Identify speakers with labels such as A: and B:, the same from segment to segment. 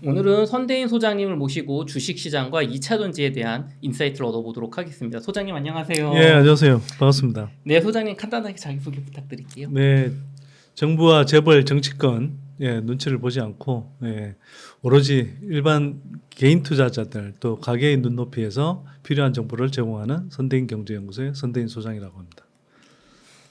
A: 오늘은 선대인 소장님을 모시고 주식시장과 2차 전지에 대한 인사이트를 얻어보도록 하겠습니다. 소장님 안녕하세요.
B: 예, 안녕하세요. 반갑습니다.
A: 네, 소장님 간단하게 자기소개 부탁드릴게요.
B: 네, 정부와 재벌 정치권 눈치를 보지 않고 오로지 일반 개인 투자자들 또 가계의 눈높이에서 필요한 정보를 제공하는 선대인 경제연구소의 선대인 소장이라고 합니다.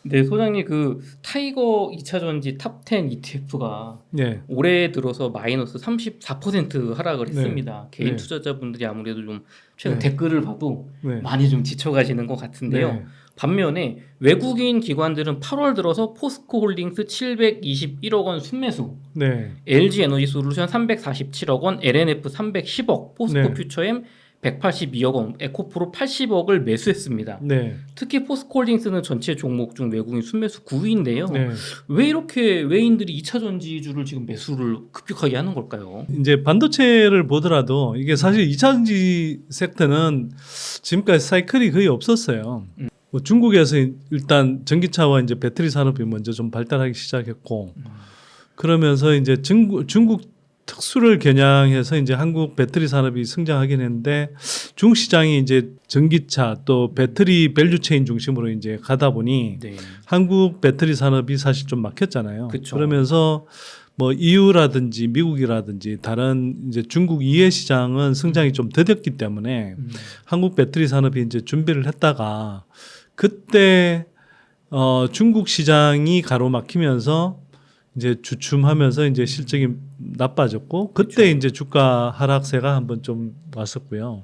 A: 네, 소장님 그 타이거 2차 전지 탑10 ETF가
B: 예,
A: 올해 들어서 마이너스 34% 하락을
B: 네.
A: 했습니다. 개인
B: 네.
A: 투자자분들이 아무래도 좀 최근
B: 네.
A: 댓글을 봐도
B: 네.
A: 많이 좀 지쳐가시는 것 같은데요.
B: 네.
A: 반면에 외국인 기관들은 8월 들어서 포스코 홀딩스 721억 원 순매수,
B: 네.
A: LG 에너지 솔루션 347억 원, LNF 310억, 포스코
B: 네.
A: 퓨처엠 182억 원, 에코프로 80억을 매수했습니다.
B: 네.
A: 특히 포스코 홀딩스는 전체 종목 중 외국인 순매수 9위인데요.
B: 네.
A: 왜 이렇게 외인들이 2차 전지주를 지금 매수를 급격하게 하는 걸까요?
B: 이제 반도체를 보더라도 이게 사실 2차 전지 섹터는 지금까지 사이클이 거의 없었어요. 뭐 중국에서 일단 전기차와 이제 배터리 산업이 먼저 좀 발달하기 시작했고 그러면서 이제 중국 특수를 겨냥해서 이제 한국 배터리 산업이 성장하긴 했는데 중국 시장이 이제 전기차 또 배터리 밸류체인 중심으로 이제 가다 보니
A: 네.
B: 한국 배터리 산업이 사실 좀 막혔잖아요.
A: 그쵸.
B: 그러면서 뭐 EU라든지 미국이라든지 다른 이제 중국 이해 시장은 성장이 좀 더뎠기 때문에 한국 배터리 산업이 이제 준비를 했다가 그때 중국 시장이 가로막히면서 이제 주춤하면서 이제 실적이 나빠졌고 그때
A: 그쵸.
B: 이제 주가 하락세가 한번 좀 왔었고요.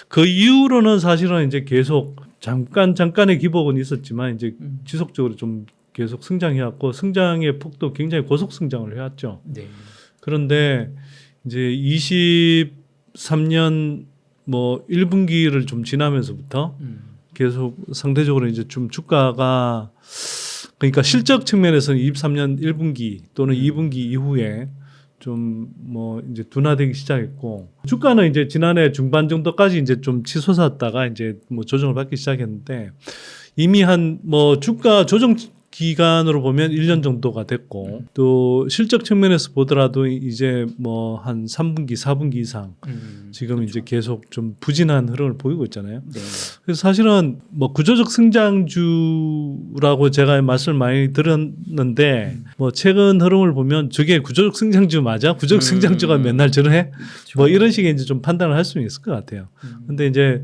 B: 그 이후로는 사실은 이제 계속 잠깐의 기복은 있었지만 이제 지속적으로 좀 계속 성장해왔고 성장의 폭도 굉장히 고속 성장을 해왔죠.
A: 네.
B: 그런데 이제 23년 뭐 1분기를 좀 지나면서부터 계속 상대적으로 이제 좀 주가가 그러니까 실적 측면에서는 23년 1분기 또는 2분기 이후에 좀 뭐 이제 둔화되기 시작했고 주가는 이제 지난해 중반 정도까지 이제 좀 치솟았다가 이제 뭐 조정을 받기 시작했는데 이미 한 뭐 주가 조정 기간으로 보면 1년 정도가 됐고 또 실적 측면에서 보더라도 이제 뭐 한 3분기, 4분기 이상 지금
A: 그렇죠.
B: 이제 계속 좀 부진한 흐름을 보이고 있잖아요.
A: 네.
B: 그래서 사실은 뭐 구조적 성장주라고 제가 말씀을 많이 들었는데 뭐 최근 흐름을 보면 저게 구조적 성장주 맞아? 구조적 성장주가 맨날 저러해?
A: 그쵸.
B: 뭐 이런 식의 이제 좀 판단을 할 수는 있을 것 같아요. 근데 이제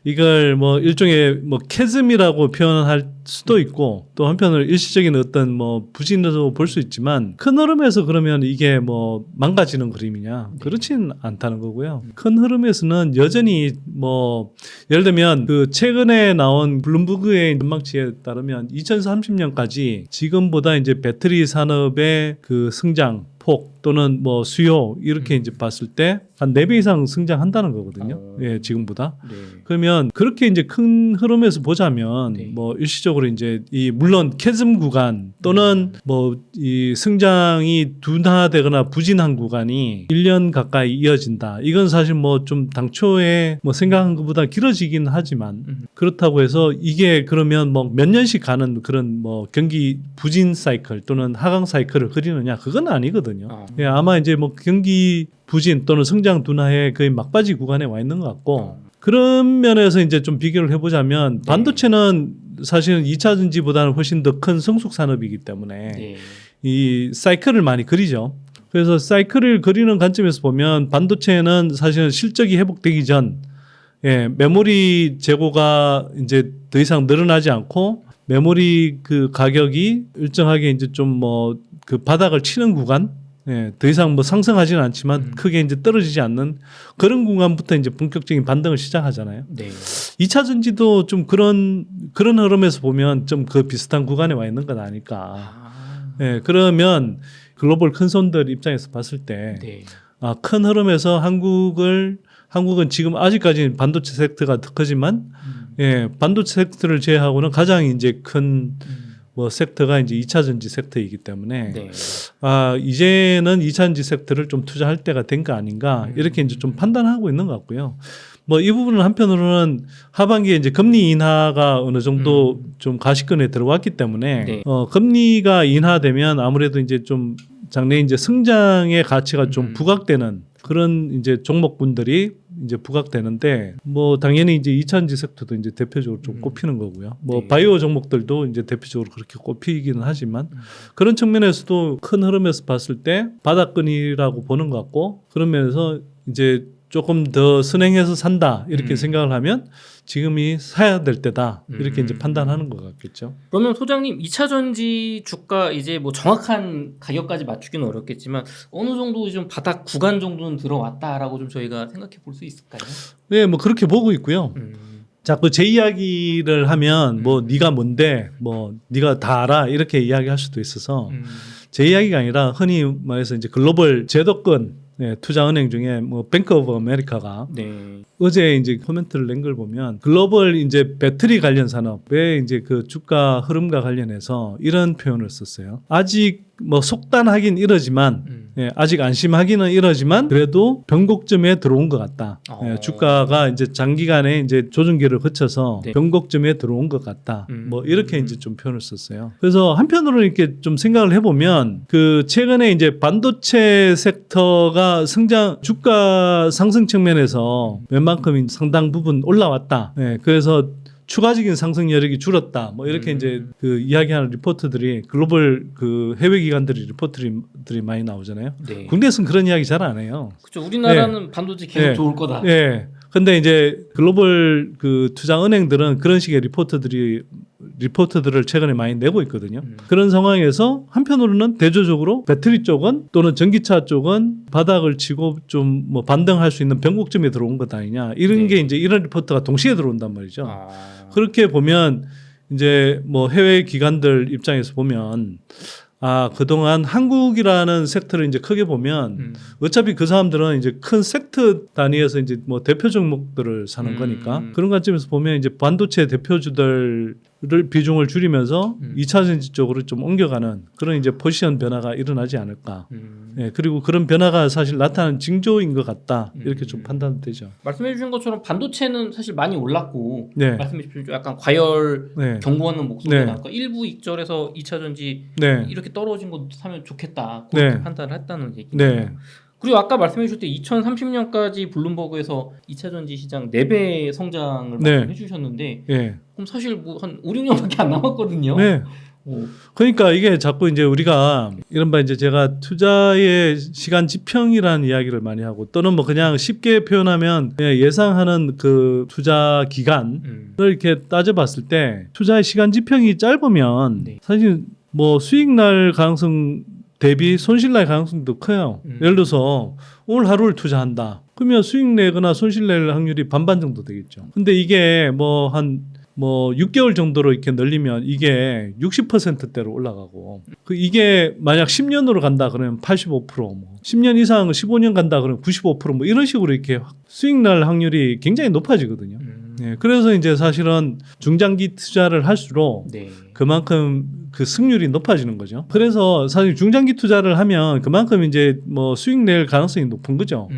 B: 이걸 뭐 일종의 뭐 캐즘이라고 표현할 수도 있고 또 한편으로 일시적인 어떤 뭐 부진으로 볼 수 있지만 큰 흐름에서 그러면 이게 뭐 망가지는 그림이냐? 그렇진 않다는 거고요. 큰 흐름에서는 여전히 뭐 예를 들면 그 최근에 나온 블룸버그의 전망치에 따르면 2030년까지 지금보다 이제 배터리 산업의 그 성장 폭 또는 뭐 수요 이렇게 이제 봤을 때 한 4배 이상 성장한다는 거거든요. 예, 지금보다.
A: 네.
B: 그러면 그렇게 이제 큰 흐름에서 보자면
A: 네.
B: 뭐 일시적으로 이제 이 물론 캐즘 구간 또는 뭐 이 성장이 둔화되거나 부진한 구간이 1년 가까이 이어진다. 이건 사실 뭐 좀 당초에 뭐 생각한 것보다 길어지긴 하지만 그렇다고 해서 이게 그러면 뭐 몇 년씩 가는 그런 뭐 경기 부진 사이클 또는 하강 사이클을 그리느냐 그건 아니거든요. 예, 아마 이제 뭐 경기 부진 또는 성장 둔화의 거의 막바지 구간에 와 있는 것 같고 그런 면에서 이제 좀 비교를 해보자면 반도체는 사실은 2차 전지보다는 훨씬 더 큰 성숙 산업이기 때문에
A: 네.
B: 이 사이클을 많이 그리죠. 그래서 사이클을 그리는 관점에서 보면 반도체는 사실은 실적이 회복되기 전 메모리 재고가 이제 더 이상 늘어나지 않고 메모리 그 가격이 일정하게 이제 좀 뭐 그 바닥을 치는 구간 더 이상 뭐 상승하지는 않지만 크게 이제 떨어지지 않는 그런 구간부터 이제 본격적인 반등을 시작하잖아요.
A: 네.
B: 2차 전지도 좀 그런 흐름에서 보면 좀 그 비슷한 구간에 와 있는 건 아닐까. 그러면 글로벌 큰 손들 입장에서 봤을 때
A: 네.
B: 큰 흐름에서 한국은 지금 아직까지는 반도체 섹터가 더 크지만 반도체 섹터를 제외하고는 가장 이제 큰 뭐 섹터가 이제 2차 전지 섹터이기 때문에
A: 네.
B: 이제는 2차 전지 섹터를 좀 투자할 때가 된 거 아닌가 이렇게 이제 좀 판단하고 있는 것 같고요. 뭐 이 부분은 한편으로는 하반기에 이제 금리 인하가 어느 정도 좀 가시권에 들어왔기 때문에
A: 네.
B: 금리가 인하되면 아무래도 이제 좀 장래 이제 성장의 가치가 좀
A: 음.
B: 부각되는 그런 이제 종목군들이 이제 부각되는데 뭐 당연히 이제 2차전지 섹터도 이제 대표적으로 좀 꼽히는 거고요. 뭐
A: 네.
B: 바이오 종목들도 이제 대표적으로 그렇게 꼽히기는 하지만 그런 측면에서도 큰 흐름에서 봤을 때 바닥권이라고 보는 것 같고 그런 면에서 이제 조금 더 선행해서 산다 이렇게 생각을 하면 지금이 사야 될 때다 이렇게 이제 판단하는 것 같겠죠.
A: 그러면 소장님 2차 전지 주가 이제 뭐 정확한 가격까지 맞추기는 어렵겠지만 어느 정도 좀 바닥 구간 정도는 들어왔다라고 좀 저희가 생각해 볼 수 있을까요?
B: 네, 뭐 그렇게 보고 있고요.
A: 음.
B: 자꾸 제 이야기를 하면 뭐 네가 뭔데 뭐 네가 다 알아 이렇게 이야기할 수도 있어서 제 이야기가 아니라 흔히 말해서 이제 글로벌 제도권 투자은행 중에 뭐 뱅크 오브 아메리카가
A: 네.
B: 어제 이제 코멘트를 낸 걸 보면 글로벌 이제 배터리 관련 산업의 이제 그 주가 흐름과 관련해서 이런 표현을 썼어요. 아직 뭐 속단하긴 이러지만 아직 안심하기는 이러지만 그래도 변곡점에 들어온 것 같다. 주가가 이제 장기간에 이제 조정기를 거쳐서
A: 네.
B: 변곡점에 들어온 것 같다. 뭐 이렇게 이제 좀 표현을 썼어요. 그래서 한편으로 이렇게 좀 생각을 해보면 그 최근에 이제 반도체 섹터가 성장 주가 상승 측면에서 웬만큼 상당 부분 올라왔다. 그래서 추가적인 상승 여력이 줄었다. 뭐 이렇게 이제 그 이야기하는 리포트들이 글로벌 그 해외 기관들이 리포트들이 많이 나오잖아요.
A: 네.
B: 국내에서는 그런 이야기 잘 안 해요.
A: 그렇죠. 우리나라는 반도체 계속
B: 네.
A: 좋을 거다.
B: 예. 근데 이제 글로벌 그 투자 은행들은 그런 식의 리포트들을 최근에 많이 내고 있거든요. 그런 상황에서 한편으로는 대조적으로 배터리 쪽은 또는 전기차 쪽은 바닥을 치고 좀 뭐 반등할 수 있는 변곡점에 들어온 것 아니냐. 이런
A: 네.
B: 게 이제 이런 리포트가 동시에 들어온단 말이죠.
A: 아.
B: 그렇게 보면 이제 뭐 해외 기관들 입장에서 보면 아, 그동안 한국이라는 섹터를 이제 크게 보면 어차피 그 사람들은 이제 큰 섹터 단위에서 이제 뭐 대표 종목들을 사는 거니까 그런 관점에서 보면 이제 반도체 대표주들을 비중을 줄이면서 2차 전지 쪽으로 좀 옮겨가는 그런 이제 포지션 변화가 일어나지 않을까. 예, 그리고 그런 변화가 사실 나타나는 징조인 것 같다. 이렇게 좀 판단되죠.
A: 말씀해 주신 것처럼 반도체는 사실 많이 올랐고
B: 네.
A: 말씀해 주신 약간 과열
B: 네.
A: 경고하는 목소리가
B: 네.
A: 나니까 일부 익절에서 2차 전지
B: 네.
A: 이렇게 떨어진 것도 사면 좋겠다. 그렇게
B: 네.
A: 판단을 했다는 얘기네요.
B: 네.
A: 그리고 아까 말씀해 주실 때 2030년까지 블룸버그에서 2차 전지 시장 4배 성장을
B: 네.
A: 말씀해 주셨는데
B: 예.
A: 그럼 사실 뭐 한 5, 6년밖에 안 남았거든요.
B: 네.
A: 오.
B: 그러니까 이게 자꾸 이제 우리가 이른바 이제 제가 투자의 시간 지평이라는 이야기를 많이 하고 또는 뭐 그냥 쉽게 표현하면 그냥 예상하는 그 투자 기간을 이렇게 따져봤을 때 투자의 시간 지평이 짧으면
A: 네.
B: 사실 뭐 수익 날 가능성 대비 손실 날 가능성도 커요. 예를 들어서 오늘 하루를 투자한다. 그러면 수익 내거나 손실 낼 확률이 반반 정도 되겠죠. 근데 이게 뭐 6개월 정도로 이렇게 늘리면 이게 60%대로 올라가고 이게 만약 10년으로 간다 그러면 85% 뭐 10년 이상 15년 간다 그러면 95% 이런 식으로 이렇게 수익 날 확률이 굉장히 높아지거든요. 네, 그래서 이제 사실은 중장기 투자를 할수록
A: 네.
B: 그만큼 그 승률이 높아지는 거죠. 그래서 사실 중장기 투자를 하면 그만큼 이제 뭐 수익 낼 가능성이 높은 거죠.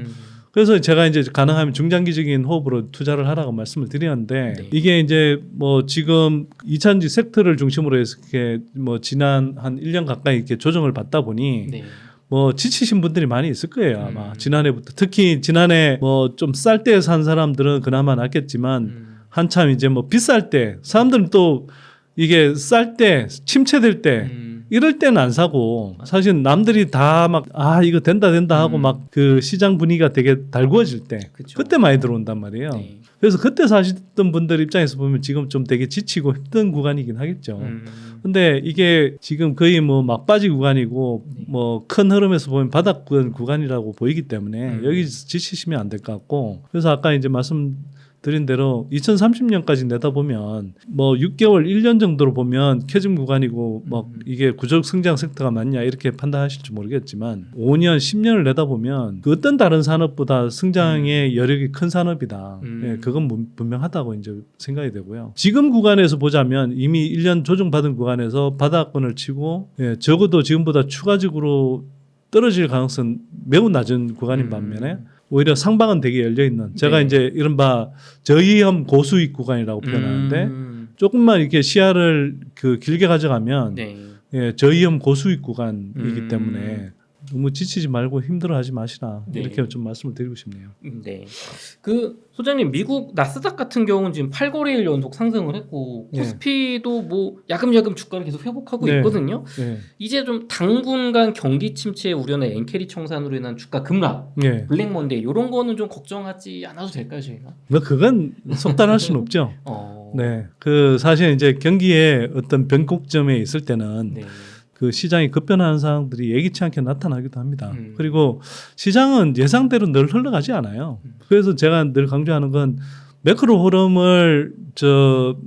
B: 그래서 제가 이제 가능하면 중장기적인 호흡으로 투자를 하라고 말씀을 드렸는데
A: 네.
B: 이게 이제 뭐 지금 2차전지 섹터를 중심으로 해서 이렇게 뭐 지난 한 1년 가까이 이렇게 조정을 받다 보니
A: 네.
B: 뭐 지치신 분들이 많이 있을 거예요 아마 지난해부터 특히 지난해 뭐 좀 쌀 때 산 사람들은 그나마 낫겠지만 한참 이제 뭐 비쌀 때 사람들은 또 이게 쌀 때 침체될 때 이럴 때는 안 사고 사실 남들이 다 막 이거 된다 하고 막 그 시장 분위기가 되게 달구어질 때
A: 그쵸.
B: 그때 많이 들어온단 말이에요.
A: 네.
B: 그래서 그때 사시던 분들 입장에서 보면 지금 좀 되게 지치고 힘든 구간이긴 하겠죠. 근데 이게 지금 거의 뭐 막바지 구간이고 뭐 큰 흐름에서 보면 바닥 구간이라고 보이기 때문에 여기서 지치시면 안 될 것 같고 그래서 아까 이제 말씀드린 대로 2030년까지 내다보면 뭐 6개월 1년 정도로 보면 캐즘 구간이고 뭐 이게 구적 성장 섹터가 맞냐 이렇게 판단하실지 모르겠지만 5년 10년을 내다보면 그 어떤 다른 산업보다 성장의 여력이 큰 산업이다. 예, 그건 분명하다고 이제 생각이 되고요. 지금 구간에서 보자면 이미 1년 조정받은 구간에서 바닥권을 치고 적어도 지금보다 추가적으로 떨어질 가능성 매우 낮은 구간인 반면에 오히려 상방은 되게 열려 있는 제가
A: 네.
B: 이제 이른바 저위험 고수익 구간이라고 표현하는데 조금만 이렇게 시야를 그 길게 가져가면
A: 네.
B: 저위험 고수익 구간이기 때문에 너무 지치지 말고 힘들어하지 마시라.
A: 네.
B: 이렇게 좀 말씀을 드리고 싶네요.
A: 네. 그 소장님 미국 나스닥 같은 경우는 지금 8거래일 연속 상승을 했고
B: 네.
A: 코스피도 뭐 야금야금 주가를 계속 회복하고
B: 네.
A: 있거든요.
B: 네.
A: 이제 좀 당분간 경기 침체 우려나 엔캐리 청산으로 인한 주가 급락,
B: 네.
A: 블랙 먼데이 이런 거는 좀 걱정하지 않아도 될까요, 저희가?
B: 뭐 그건 속단할 수는 없죠. 네. 그 사실 이제 경기에 어떤 변곡점에 있을 때는
A: 네.
B: 그 시장이 급변하는 상황들이 예기치 않게 나타나기도 합니다.
A: 음.
B: 그리고 시장은 예상대로 늘 흘러가지 않아요. 그래서 제가 늘 강조하는 건 매크로 흐름을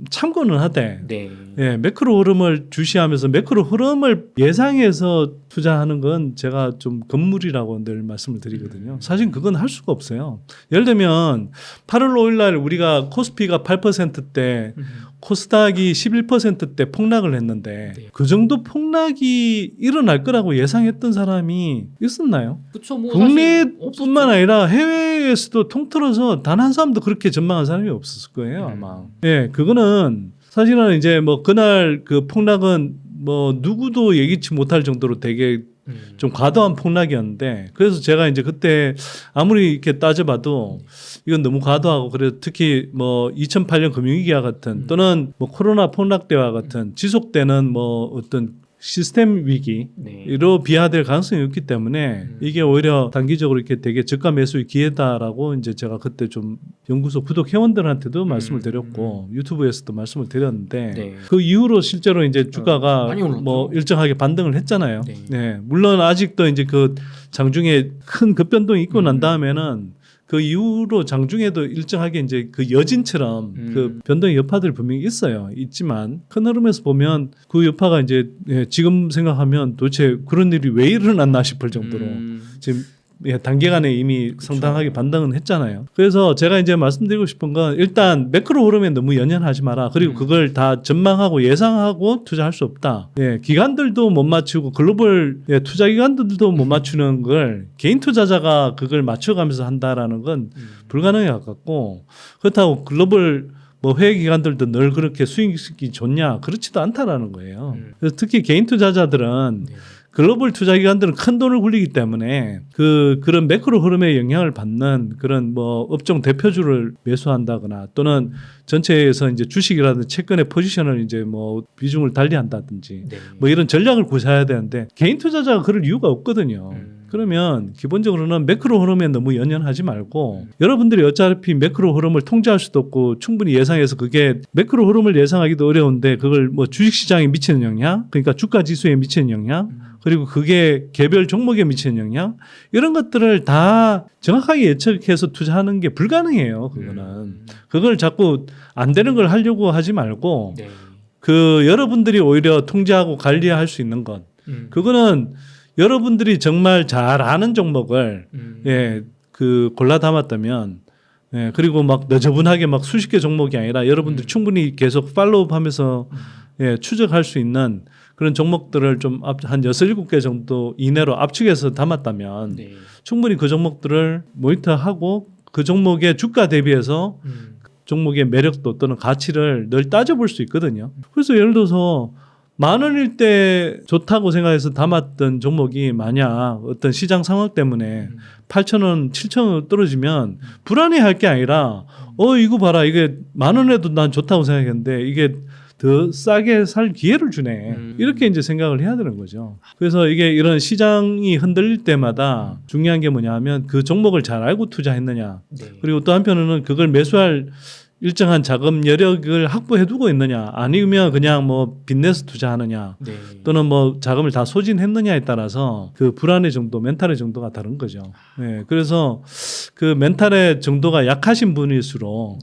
B: 참고는 하되
A: 네.
B: 예, 매크로 흐름을 주시하면서 매크로 흐름을 예상해서 투자하는 건 제가 좀 건물이라고 늘 말씀을 드리거든요. 사실 그건 할 수가 없어요. 예를 들면 8월 5일 날 우리가 코스피가 8%대 코스닥이 11%대 폭락을 했는데
A: 네.
B: 그 정도 폭락이 일어날 거라고 예상했던 사람이 있었나요?
A: 그쵸, 뭐
B: 국내뿐만 아니라 해외에서도 통틀어서 단 한 사람도 그렇게 전망한 사람이 없었을 거예요, 아마. 예, 그거는 사실은 이제 뭐 그날 그 폭락은 뭐 누구도 예기치 못할 정도로 되게 좀 과도한 폭락이었는데 그래서 제가 이제 그때 아무리 이렇게 따져봐도 이건 너무 과도하고 그래서 특히 뭐 2008년 금융위기와 같은 또는 뭐 코로나 폭락 때와 같은 지속되는 뭐 어떤 시스템 위기로
A: 네.
B: 비화될 가능성이 있기 때문에 이게 오히려 단기적으로 이렇게 되게 저가 매수의 기회다라고 이제 제가 그때 좀 연구소 구독 회원들한테도 말씀을 드렸고 유튜브에서도 말씀을 드렸는데
A: 네.
B: 그 이후로 실제로 이제 주가가
A: 많이 올랐죠.
B: 뭐 일정하게 반등을 했잖아요.
A: 네.
B: 네. 물론 아직도 이제 그 장중에 큰 급변동이 있고 난 다음에는 그 이후로 장중에도 일정하게 이제 그 여진처럼 그 변동의 여파들이 분명히 있지만 큰 흐름에서 보면 그 여파가 이제 지금 생각하면 도대체 그런 일이 왜 일어났나 싶을 정도로 지금 단기간에 이미 상당하게 반등은 했잖아요. 그래서 제가 이제 말씀드리고 싶은 건 일단 매크로 흐름에 너무 연연하지 마라. 그리고 그걸 다 전망하고 예상하고 투자할 수 없다. 기관들도 못 맞추고 글로벌 투자 기관들도 못 맞추는 걸 개인 투자자가 그걸 맞춰가면서 한다라는 건 불가능에 가깝고 그렇다고 글로벌 뭐 회계 기관들도 늘 그렇게 수익이 좋냐 그렇지도 않다라는 거예요. 그래서 특히 개인 투자자들은 글로벌 투자 기관들은 큰 돈을 굴리기 때문에 그런 매크로 흐름에 영향을 받는 그런 뭐 업종 대표주를 매수한다거나 또는 전체에서 이제 주식이라든지 채권의 포지션을 이제 뭐 비중을 달리한다든지
A: 네.
B: 뭐 이런 전략을 구사해야 되는데 개인 투자자가 그럴 이유가 없거든요. 그러면 기본적으로는 매크로 흐름에 너무 연연하지 말고 여러분들이 어차피 매크로 흐름을 통제할 수도 없고 충분히 예상해서 그게 매크로 흐름을 예상하기도 어려운데 그걸 뭐 주식시장에 미치는 영향 그러니까 주가 지수에 미치는 영향 그리고 그게 개별 종목에 미치는 영향 이런 것들을 다 정확하게 예측해서 투자하는 게 불가능해요. 그거는 그걸 자꾸 안 되는 걸 하려고 하지 말고
A: 네.
B: 그 여러분들이 오히려 통제하고 관리할 수 있는 것 그거는 여러분들이 정말 잘 아는 종목을 그 골라 담았다면 그리고 막 너저분하게 막 수십 개 종목이 아니라 여러분들이 충분히 계속 팔로우하면서 추적할 수 있는 그런 종목들을 좀 한 6, 7개 정도 이내로 압축해서 담았다면
A: 네.
B: 충분히 그 종목들을 모니터하고 그 종목의 주가 대비해서 종목의 매력도 또는 가치를 늘 따져볼 수 있거든요. 그래서 예를 들어서 10,000원일 때 좋다고 생각해서 담았던 종목이 만약 어떤 시장 상황 때문에 8,000원, 7,000원 떨어지면 불안해할 게 아니라 이거 봐라 이게 10,000원에도 난 좋다고 생각했는데 이게 더 싸게 살 기회를 주네. 이렇게 이제 생각을 해야 되는 거죠. 그래서 이게 이런 시장이 흔들릴 때마다 중요한 게 뭐냐면 그 종목을 잘 알고 투자했느냐.
A: 네.
B: 그리고 또 한편으로는 그걸 매수할 일정한 자금 여력을 확보해 두고 있느냐 아니면 그냥 뭐 빚내서 투자하느냐
A: 네.
B: 또는 뭐 자금을 다 소진했느냐에 따라서 그 불안의 정도 멘탈의 정도가 다른 거죠. 그래서 그 멘탈의 정도가 약하신 분일수록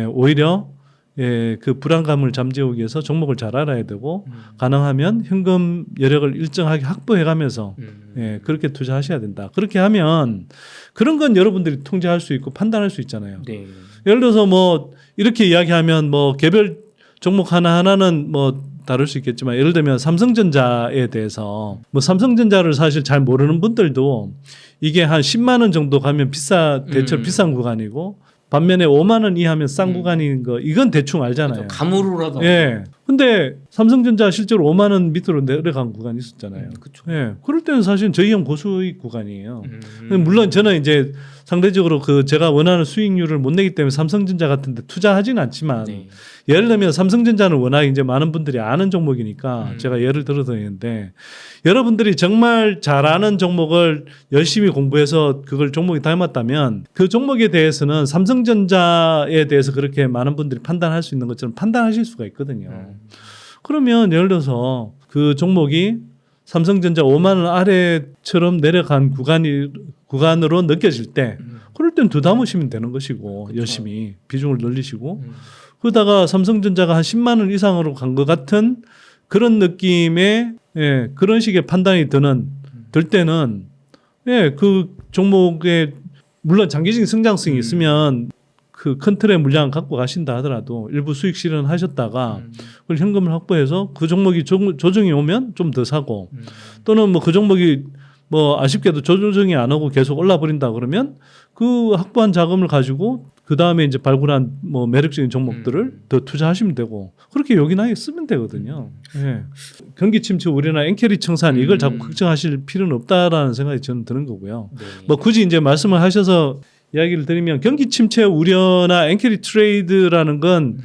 B: 오히려 그 불안감을 잠재우기 위해서 종목을 잘 알아야 되고 가능하면 현금 여력을 일정하게 확보해가면서 그렇게 투자하셔야 된다. 그렇게 하면 그런 건 여러분들이 통제할 수 있고 판단할 수 있잖아요.
A: 네.
B: 예를 들어서 뭐 이렇게 이야기하면 뭐 개별 종목 하나하나는 뭐 다룰 수 있겠지만 예를 들면 삼성전자에 대해서 뭐 삼성전자를 사실 잘 모르는 분들도 이게 한 10만 원 정도 가면 대체로 비싼 구간이고 반면에 5만 원 이하면 싼 구간인 거 이건 대충 알잖아요.
A: 감으로라도.
B: 근데 삼성전자 실제로 5만 원 밑으로 내려간 구간이 있었잖아요.
A: 그렇죠.
B: 예, 그럴 때는 사실 저희형 고수익 구간이에요. 물론 저는 이제 상대적으로 그 제가 원하는 수익률을 못 내기 때문에 삼성전자 같은데 투자하지는 않지만
A: 네.
B: 예를 들면 삼성전자는 워낙 이제 많은 분들이 아는 종목이니까 제가 예를 들어서 있는데 여러분들이 정말 잘 아는 종목을 열심히 공부해서 그걸 종목이 닮았다면 그 종목에 대해서는 삼성전자에 대해서 그렇게 많은 분들이 판단할 수 있는 것처럼 판단하실 수가 있거든요. 그러면 예를 들어서 그 종목이 삼성전자 5만 원 아래처럼 내려간 구간으로 느껴질 때 그럴 땐 더 담으시면 되는 것이고
A: 그쵸.
B: 열심히 비중을 늘리시고 그러다가 삼성전자가 한 10만 원 이상으로 간 것 같은 그런 느낌의 예, 그런 식의 판단이 들 때는 예, 그 종목에 물론 장기적인 성장성이 있으면 그 큰 틀의 물량을 갖고 가신다 하더라도 일부 수익 실현하셨다가 그걸 현금을 확보해서 그 종목이 조정이 오면 좀 더 사고 또는 뭐 그 종목이 뭐 아쉽게도 조정이 안 오고 계속 올라 버린다 그러면 그 확보한 자금을 가지고 그 다음에 이제 발굴한 뭐 매력적인 종목들을 더 투자하시면 되고 그렇게 요긴하게 쓰면 되거든요. 예. 경기 침체 우려나 엔캐리 청산 이걸 자꾸 걱정하실 필요는 없다라는 생각이 저는 드는 거고요.
A: 네.
B: 뭐 굳이 이제 말씀을 하셔서 이야기를 드리면 경기 침체 우려나 엔캐리 트레이드라는 건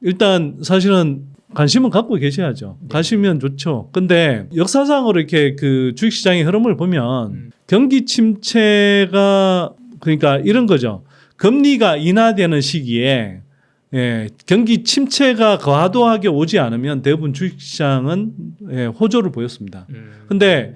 B: 일단 사실은 관심은 갖고 계셔야죠.
A: 네.
B: 가시면 좋죠. 근데 역사상으로 이렇게 그 주식시장의 흐름을 보면 경기 침체가 그러니까 이런 거죠. 금리가 인하되는 시기에 예, 경기 침체가 과도하게 오지 않으면 대부분 주식시장은 예, 호조를 보였습니다. 근데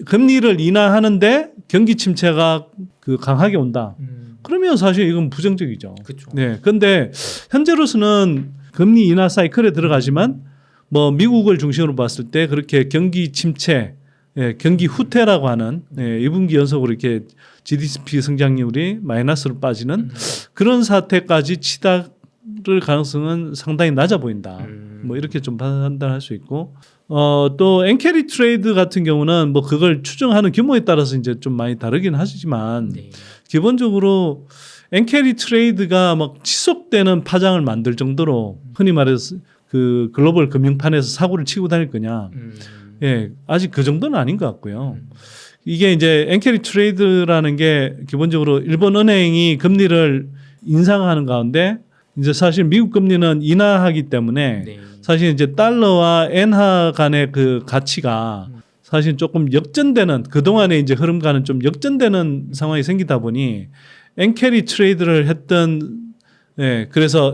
B: 금리를 인하하는데 경기 침체가 그 강하게 온다. 그러면 사실 이건 부정적이죠.
A: 그렇죠.
B: 네. 근데 현재로서는 금리 인하 사이클에 들어가지만 뭐 미국을 중심으로 봤을 때 그렇게 경기 침체, 예, 경기 후퇴라고 하는 예, 2분기 연속으로 이렇게 GDP 성장률이 마이너스로 빠지는 그런 사태까지 치달을 가능성은 상당히 낮아 보인다. 뭐 이렇게 좀 판단할 수 있고 또 엔캐리 트레이드 같은 경우는 뭐 그걸 추정하는 규모에 따라서 이제 좀 많이 다르긴 하지만
A: 네.
B: 기본적으로 엔캐리 트레이드가 막 지속되는 파장을 만들 정도로 흔히 말해서 그 글로벌 금융판에서 사고를 치고 다닐 거냐. 예, 아직 그 정도는 아닌 것 같고요. 이게 이제 엔캐리 트레이드라는 게 기본적으로 일본 은행이 금리를 인상하는 가운데 이제 사실 미국 금리는 인하하기 때문에
A: 네.
B: 사실 이제 달러와 엔화 간의 그 가치가 사실 조금 역전되는 그동안의 이제 흐름과는 좀 역전되는 상황이 생기다 보니 엔캐리 트레이드를 했던 예, 그래서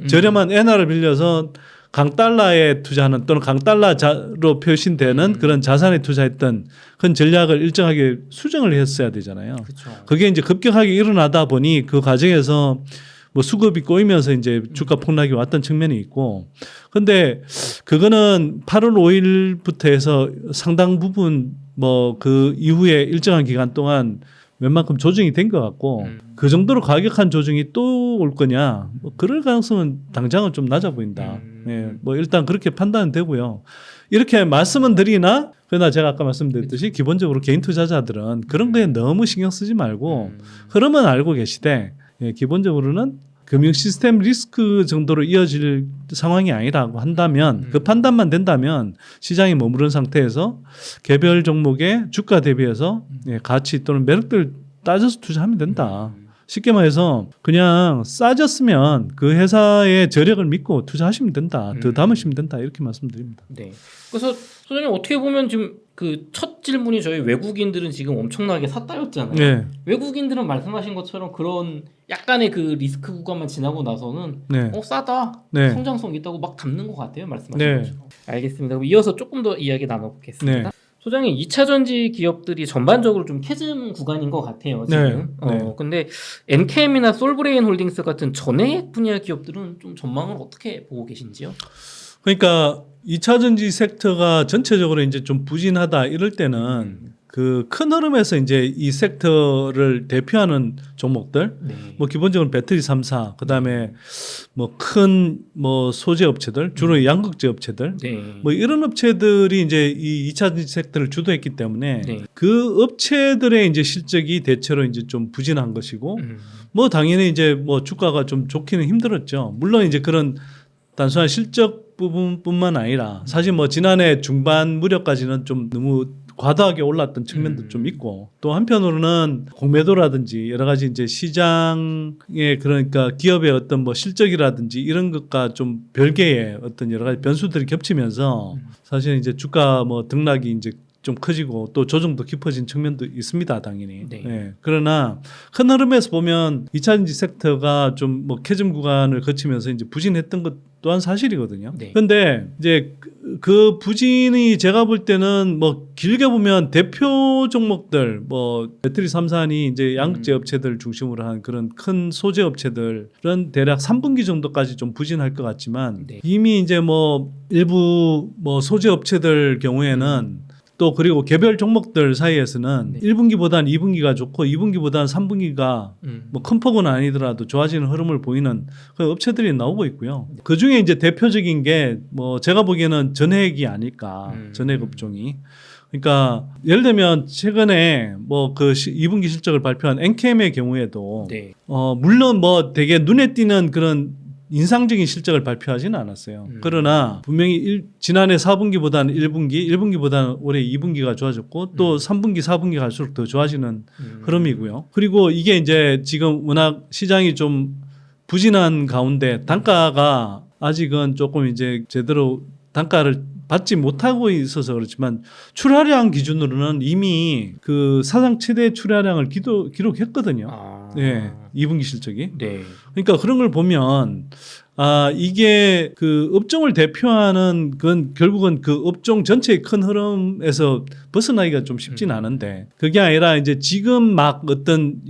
B: 저렴한 엔화를 빌려서 강달러에 투자하는 또는 강달러로 표시되는 그런 자산에 투자했던 그런 전략을 일정하게 수정을 했어야 되잖아요.
A: 그렇죠.
B: 그게 이제 급격하게 일어나다 보니 그 과정에서 뭐 수급이 꼬이면서 이제 주가 폭락이 왔던 측면이 있고 근데 그거는 8월 5일부터 해서 상당 부분 뭐 그 이후에 일정한 기간 동안 웬만큼 조정이 된 것 같고 그 정도로 가격한 조정이 또 올 거냐 뭐 그럴 가능성은 당장은 좀 낮아 보인다. 예, 뭐 일단 그렇게 판단은 되고요. 이렇게 말씀은 드리나 그러나 제가 아까 말씀드렸듯이 기본적으로 개인 투자자들은 그런 거에 너무 신경 쓰지 말고 흐름은 알고 계시되 예, 기본적으로는 금융 시스템 리스크 정도로 이어질 상황이 아니라고 한다면 그 판단만 된다면 시장이 머무른 상태에서 개별 종목의 주가 대비해서 예, 가치 또는 매력들을 따져서 투자하면 된다. 쉽게 말해서 그냥 싸졌으면 그 회사의 저력을 믿고 투자하시면 된다. 더 담으시면 된다. 이렇게 말씀드립니다.
A: 네. 그래서 소장님 어떻게 보면 지금 그 첫 질문이 저희 외국인들은 지금 엄청나게 샀다였잖아요.
B: 네.
A: 외국인들은 말씀하신 것처럼 그런 약간의 그 리스크 구간만 지나고 나서는
B: 네.
A: 싸다.
B: 네.
A: 성장성 있다고 막 담는 것 같아요. 말씀하신
B: 네.
A: 것처럼. 알겠습니다. 그럼 이어서 조금 더 이야기 나눠보겠습니다.
B: 네.
A: 소장님 2차 전지 기업들이 전반적으로 좀 캐즘 구간인 것 같아요. 지금.
B: 네. 네.
A: 근데 엔캠이나 솔브레인 홀딩스 같은 전해액 분야 기업들은 좀 전망을 어떻게 보고 계신지요?
B: 그러니까 2차 전지 섹터가 전체적으로 이제 좀 부진하다 이럴 때는 그 큰 흐름에서 이제 이 섹터를 대표하는 종목들
A: 네.
B: 뭐 기본적으로 배터리 3사 그다음에 뭐 큰 뭐 소재 업체들 주로 양극재 업체들
A: 네.
B: 뭐 이런 업체들이 이제 이 2차 전지 섹터를 주도했기 때문에
A: 네.
B: 그 업체들의 이제 실적이 대체로 이제 좀 부진한 것이고 뭐 당연히 이제 뭐 주가가 좀 좋기는 힘들었죠. 물론 이제 그런 단순한 실적 부분뿐만 아니라 사실 뭐 지난해 중반 무렵까지는 좀 너무 과도하게 올랐던 측면도 좀 있고 또 한편으로는 공매도라든지 여러 가지 이제 시장의 그러니까 기업의 어떤 뭐 실적이라든지 이런 것과 좀 별개의 어떤 여러 가지 변수들이 겹치면서 사실 이제 주가 뭐 등락이 이제 좀 커지고 또 조정도 깊어진 측면도 있습니다, 당연히.
A: 네.
B: 예. 그러나 큰 흐름에서 보면 2차전지 섹터가 좀 뭐 캐즘 구간을 거치면서 이제 부진했던 것 또한 사실이거든요.
A: 네.
B: 그런데 이제 그 부진이 제가 볼 때는 뭐 길게 보면 대표 종목들 뭐 배터리 3사니 이제 양극재 업체들 중심으로 한 그런 큰 소재 업체들은 대략 3분기 정도까지 좀 부진할 것 같지만
A: 네.
B: 이미 이제 뭐 일부 뭐 소재 업체들 경우에는 또 그리고 개별 종목들 사이에서는
A: 네.
B: 1분기보다는 2분기가 좋고 2분기보다는 3분기가 뭐 큰 폭은 아니더라도 좋아지는 흐름을 보이는 그 업체들이 나오고 있고요. 그 중에 이제 대표적인 게 뭐 제가 보기에는 전해액이 아닐까. 전해액 업종이. 그러니까 예를 들면 최근에 뭐 그 2분기 실적을 발표한 엔캠의 경우에도
A: 네.
B: 물론 뭐 되게 눈에 띄는 그런 인상적인 실적을 발표하지는 않았어요. 그러나 분명히 지난해 4분기보다는 1분기, 1분기보다는 올해 2분기가 좋아졌고 또 3분기, 4분기 갈수록 더 좋아지는 흐름이고요. 그리고 이게 이제 지금 워낙 시장이 좀 부진한 가운데 단가가 아직은 조금 이제 제대로 단가를 받지 못하고 있어서 그렇지만 출하량 기준으로는 이미 그 사상 최대 출하량을 기록했거든요. 네, 2분기 실적이.
A: 네.
B: 그러니까 그런 걸 보면 이게 그 업종을 대표하는 건 결국은 그 업종 전체의 큰 흐름에서 벗어나기가 좀 쉽진 않은데 그게 아니라 이제 지금 막 어떤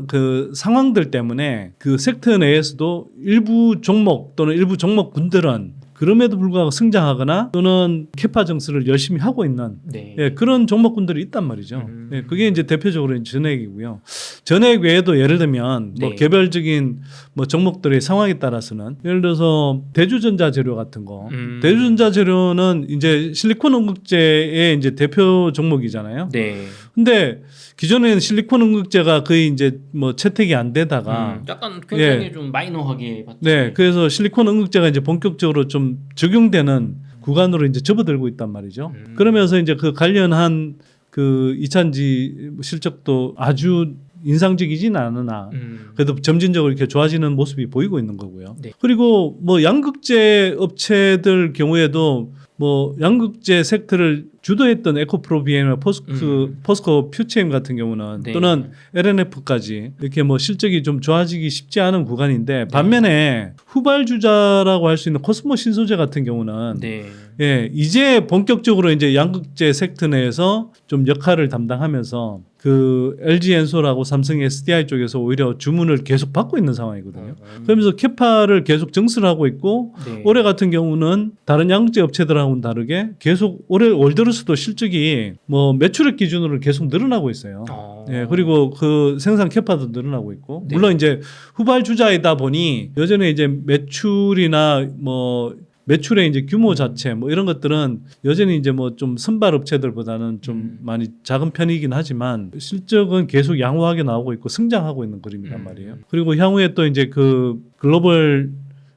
B: 그 상황들 때문에 그 섹터 내에서도 일부 종목 또는 일부 종목군들은 그럼에도 불구하고 성장하거나 또는 캐파 정수를 열심히 하고 있는
A: 네.
B: 예, 그런 종목군들이 있단 말이죠. 예, 그게 이제 대표적으로 이제 전액이고요. 전액 외에도 예를 들면 뭐
A: 네.
B: 개별적인 뭐 종목들의 상황에 따라서는 예를 들어서 대주전자 재료 같은 거, 대주전자 재료는 이제 실리콘 응급제의 이제 대표 종목이잖아요.
A: 네.
B: 근데 기존에는 실리콘 응급제가 거의 이제 뭐 채택이 안 되다가
A: 약간 굉장히 좀 마이너하게 봤죠.
B: 네, 그래서 실리콘 응급제가 이제 본격적으로 좀 적용되는 구간으로 이제 접어들고 있단 말이죠. 그러면서 이제 그 관련한 그 2차전지 실적도 아주 인상적이진 않으나 그래도 점진적으로 이렇게 좋아지는 모습이 보이고 있는 거고요.
A: 네.
B: 그리고 뭐 양극재 업체들 경우에도 뭐 양극재 섹터를 주도했던 에코프로비엠이나 포스코 퓨체임 같은 경우는
A: 네.
B: 또는 LNF까지 이렇게 뭐 실적이 좀 좋아지기 쉽지 않은 구간인데 반면에 후발주자라고 할 수 있는 코스모 신소재 같은 경우는
A: 네.
B: 예, 이제 본격적으로 이제 양극재 섹터 내에서 좀 역할을 담당하면서 그 LG 엔솔하고 삼성 SDI 쪽에서 오히려 주문을 계속 받고 있는 상황이거든요. 그러면서 캐파를 계속 증설을 하고 있고
A: 네.
B: 올해 같은 경우는 다른 양극재 업체들하고는 다르게 계속 올해 올 들어서도 실적이 뭐 매출액 기준으로 계속 늘어나고 있어요. 예, 그리고 그 생산 캐파도 늘어나고 있고
A: 네.
B: 물론 이제 후발주자이다 보니 여전히 이제 매출이나 뭐 매출의 이제 규모 자체 뭐 이런 것들은 여전히 이제 뭐 좀 선발 업체들보다는 좀 많이 작은 편이긴 하지만 실적은 계속 양호하게 나오고 있고 성장하고 있는 그림이란 말이에요. 그리고 향후에 또 이제 그 글로벌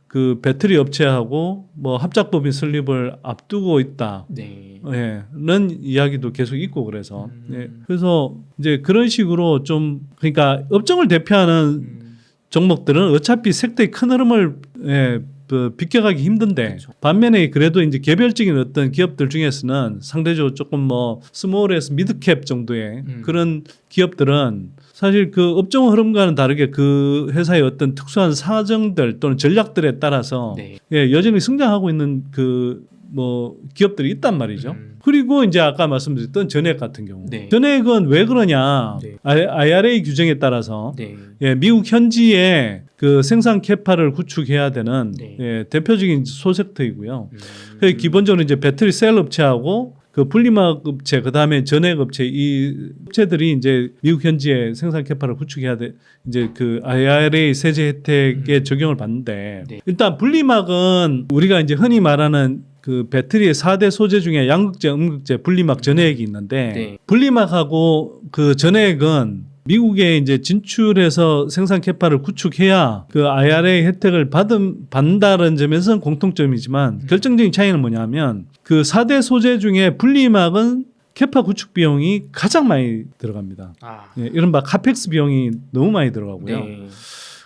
B: 그 배터리 업체하고 뭐 합작법인 설립을 앞두고 있다.
A: 네.
B: 예, 는 이야기도 계속 있고 그래서 예, 그래서 이제 그런 식으로 좀 그러니까 업종을 대표하는 종목들은 어차피 섹터의 큰 흐름을 예, 비껴가기 힘든데
A: 그렇죠.
B: 반면에 그래도 이제 개별적인 어떤 기업들 중에서는 상대적으로 조금 뭐 스몰에서 미드캡 정도의 그런 기업들은 사실 그 업종 흐름과는 다르게 그 회사의 어떤 특수한 사정들 또는 전략들에 따라서
A: 네.
B: 예, 여전히 성장하고 있는 그 뭐 기업들이 있단 말이죠. 그리고 이제 아까 말씀드렸던 전액 같은 경우,
A: 네.
B: 전액은 왜 그러냐?
A: 네.
B: IRA 규정에 따라서
A: 네.
B: 예, 미국 현지에 그 생산 캐파를 구축해야 되는
A: 네.
B: 예, 대표적인 소섹터이고요. 기본적으로 이제 배터리 셀 업체하고 그 분리막 업체, 그 다음에 전액 업체 이 업체들이 이제 미국 현지에 생산 캐파를 구축해야 돼. 이제 그 IRA 세제 혜택에 적용을 받는데
A: 네.
B: 일단 분리막은 우리가 이제 흔히 말하는 그 배터리의 4대 소재 중에 양극재, 음극재, 분리막, 전해액이 있는데
A: 네.
B: 분리막하고 그 전해액은 미국에 이제 진출해서 생산 캐파를 구축해야 그 IRA 혜택을 받는다는 점에서는 공통점이지만 결정적인 차이는 뭐냐면 그 4대 소재 중에 분리막은 캐파 구축 비용이 가장 많이 들어갑니다. 예, 이른바 카펙스 비용이 너무 많이 들어가고요.
A: 네.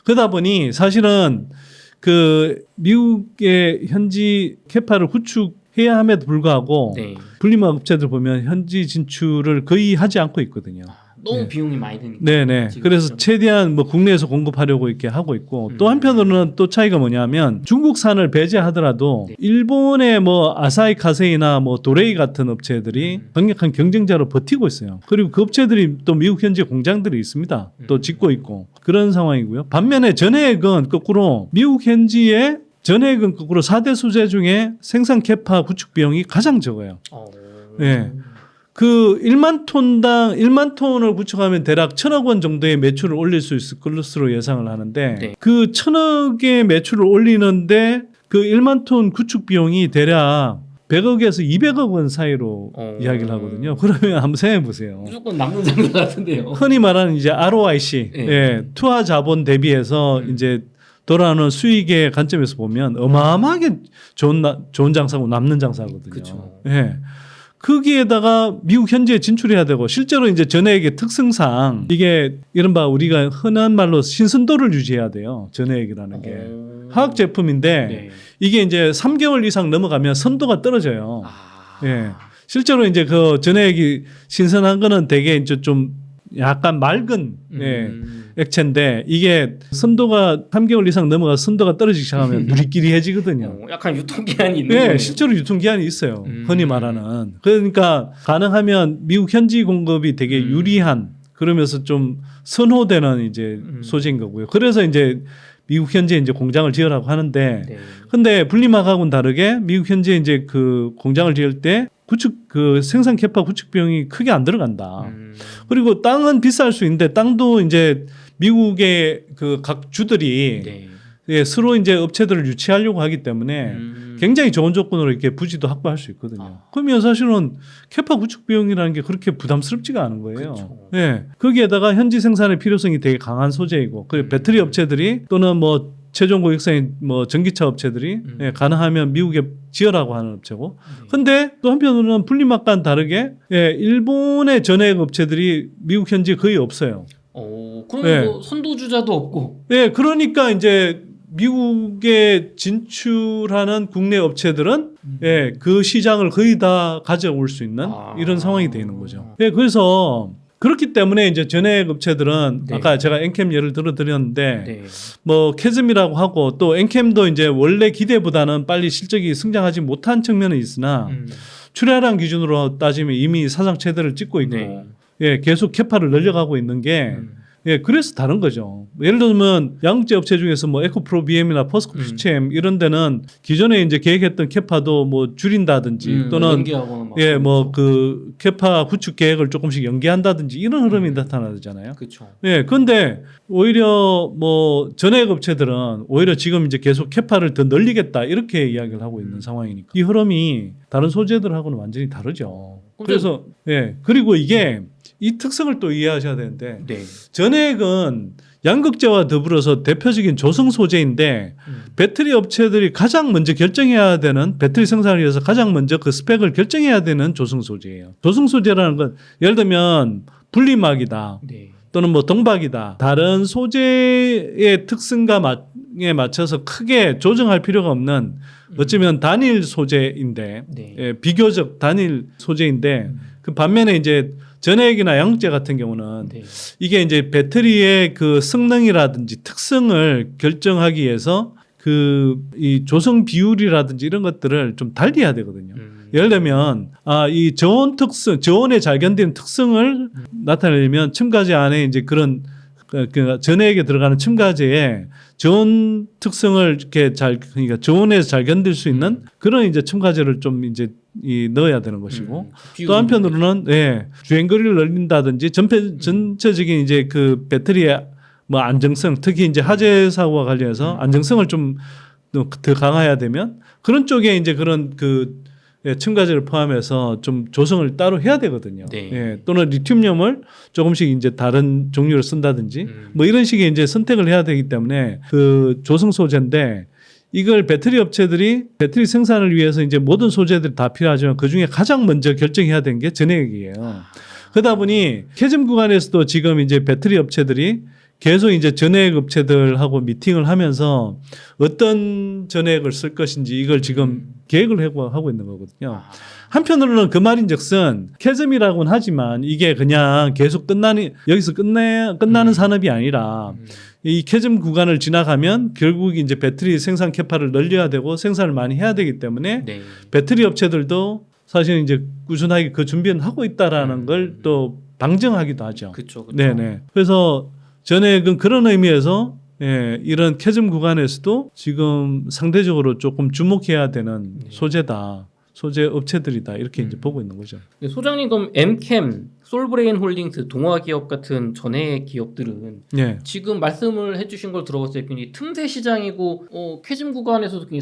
B: 그러다 보니 사실은 그 미국의 현지 캐파를 구축해야 함에도 불구하고
A: 네.
B: 분리막 업체들 보면 현지 진출을 거의 하지 않고 있거든요.
A: 너무
B: 네.
A: 비용이 많이 드니까.
B: 네네.
A: 지금
B: 그래서
A: 좀.
B: 최대한 뭐 국내에서 공급하려고 이렇게 하고 있고 또 한편으로는 또 차이가 뭐냐면 중국산을 배제하더라도
A: 네.
B: 일본의 뭐 아사히 카세이나 뭐 도레이 같은 업체들이 강력한 경쟁자로 버티고 있어요. 그리고 그 업체들이 또 미국 현지 공장들이 있습니다. 또 짓고 있고 그런 상황이고요. 반면에 전해액은 거꾸로 미국 현지의 전해액은 거꾸로 4대 소재 중에 생산 캐파 구축 비용이 가장 적어요. 네. 그 1만 톤을 구축하면 대략 1,000억 원 정도의 매출을 올릴 수 있을 것으로 예상을 하는데
A: 네.
B: 그 1,000억의 매출을 올리는데 그 1만 톤 구축 비용이 대략 100억에서 200억 원 사이로 이야기를 하거든요. 그러면 한번 생각해 보세요.
A: 무조건 남는 장사 같은데요.
B: 흔히 말하는 이제 ROIC,
A: 네.
B: 예, 투하 자본 대비해서 이제 돌아오는 수익의 관점에서 보면 어마어마하게 좋은 장사고 남는 장사거든요.
A: 그쵸.
B: 예. 거기에다가 미국 현지에 진출해야 되고 실제로 이제 전해액의 특성상 이게 이른바 우리가 흔한 말로 신선도를 유지해야 돼요. 전해액이라는 게 화학 제품인데
A: 네.
B: 이게 이제 3개월 이상 넘어가면 선도가 떨어져요.
A: 아.
B: 예. 실제로 이제 그 전해액이 신선한 거는 되게 이제 좀 약간 맑은 예, 액체인데 이게 선도가 3개월 이상 넘어가 선도가 떨어지기 시작하면 누리끼리해지거든요.
A: 약간 유통기한이 있는
B: 네,
A: 거네요.
B: 실제로 유통기한이 있어요. 흔히 말하는. 그러니까 가능하면 미국 현지 공급이 되게 유리한 그러면서 좀 선호되는 이제 소재인 거고요. 그래서 이제 미국 현지에 이제 공장을 지으라고 하는데
A: 네.
B: 근데 분리막하고는 다르게 미국 현지에 이제 그 공장을 지을 때 그 생산 캐파 구축 비용이 크게 안 들어간다. 그리고 땅은 비쌀 수 있는데 땅도 이제 미국의 그 각 주들이
A: 네.
B: 예, 서로 이제 업체들을 유치하려고 하기 때문에 굉장히 좋은 조건으로 이렇게 부지도 확보할 수 있거든요. 그러면 사실은 캐파 구축 비용이라는 게 그렇게 부담스럽지가 않은 거예요.
A: 그쵸.
B: 예. 거기에다가 현지 생산의 필요성이 되게 강한 소재이고, 그 배터리 업체들이 또는 뭐 최종 고객사인 뭐 전기차 업체들이 예, 가능하면 미국에 지어라고 하는 업체고. 근데 또 한편으로는 분리막과는 다르게 예, 일본의 전해액 업체들이 미국 현지에 거의 없어요.
A: 그럼
B: 네.
A: 뭐 선도주자도 없고.
B: 예, 그러니까 이제 미국에 진출하는 국내 업체들은 예, 그 시장을 거의 다 가져올 수 있는 이런 상황이 되는 거죠. 예, 그래서 그렇기 때문에 이제 전해액 업체들은
A: 네.
B: 아까 제가 엔캠 예를 들어 드렸는데
A: 네.
B: 뭐 캐즘이라고 하고 또 엔캠도 이제 원래 기대보다는 빨리 실적이 성장하지 못한 측면은 있으나 출하량 기준으로 따지면 이미 사상 최대를 찍고 있고
A: 네.
B: 예, 계속 캐파를 늘려가고 있는 게 예, 그래서 다른 거죠. 예를 들면 양극재 업체 중에서 뭐 에코프로 BM이나 포스코 퓨처엠 이런 데는 기존에 이제 계획했던 캐파도 뭐 줄인다든지 또는
A: 연기하거나 막
B: 예, 뭐 그 캐파 구축 계획을 조금씩 연기한다든지 이런 흐름이 나타나잖아요.
A: 그렇죠.
B: 예, 근데 오히려 뭐 전해액 업체들은 오히려 지금 이제 계속 캐파를 더 늘리겠다 이렇게 이야기를 하고 있는 상황이니까 이 흐름이 다른 소재들하고는 완전히 다르죠. 그래서 예, 그리고 이게 이 특성을 또 이해하셔야 되는데
A: 네.
B: 전해액은 양극재와 더불어서 대표적인 조성 소재인데 배터리 업체들이 가장 먼저 결정해야 되는 배터리 생산을 위해서 가장 먼저 그 스펙을 결정해야 되는 조성 소재예요. 조성 소재라는 건 예를 들면 분리막이다.
A: 네.
B: 또는 뭐 동박이다. 다른 소재의 특성에 맞춰서 크게 조정할 필요가 없는 어쩌면 단일 소재인데
A: 네.
B: 예, 비교적 단일 소재인데 그 반면에 이제 전해액이나 양극재 같은 경우는
A: 네.
B: 이게 이제 배터리의 그 성능이라든지 특성을 결정하기 위해서 그 이 조성 비율이라든지 이런 것들을 좀 달리해야 되거든요. 예를 들면 이 저온 특성, 저온에 잘 견디는 특성을 나타내려면 첨가제 안에 이제 그런 그 전해액에 들어가는 첨가제에 저온 특성을 이렇게 그러니까 저온에서 잘 견딜 수 있는 그런 이제 첨가제를 좀 이제 넣어야 되는 것이고 또 한편으로는 예, 주행거리를 늘린다든지 전체적인 이제 그 배터리의 뭐 안정성, 특히 이제 화재 사고와 관련해서 안정성을 좀 더 강화해야 되면 그런 쪽에 이제 그런 그 예, 첨가제를 포함해서 좀 조성을 따로 해야 되거든요.
A: 네.
B: 예, 또는 리튬륨을 조금씩 이제 다른 종류를 쓴다든지 뭐 이런 식의 이제 선택을 해야 되기 때문에 그 조성 소재인데 이걸 배터리 업체들이 배터리 생산을 위해서 이제 모든 소재들이 다 필요하지만 그 중에 가장 먼저 결정해야 되는 게 전해액이에요. 그러다 보니 캐즘 구간에서도 지금 이제 배터리 업체들이 계속 이제 전해액 업체들하고 미팅을 하면서 어떤 전해액을 쓸 것인지 이걸 지금 계획을 하고 있는 거거든요. 한편으로는 그 말인즉슨 캐즘이라고는 하지만 이게 그냥 계속 여기서 끝나는 산업이 아니라 이 캐즘 구간을 지나가면 결국 이제 배터리 생산 캐파를 늘려야 되고 생산을 많이 해야 되기 때문에
A: 네.
B: 배터리 업체들도 사실 이제 꾸준하게 그 준비는 하고 있다라는 걸 또 방증하기도 하죠.
A: 그렇죠.
B: 네네. 그래서 전액은 그런 의미에서 예, 이런 캐즘 구간에서도 지금 상대적으로 조금 주목해야 되는 소재다. 소재 업체들이다. 이렇게 이제 보고 있는 거죠.
A: 소장님 그럼 엠캠, 솔브레인 홀딩스, 동화기업 같은 전해 기업들은
B: 예.
A: 지금 말씀을 해주신 걸 들어봤을 때 굉장히 틈새 시장이고 캐즘 구간에서도 굉장히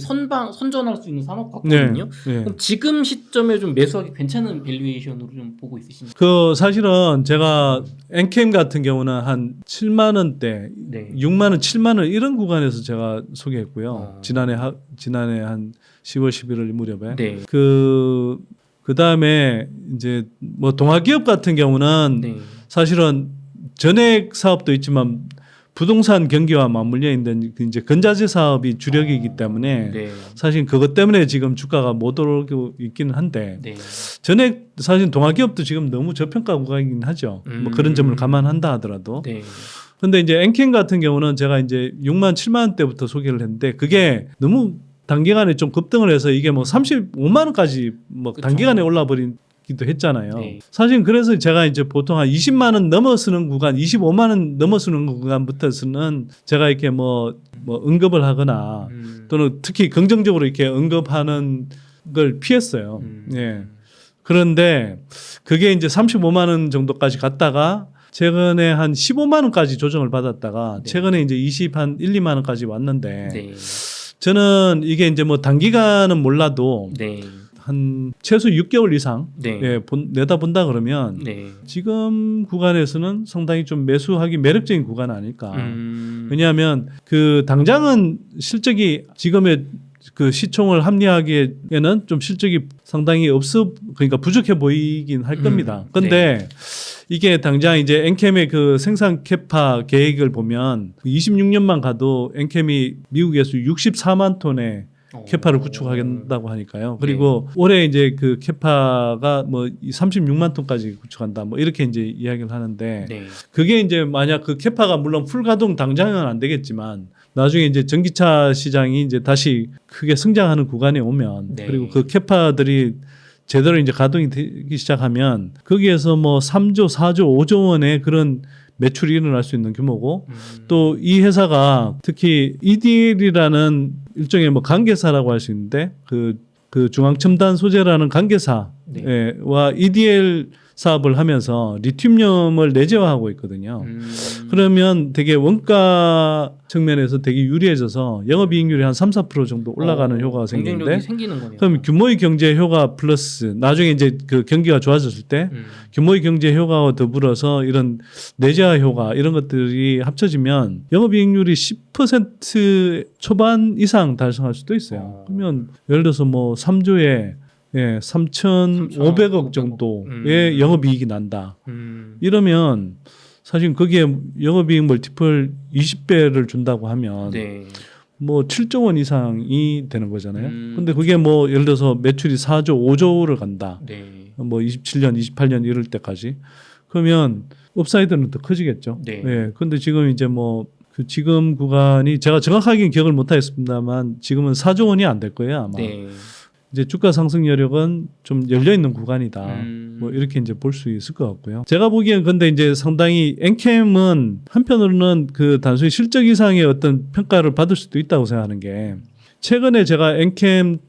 A: 선전할 수 있는 산업 같거든요.
B: 네.
A: 그럼 지금 시점에 좀 매수하기 괜찮은 밸류에이션으로 좀 보고 있으신가요?
B: 그 사실은 제가 엔캠 같은 경우는 한 7만 원대,
A: 네.
B: 6만 원, 7만 원 이런 구간에서 제가 소개했고요. 지난해 한 10월 11월 무렵에
A: 네.
B: 그 다음에 이제 뭐 동아기업 같은 경우는
A: 네.
B: 사실은 전액 사업도 있지만 부동산 경기와 맞물려 있는 이제 건자재 사업이 주력이기 때문에
A: 네.
B: 사실 그것 때문에 지금 주가가 못 오르고 있기는 한데
A: 네.
B: 전액 사실 동아기업도 지금 너무 저평가 구간이긴 하죠. 뭐 그런 점을 감안한다 하더라도.
A: 네.
B: 근데 이제 엔캠 같은 경우는 제가 이제 6만 7만 원대부터 소개를 했는데 그게 너무 단기간에 좀 급등을 해서 이게 뭐 35만 원까지 뭐
A: 그쵸.
B: 단기간에 올라 버리기도 했잖아요.
A: 네.
B: 사실 그래서 제가 이제 보통 한 20만 원 넘어서는 구간, 25만 원 넘어서는 구간부터는 제가 이렇게 뭐 언급을 하거나 또는 특히 긍정적으로 이렇게 언급하는 걸 피했어요. 예. 그런데 그게 이제 35만 원 정도까지 갔다가 최근에 한 15만 원까지 조정을 받았다가
A: 네.
B: 최근에 이제 한 1, 2만 원까지 왔는데
A: 네.
B: 저는 이게 이제 뭐 단기간은 몰라도
A: 네.
B: 한 최소 6개월 이상
A: 네.
B: 예, 내다본다 그러면
A: 네.
B: 지금 구간에서는 상당히 좀 매수하기 매력적인 구간 아닐까. 왜냐하면 그 당장은 실적이 지금의 그 시총을 합리화하기에는 좀 실적이 상당히 그러니까 부족해 보이긴 할 겁니다. 근데 이게 당장 이제 엔캠의 그 생산 캐파 계획을 보면 26년만 가도 엔캠이 미국에서 64만 톤의 캐파를 구축하겠다고 하니까요. 그리고 올해 이제 그 캐파가 뭐 36만 톤까지 구축한다. 뭐 이렇게 이제 이야기를 하는데
A: 네.
B: 그게 이제 만약 그 캐파가 물론 풀 가동 당장은 안 되겠지만 나중에 이제 전기차 시장이 이제 다시 크게 성장하는 구간에 오면
A: 네.
B: 그리고 그 캐파들이 제대로 이제 가동이 되기 시작하면 거기에서 뭐 3조, 4조, 5조 원의 그런 매출이 일어날 수 있는 규모고 또 이 회사가 특히 EDL이라는 일종의 뭐 관계사라고 할 수 있는데 그 중앙첨단 소재라는 관계사와 EDL 사업을 하면서 리튬륨을 내재화하고 있거든요. 그러면 되게 원가 측면에서 되게 유리해져서 영업이익률이 한 3, 4% 정도 올라가는 효과가 생기는데
A: 생기는 거네요.
B: 그럼 규모의 경제 효과 플러스 나중에 이제 그 경기가 좋아졌을 때 규모의 경제 효과와 더불어서 이런 내재화 효과 이런 것들이 합쳐지면 영업이익률이 10% 초반 이상 달성할 수도 있어요. 그러면 예를 들어서 뭐 3조에 3,500억 정도의 영업이익이 난다. 이러면 사실 거기에 영업이익 멀티플 20배를 준다고 하면 뭐 7조 원 이상이 되는 거잖아요. 근데 그게 뭐 예를 들어서 매출이 4조, 5조를 간다. 뭐 27년, 28년 이럴 때까지. 그러면 업사이드는 더 커지겠죠. 근데 지금 이제 뭐 그 지금 구간이 제가 정확하게 기억을 못 하겠습니다만 지금은 4조 원이 안 될 거예요, 아마. 이제 주가 상승 여력은 좀 열려 있는 구간이다. 뭐 이렇게 이제 볼 수 있을 것 같고요. 제가 보기엔 근데 이제 상당히 엔캠은 한편으로는 그 단순히 실적 이상의 어떤 평가를 받을 수도 있다고 생각하는 게 최근에 제가 엔캠을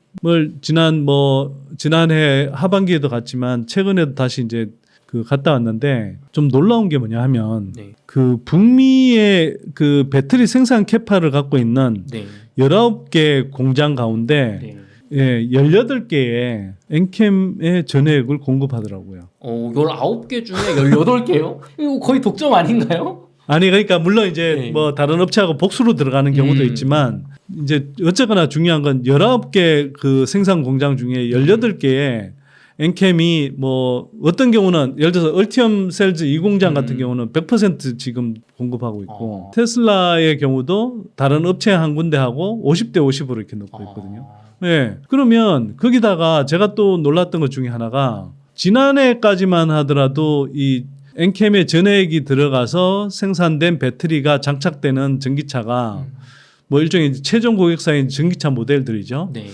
B: 지난해 하반기에도 갔지만 최근에도 다시 이제 그 갔다 왔는데 좀 놀라운 게 뭐냐 하면 그 북미의 그 배터리 생산 캐파를 갖고 있는 19개 공장 가운데 18개의 엔캠의 전해액을 공급하더라고요.
A: 19개 중에 18개요? 이거 거의 독점 아닌가요?
B: 아니 그러니까 물론 이제
A: 네.
B: 뭐 다른 업체하고 복수로 들어가는 경우도 있지만 이제 어쨌거나 중요한 건 19개 그 생산 공장 중에 18개의 엔캠이 뭐 어떤 경우는 예를 들어서 얼티엄 셀즈 이 공장 같은 경우는 100% 지금 공급하고 있고 테슬라의 경우도 다른 업체 한 군데하고 50대 50으로 이렇게 놓고 있거든요. 네. 그러면 거기다가 제가 또 놀랐던 것 중에 하나가 지난해까지만 하더라도 이 엔캠의 전해액이 들어가서 생산된 배터리가 장착되는 전기차가 뭐 일종의 최종 고객사인 전기차 모델들이죠.
A: 네.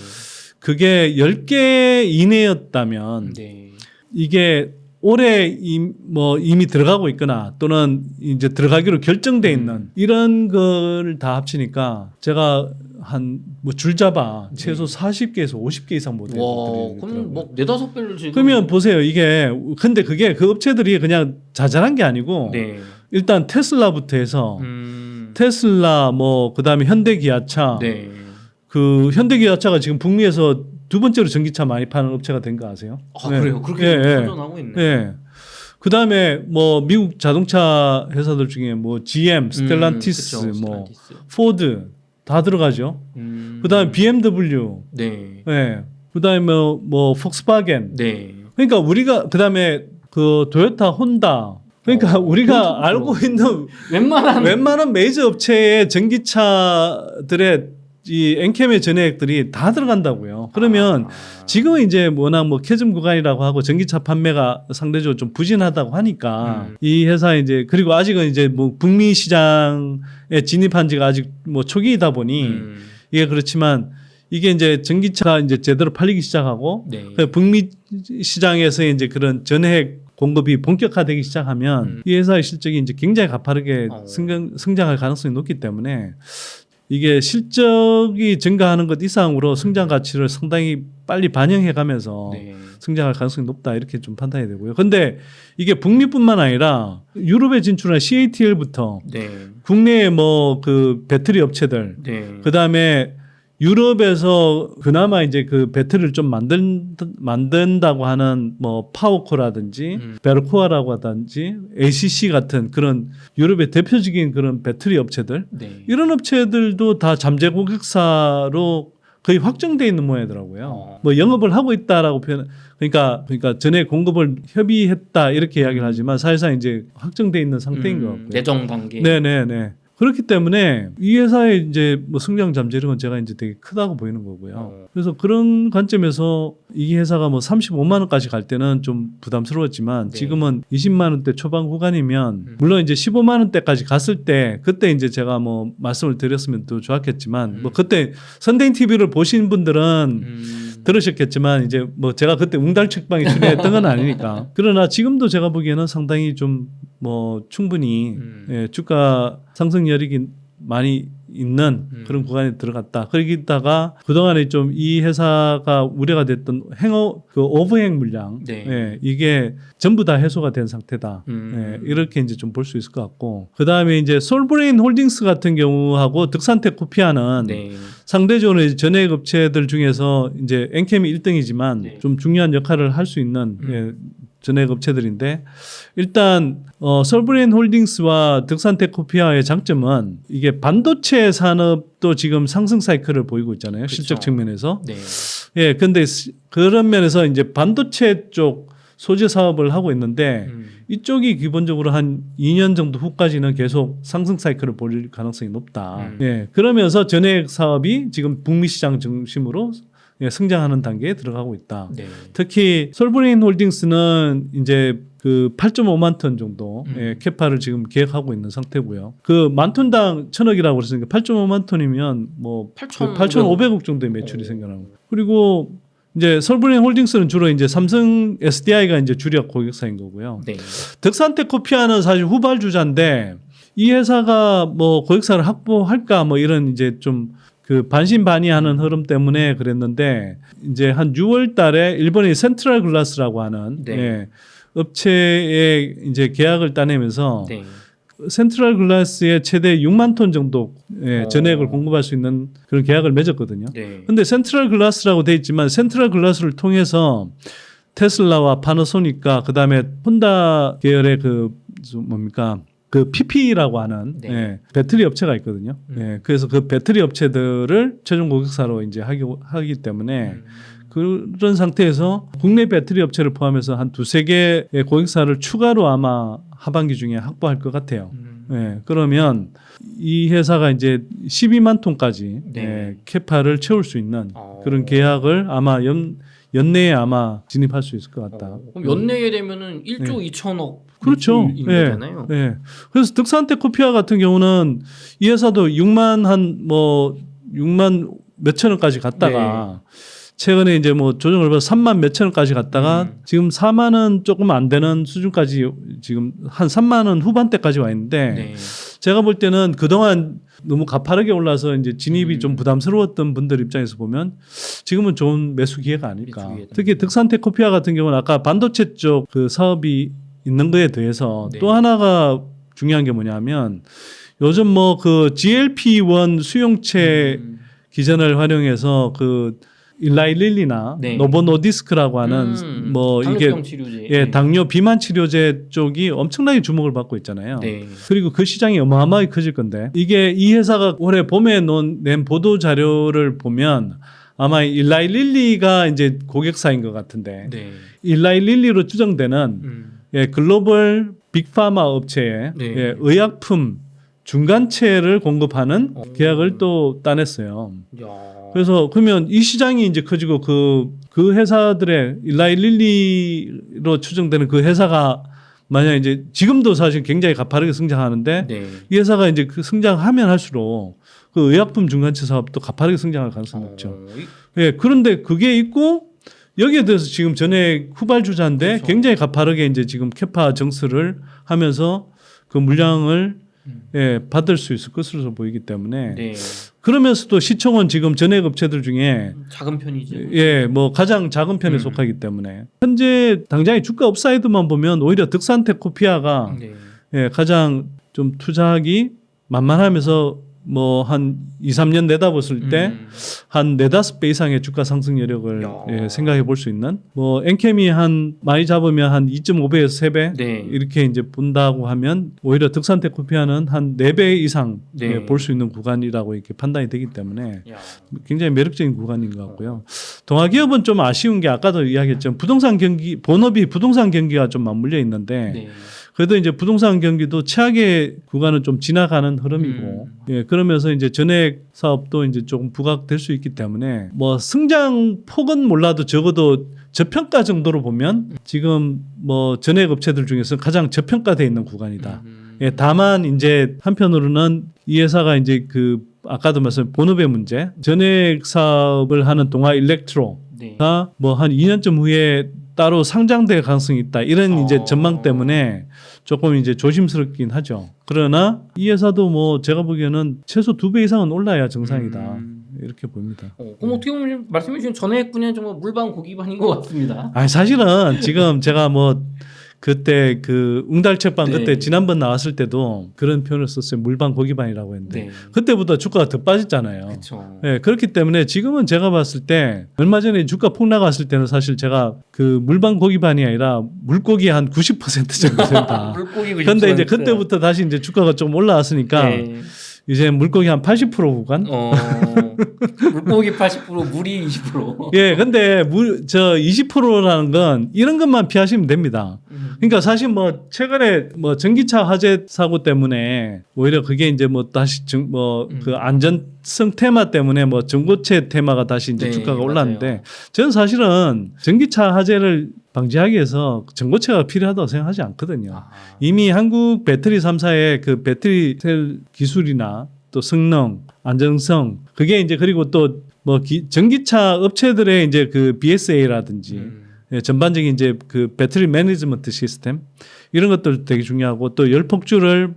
B: 그게 10개 이내였다면
A: 네.
B: 이게 올해 이미 들어가고 있거나 또는 이제 들어가기로 결정돼 있는 이런 걸 다 합치니까 제가 한 뭐 줄잡아 최소 40개에서 50개 이상 모델이
A: 와, 그럼
B: 있더라고요.
A: 뭐 4-5배를 지금
B: 그러면 보세요. 이게 근데 그게 그 업체들이 그냥 자잘한 게 아니고
A: 네.
B: 일단 테슬라부터 해서
A: 음.
B: 테슬라 뭐 그다음에 현대기아차
A: 네.
B: 그 현대기아차가 지금 북미에서 두 번째로 전기차 많이 파는 업체가 된 거 아세요?
A: 아, 그래요. 그렇게 선전하고 있네.
B: 네. 그다음에 뭐 미국 자동차 회사들 중에 뭐 GM, 스텔란티스,
A: 그쵸,
B: 뭐
A: 스텔란티스.
B: 포드 다 들어가죠. 그다음에 BMW,
A: 네.
B: 네. 그다음에 뭐 폭스바겐.
A: 네.
B: 그러니까 우리가 그다음에 그 토요타, 혼다. 그러니까 우리가 알고 있는 웬만한 메이저 업체의 전기차들의 이 엔캠의 전해액들이 다 들어간다고요. 그러면 지금은 이제 워낙 뭐 캐즘 구간이라고 하고 전기차 판매가 상대적으로 좀 부진하다고 하니까 이 회사 이제 그리고 아직은 이제 뭐 북미 시장에 진입한 지가 아직 뭐 초기이다 보니 이게 그렇지만 이게 이제 전기차가 이제 제대로 팔리기 시작하고
A: 네.
B: 북미 시장에서 이제 그런 전해액 공급이 본격화되기 시작하면 이 회사의 실적이 이제 굉장히 가파르게 성장할 가능성이 높기 때문에 이게 실적이 증가하는 것 이상으로 성장 가치를 상당히 빨리 반영해 가면서
A: 네.
B: 성장할 가능성이 높다 이렇게 좀 판단이 되고요. 근데 이게 북미뿐만 아니라 유럽에 진출한 CATL부터
A: 네.
B: 국내의 뭐 그 배터리 업체들
A: 네.
B: 그다음에 유럽에서 그나마 이제 그 배터리를 좀 만든다고 하는 뭐 파워코라든지 베르코아라고 하든지 ACC 같은 그런 유럽의 대표적인 그런 배터리 업체들
A: 네.
B: 이런 업체들도 다 잠재 고객사로 거의 확정돼 있는 모양이더라고요. 뭐 영업을 하고 있다라고 그러니까 전에 공급을 협의했다 이렇게 이야기를 하지만 사실상 이제 확정돼 있는 상태인 것 같고요.
A: 내정 단계.
B: 네네네. 그렇기 때문에 이 회사의 이제 뭐 성장 잠재력은 제가 이제 되게 크다고 보이는 거고요. 그래서 그런 관점에서 이 회사가 뭐 35만 원까지 갈 때는 좀 부담스러웠지만
A: 네.
B: 지금은 20만 원대 초반 구간이면 물론 이제 15만 원대까지 갔을 때 그때 이제 제가 뭐 말씀을 드렸으면 또 좋았겠지만 뭐 그때 선대인 TV를 보신 분들은 들으셨겠지만 이제 뭐 제가 그때 웅달 책방에 출연했던 건 아니니까 그러나 지금도 제가 보기에는 상당히 좀 뭐 충분히 예, 주가 상승 여력이 많이 있는 그런 구간에 들어갔다. 그러다가 그동안에 좀 이 회사가 우려가 됐던 그 오버행 물량
A: 네.
B: 예, 이게 전부 다 해소가 된 상태다. 예, 이렇게 이제 좀 볼 수 있을 것 같고 그 다음에 이제 솔브레인 홀딩스 같은 경우하고 득산텍 코피아는
A: 네.
B: 상대적으로 이제 전액 업체들 중에서 이제 엔캠이 1등이지만
A: 네.
B: 좀 중요한 역할을 할 수 있는 예, 전액 업체들인데 일단 솔브레인 홀딩스와 득산텍 코피아의 장점은 이게 반도체 산업도 지금 상승 사이클을 보이고 있잖아요.
A: 그쵸.
B: 실적 측면에서.
A: 네.
B: 예, 근데 그런 면에서 이제 반도체 쪽 소재 사업을 하고 있는데 이쪽이 기본적으로 한 2년 정도 후까지는 계속 상승 사이클을 보일 가능성이 높다. 예, 그러면서 전액 사업이 지금 북미 시장 중심으로 예, 성장하는 단계에 들어가고 있다.
A: 네.
B: 특히 솔브레인 홀딩스는 이제 그 8.5만 톤 정도 예, 캐파를 지금 계획하고 있는 상태고요. 그 만 톤당 1,000억이라고 그랬으니까 8.5만 톤이면 뭐 8,500억 정도의 매출이 생겨나고. 그리고 이제 솔브레인 홀딩스는 주로 이제 삼성 SDI가 이제 주력 고객사인 거고요.
A: 네.
B: 득산텍 코피아는 사실 후발주자인데 이 회사가 뭐 고객사를 확보할까 뭐 이런 이제 좀 그 반신반의하는 흐름 때문에 그랬는데 이제 한 6월 달에 일본의 센트럴 글라스라고 하는
A: 네.
B: 예, 업체에 이제 계약을 따내면서
A: 네.
B: 센트럴 글라스에 최대 6만 톤 정도 전액을 공급할 수 있는 그런 계약을 맺었거든요.
A: 네.
B: 근데 센트럴 글라스라고 돼 있지만 센트럴 글라스를 통해서 테슬라와 파나소닉과 그다음에 혼다 계열의 그 뭡니까? 그 PP라고 하는
A: 네.
B: 배터리 업체가 있거든요. 그래서 그 배터리 업체들을 최종 고객사로 이제 하기 때문에 그런 상태에서 국내 배터리 업체를 포함해서 한 두세 개의 고객사를 추가로 아마 하반기 중에 확보할 것 같아요. 그러면 이 회사가 이제 12만 톤까지
A: 네.
B: 캐파를 채울 수 있는 그런 계약을 아마 연내에 아마 진입할 수 있을 것 같다.
A: 그럼 연내에 되면은 1조 2천억
B: 그렇죠.
A: 인 거잖아요.
B: 그래서 득산텍 코피아 같은 경우는 이 회사도 6만 몇천 원까지 갔다가 최근에 이제 뭐 조정을 받아 3만 몇천 원까지 갔다가 지금 4만 원 조금 안 되는 수준까지 지금 한 3만 원 후반대까지 와 있는데 제가 볼 때는 그동안 너무 가파르게 올라서 이제 진입이 좀 부담스러웠던 분들 입장에서 보면 지금은 좋은 매수 기회가 아닐까. 특히 득산텍 코피아 같은 경우는 아까 반도체 쪽 그 사업이 있는 거에 대해서 또 하나가 중요한 게 뭐냐면 요즘 뭐 그 GLP-1 수용체 기전을 활용해서 그 일라이 릴리나 노보 노디스크라고 하는 뭐 이게
A: 치료제.
B: 당뇨 비만 치료제 쪽이 엄청나게 주목을 받고 있잖아요. 그리고 그 시장이 어마어마하게 커질 건데 이게 이 회사가 올해 봄에 낸 보도 자료를 보면 아마 일라이 릴리가 이제 고객사인 것 같은데 일라이 릴리로 추정되는 글로벌 빅파마 업체에 의약품 중간체를 공급하는 계약을 또 따냈어요. 그래서 그러면 이 시장이 이제 커지고 그 회사들의 일라이 릴리로 추정되는 그 회사가 만약 이제 지금도 사실 굉장히 가파르게 성장하는데 이 회사가 이제 그 성장하면 할수록 그 의약품 중간체 사업도 가파르게 성장할 가능성이 높죠. 그런데 그게 있고 여기에 대해서 지금 전에 후발주자인데 굉장히 가파르게 이제 지금 캐파 정수를 하면서 그 물량을 받을 수 있을 것으로 보이기 때문에 그러면서도 시총은 지금 전액 업체들 중에
A: 작은 편이죠.
B: 뭐 가장 작은 편에 속하기 때문에 현재 당장의 주가 업사이드만 보면 오히려 득산텍 코피아가 가장 좀 투자하기 만만하면서 뭐 한 2, 3년 내다봤을 때 한 4, 5배 이상의 주가 상승 여력을 생각해 볼 수 있는 뭐 엔캠이 한 많이 잡으면 한 2.5배에서 3배 이렇게 이제 본다고 하면 오히려 득산텍 코피아는 한 4배 이상 볼 수 있는 구간이라고 이렇게 판단이 되기 때문에 굉장히 매력적인 구간인 것 같고요. 동아기업은 좀 아쉬운 게 아까도 이야기했지만 부동산 경기 본업이 부동산 경기가 좀 맞물려 있는데 그래도 이제 부동산 경기도 최악의 구간은 좀 지나가는 흐름이고 그러면서 이제 전액 사업도 이제 조금 부각될 수 있기 때문에 뭐 승장 폭은 몰라도 적어도 저평가 정도로 보면 지금 뭐 전액 업체들 중에서 가장 저평가되어 있는 구간이다. 다만 이제 한편으로는 이 회사가 이제 그 아까도 말씀 본업의 문제 전액 사업을 하는 동아 일렉트로가 뭐 한 2년쯤 후에 따로 상장될 가능성이 있다. 이런 이제 전망 때문에 조금 이제 조심스럽긴 하죠. 그러나 이 회사도 뭐 제가 보기에는 최소 2배 이상은 올라야 정상이다. 이렇게 보입니다.
A: 그럼 어떻게 보면 말씀해 주신 전액 분야는 정말 물반 고기반인 것 같습니다.
B: 아니 사실은 지금 제가 뭐 그때 그 웅달책방 그때 지난번 나왔을 때도 그런 표현을 썼어요. 물반 고기반이라고 했는데 그때보다 주가가 더 빠졌잖아요. 그렇기 때문에 지금은 제가 봤을 때 얼마 전에 주가 폭 나갔을 때는 사실 제가 그 물반 고기반이 아니라 물고기 한 90% 정도 된다. 그런데 이제 그때부터 다시 이제 주가가 좀 올라왔으니까 이제 물고기 한 80% 구간?
A: 물고기 80%, 물이 20%.
B: 근데 20%라는 건 이런 것만 피하시면 됩니다. 그러니까 사실 뭐 최근에 뭐 전기차 화재 사고 때문에 오히려 그게 이제 뭐 다시 그 안전성 테마 때문에 뭐 전고체 테마가 다시 이제 주가가 올랐는데 저는 사실은 전기차 화재를 방지하기 위해서 전고체가 필요하다고 생각하지 않거든요. 이미 한국 배터리 3사의 그 배터리 셀 기술이나 또 성능, 안정성 그게 이제 그리고 또 뭐 전기차 업체들의 이제 그 BSA라든지 전반적인 이제 그 배터리 매니지먼트 시스템 이런 것들 되게 중요하고 또 열폭주를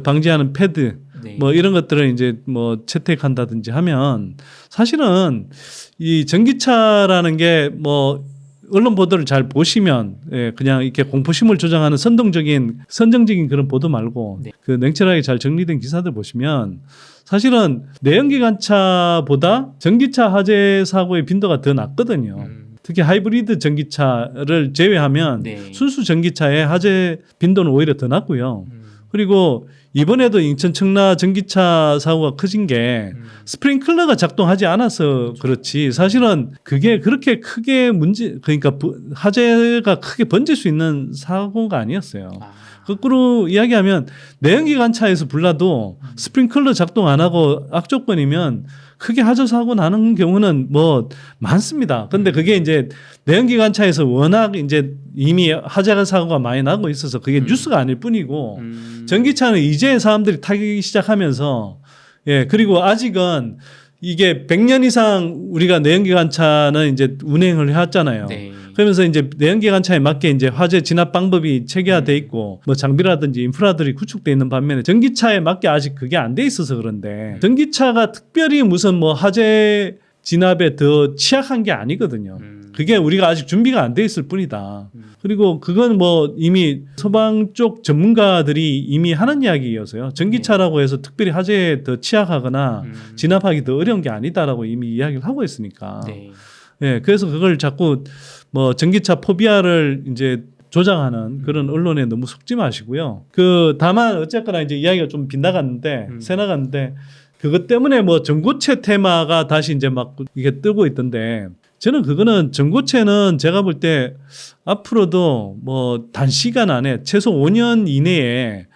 B: 방지하는 패드 뭐 이런 것들을 이제 뭐 채택한다든지 하면 사실은 이 전기차라는 게 뭐 언론 보도를 잘 보시면 그냥 이렇게 공포심을 조장하는 선정적인 그런 보도 말고
A: 네.
B: 그 냉철하게 잘 정리된 기사들 보시면 사실은 내연기관차보다 전기차 화재 사고의 빈도가 더 낮거든요. 특히 하이브리드 전기차를 제외하면
A: 네.
B: 순수 전기차의 화재 빈도는 오히려 더 낮고요. 그리고 이번에도 인천 청라 전기차 사고가 커진 게 스프링클러가 작동하지 않아서 그렇지 사실은 그게 그렇게 크게 그러니까 화재가 크게 번질 수 있는 사고가 아니었어요. 거꾸로 이야기하면 내연기관차에서 불나도 스프링클러 작동 안 하고 악조건이면 크게 화재 사고 나는 경우는 뭐 많습니다. 근데 그게 이제 내연기관차에서 워낙 이제 이미 화재 사고가 많이 나고 있어서 그게 뉴스가 아닐 뿐이고 전기차는 이제 사람들이 타기 시작하면서 그리고 아직은 이게 100년 이상 우리가 내연기관차는 이제 운행을 해왔잖아요.
A: 네.
B: 그러면서 이제 내연기관차에 맞게 이제 화재 진압 방법이 체계화돼 있고 뭐 장비라든지 인프라들이 구축돼 있는 반면에 전기차에 맞게 아직 그게 안 돼 있어서 그런데 전기차가 특별히 무슨 뭐 화재 진압에 더 취약한 게 아니거든요. 그게 우리가 아직 준비가 안 돼 있을 뿐이다. 그리고 그건 뭐 이미 소방 쪽 전문가들이 이미 하는 이야기여서요. 전기차라고 해서 특별히 화재에 더 취약하거나 진압하기 더 어려운 게 아니다라고 이미 이야기를 하고 있으니까.
A: 네.
B: 그래서 그걸 자꾸 뭐 전기차 포비아를 이제 조장하는 그런 언론에 너무 속지 마시고요. 다만 어쨌거나 이제 이야기가 좀 빗나갔는데 새 나갔는데 그것 때문에 뭐 전고체 테마가 다시 이제 막 이게 뜨고 있던데 저는 그거는 전고체는 제가 볼 때 앞으로도 뭐 단시간 안에 최소 5년 이내에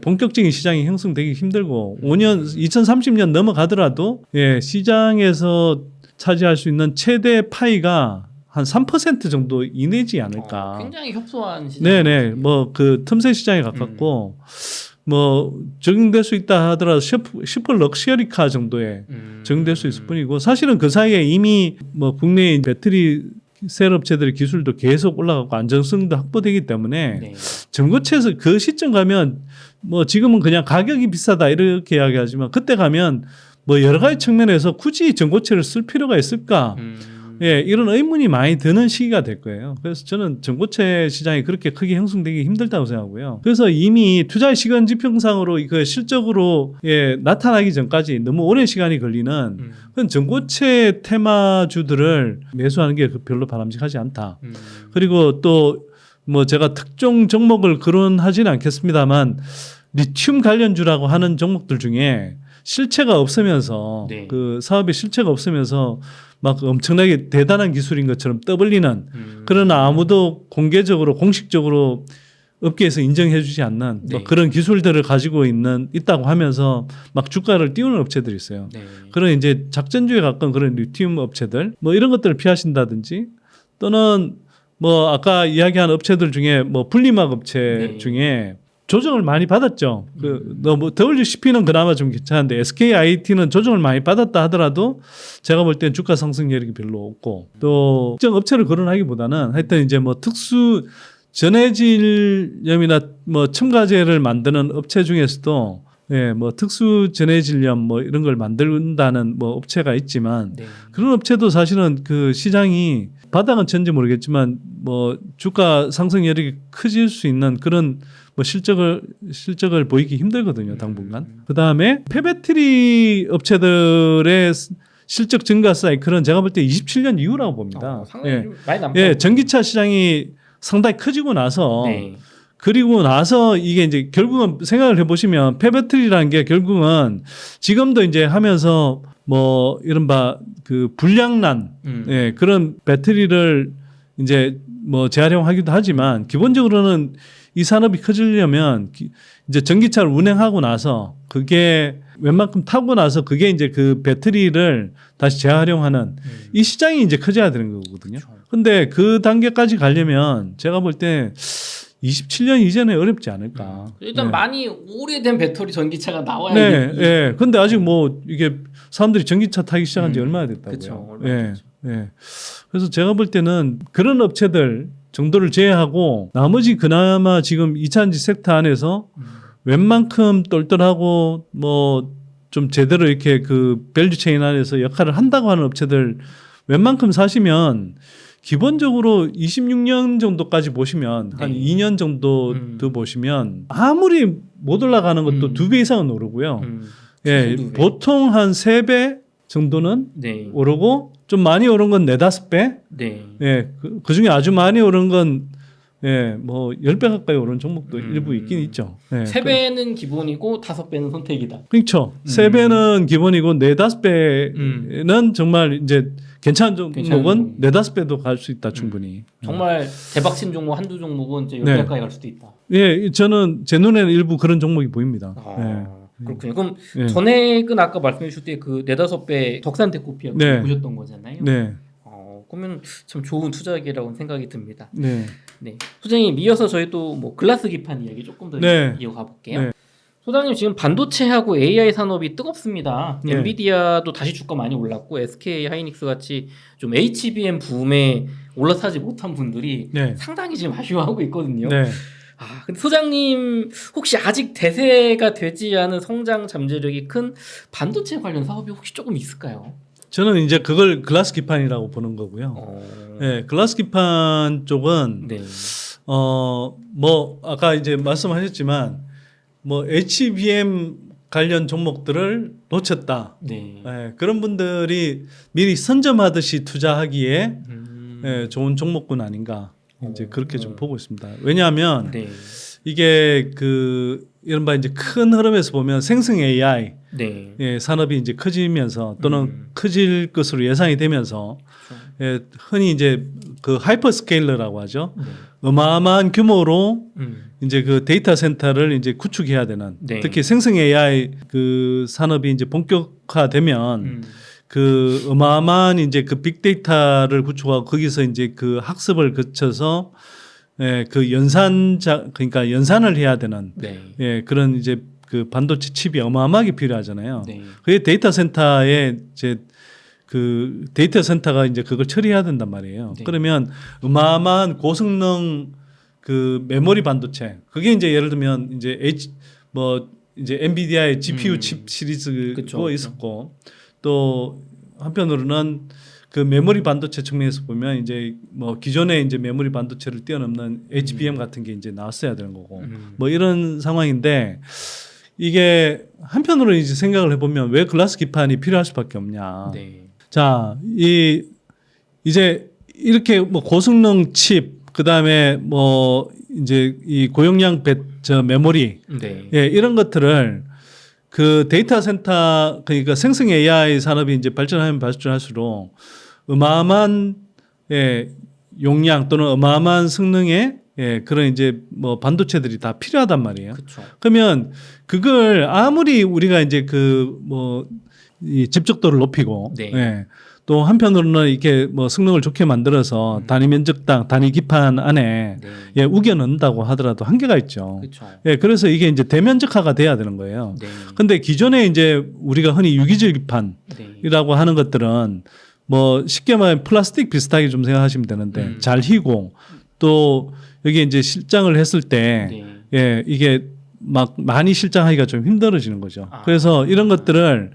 B: 본격적인 시장이 형성되기 힘들고 2030년 넘어가더라도 시장에서 차지할 수 있는 최대 파이가 한 3% 정도 이내지 않을까.
A: 굉장히 협소한 시장.
B: 네네. 뭐 그 틈새 시장에 가깝고 뭐 적용될 수 있다 하더라도 슈퍼 럭셔리카 정도에 적용될 수 있을 뿐이고 사실은 그 사이에 이미 뭐 국내의 배터리 셀 업체들의 기술도 계속 올라가고 안정성도 확보되기 때문에
A: 네.
B: 전고체에서 그 시점 가면 뭐 지금은 그냥 가격이 비싸다 이렇게 이야기하지만 그때 가면 뭐 여러 가지 측면에서 굳이 전고체를 쓸 필요가 있을까? 이런 의문이 많이 드는 시기가 될 거예요. 그래서 저는 전고체 시장이 그렇게 크게 형성되기 힘들다고 생각하고요. 그래서 이미 투자의 시간 지평상으로 그 실적으로 나타나기 전까지 너무 오랜 시간이 걸리는 그런 전고체 테마주들을 매수하는 게 별로 바람직하지 않다. 그리고 또 뭐 제가 특정 종목을 거론하지는 않겠습니다만 리튬 관련주라고 하는 종목들 중에 실체가 없으면서
A: 네.
B: 그 사업의 실체가 없으면서 막 엄청나게 대단한 기술인 것처럼 떠벌리는 그러나 아무도 공식적으로 업계에서 인정해 주지 않는
A: 네.
B: 뭐 그런 기술들을 가지고 있다고 하면서 막 주가를 띄우는 업체들이 있어요.
A: 네.
B: 그런 이제 작전주에 가까운 그런 리튬 업체들 뭐 이런 것들을 피하신다든지 또는 뭐 아까 이야기한 업체들 중에 뭐 분리막 업체
A: 네.
B: 중에 조정을 많이 받았죠. 뭐 WCP는 그나마 좀 괜찮은데 SKIT는 조정을 많이 받았다 하더라도 제가 볼 땐 주가 상승 여력이 별로 없고 또 특정 업체를 거론하기보다는 하여튼 이제 뭐 특수 전해질염이나 뭐 첨가제를 만드는 업체 중에서도 뭐 특수 전해질염 뭐 이런 걸 만든다는 뭐 업체가 있지만
A: 네.
B: 그런 업체도 사실은 그 시장이 바닥은 쳤는지 모르겠지만 뭐 주가 상승 여력이 커질 수 있는 그런 뭐 실적을 보이기 힘들거든요, 당분간. 그 다음에 폐배터리 업체들의 실적 증가 사이클은 제가 볼 때 27년 이후라고 봅니다.
A: 상당히 좀 많이 남다.
B: 전기차 시장이 상당히 커지고 나서
A: 네.
B: 그리고 나서 이게 이제 결국은 생각을 해보시면 폐배터리라는 게 결국은 지금도 이제 하면서 뭐 이른바 그 불량난 그런 배터리를 이제 뭐 재활용하기도 하지만 기본적으로는 이 산업이 커지려면 이제 전기차를 운행하고 나서 그게 웬만큼 타고 나서 그게 이제 그 배터리를 다시 재활용하는 이 시장이 이제 커져야 되는 거거든요. 근데 그 단계까지 가려면 제가 볼 때 27년 이전에 어렵지 않을까.
A: 일단 많이 오래된 배터리 전기차가 나와야
B: 네, 예. 근데 아직 뭐 이게 사람들이 전기차 타기 시작한 지 얼마나 됐다고요.
A: 그쵸,
B: 그래서 제가 볼 때는 그런 업체들 정도를 제외하고 나머지 그나마 지금 2차전지 섹터 안에서 웬만큼 똘똘하고 뭐 좀 제대로 이렇게 그 밸류 체인 안에서 역할을 한다고 하는 업체들 웬만큼 사시면 기본적으로 26년 정도까지 보시면 한
A: 네.
B: 2년 정도 더 보시면 아무리 못 올라가는 것도 2배 이상은 오르고요. 예,
A: 최소 2배.
B: 보통 한 3배 정도는
A: 네.
B: 오르고 좀 많이 오른 건 4-5배.
A: 네.
B: 예, 그 중에 아주 많이 오른 건 예, 뭐 10배 가까이 오른 종목도 일부 있긴 있죠. 예,
A: 3배는 기본이고 5배는 선택이다.
B: 그렇죠. 3배는 기본이고 4-5배는 정말 이제 괜찮은 종목은 4-5배도 갈 수 있다 충분히.
A: 정말 대박친 종목 한두 종목은 이제 10배
B: 네.
A: 가까이 갈 수도 있다.
B: 예, 저는 제 눈에는 일부 그런 종목이 보입니다.
A: 그렇군요. 그럼
B: 예.
A: 전액은 아까 말씀해 주실 때 그 4-5배 덕산테코피아
B: 네.
A: 보셨던 거잖아요.
B: 네.
A: 그러면 참 좋은 투자기라고 생각이 듭니다.
B: 네.
A: 네. 소장님 이어서 저희 또 뭐 글라스 기판 이야기 조금 더
B: 네.
A: 이어가 볼게요.
B: 네.
A: 소장님 지금 반도체하고 AI 산업이 뜨겁습니다.
B: 네.
A: 엔비디아도 다시 주가 많이 올랐고 SK 하이닉스 같이 좀 HBM 붐에 올라타지 못한 분들이
B: 네.
A: 상당히 지금 아쉬워하고 있거든요.
B: 네.
A: 근데 소장님 혹시 아직 대세가 되지 않은 성장 잠재력이 큰 반도체 관련 사업이 혹시 조금 있을까요?
B: 저는 이제 그걸 글라스 기판이라고 보는 거고요. 네, 글라스 기판 쪽은
A: 네.
B: 뭐 아까 이제 말씀하셨지만 뭐 HBM 관련 종목들을 놓쳤다.
A: 네.
B: 예, 그런 분들이 미리 선점하듯이 투자하기에 예, 좋은 종목군 아닌가 이제 그렇게 좀 보고 있습니다. 왜냐하면
A: 네.
B: 이게 그 이른바 이제 큰 흐름에서 보면 생성 AI
A: 네.
B: 예, 산업이 이제 커지면서 또는 커질 것으로 예상이 되면서
A: 그렇죠.
B: 예, 흔히 이제 그 하이퍼스케일러라고 하죠.
A: 네.
B: 어마어마한 규모로
A: 음.
B: 이제 그 데이터 센터를 이제 구축해야 되는
A: 네.
B: 특히 생성 AI 그 산업이 이제 본격화되면 그 어마어마한 이제 그 빅데이터를 구축하고 거기서 이제 그 학습을 거쳐서 예, 그 그러니까 연산을 해야 되는
A: 네.
B: 예, 그런 이제 그 반도체 칩이 어마어마하게 필요하잖아요.
A: 네.
B: 그게 데이터 센터에 이제 그 데이터 센터가 이제 그걸 처리해야 된단 말이에요.
A: 네.
B: 그러면 어마어마한 고성능 그 메모리 반도체 그게 이제 예를 들면 이제 이제 엔비디아의 GPU 칩 시리즈가
A: 그쵸.
B: 있었고 또 한편으로는 그 메모리 반도체 측면에서 보면 이제 뭐 기존의 이제 메모리 반도체를 뛰어넘는 HBM 같은 게 이제 나왔어야 되는 거고 뭐 이런 상황인데 이게 한편으로 이제 생각을 해보면 왜 글라스 기판이 필요할 수밖에 없냐.
A: 네.
B: 자, 이제 이렇게 뭐 고성능 칩 그다음에 뭐 이제 이 고용량 메모리
A: 네.
B: 예, 이런 것들을 그 데이터 센터 그러니까 생성 AI 산업이 이제 발전하면 발전할수록 어마어마한 용량 또는 어마어마한 성능의 그런 이제 뭐 반도체들이 다 필요하단 말이에요.
A: 그렇죠.
B: 그러면 그걸 아무리 우리가 이제 그 뭐 이 집적도를 높이고
A: 네.
B: 또 한편으로는 이렇게 뭐 성능을 좋게 만들어서 단위 면적당 단위 기판 안에
A: 네.
B: 우겨 넣는다고 하더라도 한계가 있죠.
A: 그렇죠.
B: 그래서 이게 이제 대면적화가 돼야 되는 거예요.
A: 네.
B: 근데 기존에 이제 우리가 흔히 유기질 기판이라고
A: 네.
B: 하는 것들은 뭐 쉽게 말하면 플라스틱 비슷하게 좀 생각하시면 되는데 잘 휘고 또 여기 이제 실장을 했을 때
A: 네.
B: 이게 막 많이 실장하기가 좀 힘들어지는 거죠. 그래서 이런 것들을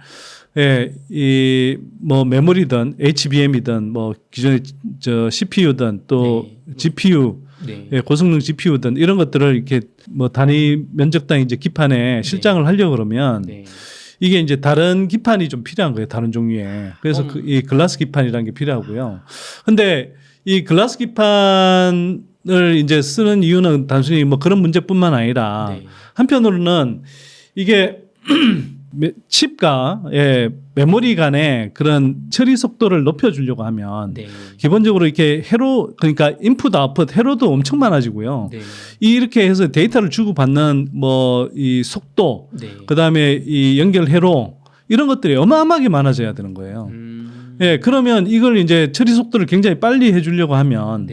B: 이 뭐 메모리든 HBM이든 뭐 기존의 저 CPU든 또 GPU
A: 네.
B: 고성능 GPU든 이런 것들을 이렇게 뭐 단위 면적당 이제 기판에 실장을 하려고 그러면
A: 네.
B: 이게 이제 다른 기판이 좀 필요한 거예요. 다른 종류의. 그래서 이 글라스 기판이라는 게 필요하고요. 근데 이 글라스 기판을 이제 쓰는 이유는 단순히 뭐 그런 문제뿐만 아니라
A: 네.
B: 한편으로는 이게 칩과 메모리 간의 그런 처리 속도를 높여주려고 하면
A: 네.
B: 기본적으로 이렇게 그러니까 인풋 아웃풋 회로도 엄청 많아지고요.
A: 네.
B: 이렇게 해서 데이터를 주고받는 뭐 이 속도
A: 네.
B: 그다음에 이 연결 회로 이런 것들이 어마어마하게 많아져야 되는 거예요. 그러면 이걸 이제 처리 속도를 굉장히 빨리 해주려고 하면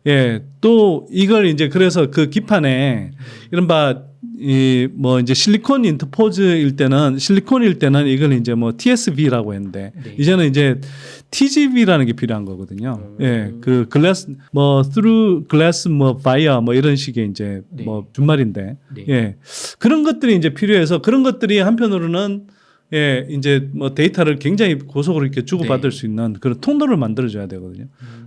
A: 네.
B: 또 이걸 이제 그래서 그 기판에 이른바 이 뭐 이제 실리콘 실리콘일 때는 이걸 이제 뭐 TSV라고 했는데
A: 네.
B: 이제는 이제 TGV라는 게 필요한 거거든요. 그 글라스 뭐 through glass 뭐 fire 뭐 이런 식의 이제
A: 네.
B: 뭐 준말인데
A: 네.
B: 그런 것들이 이제 필요해서 그런 것들이 한편으로는 예, 이제 뭐 데이터를 굉장히 고속으로 이렇게 주고받을
A: 네.
B: 수 있는 그런 통로를 만들어줘야 되거든요.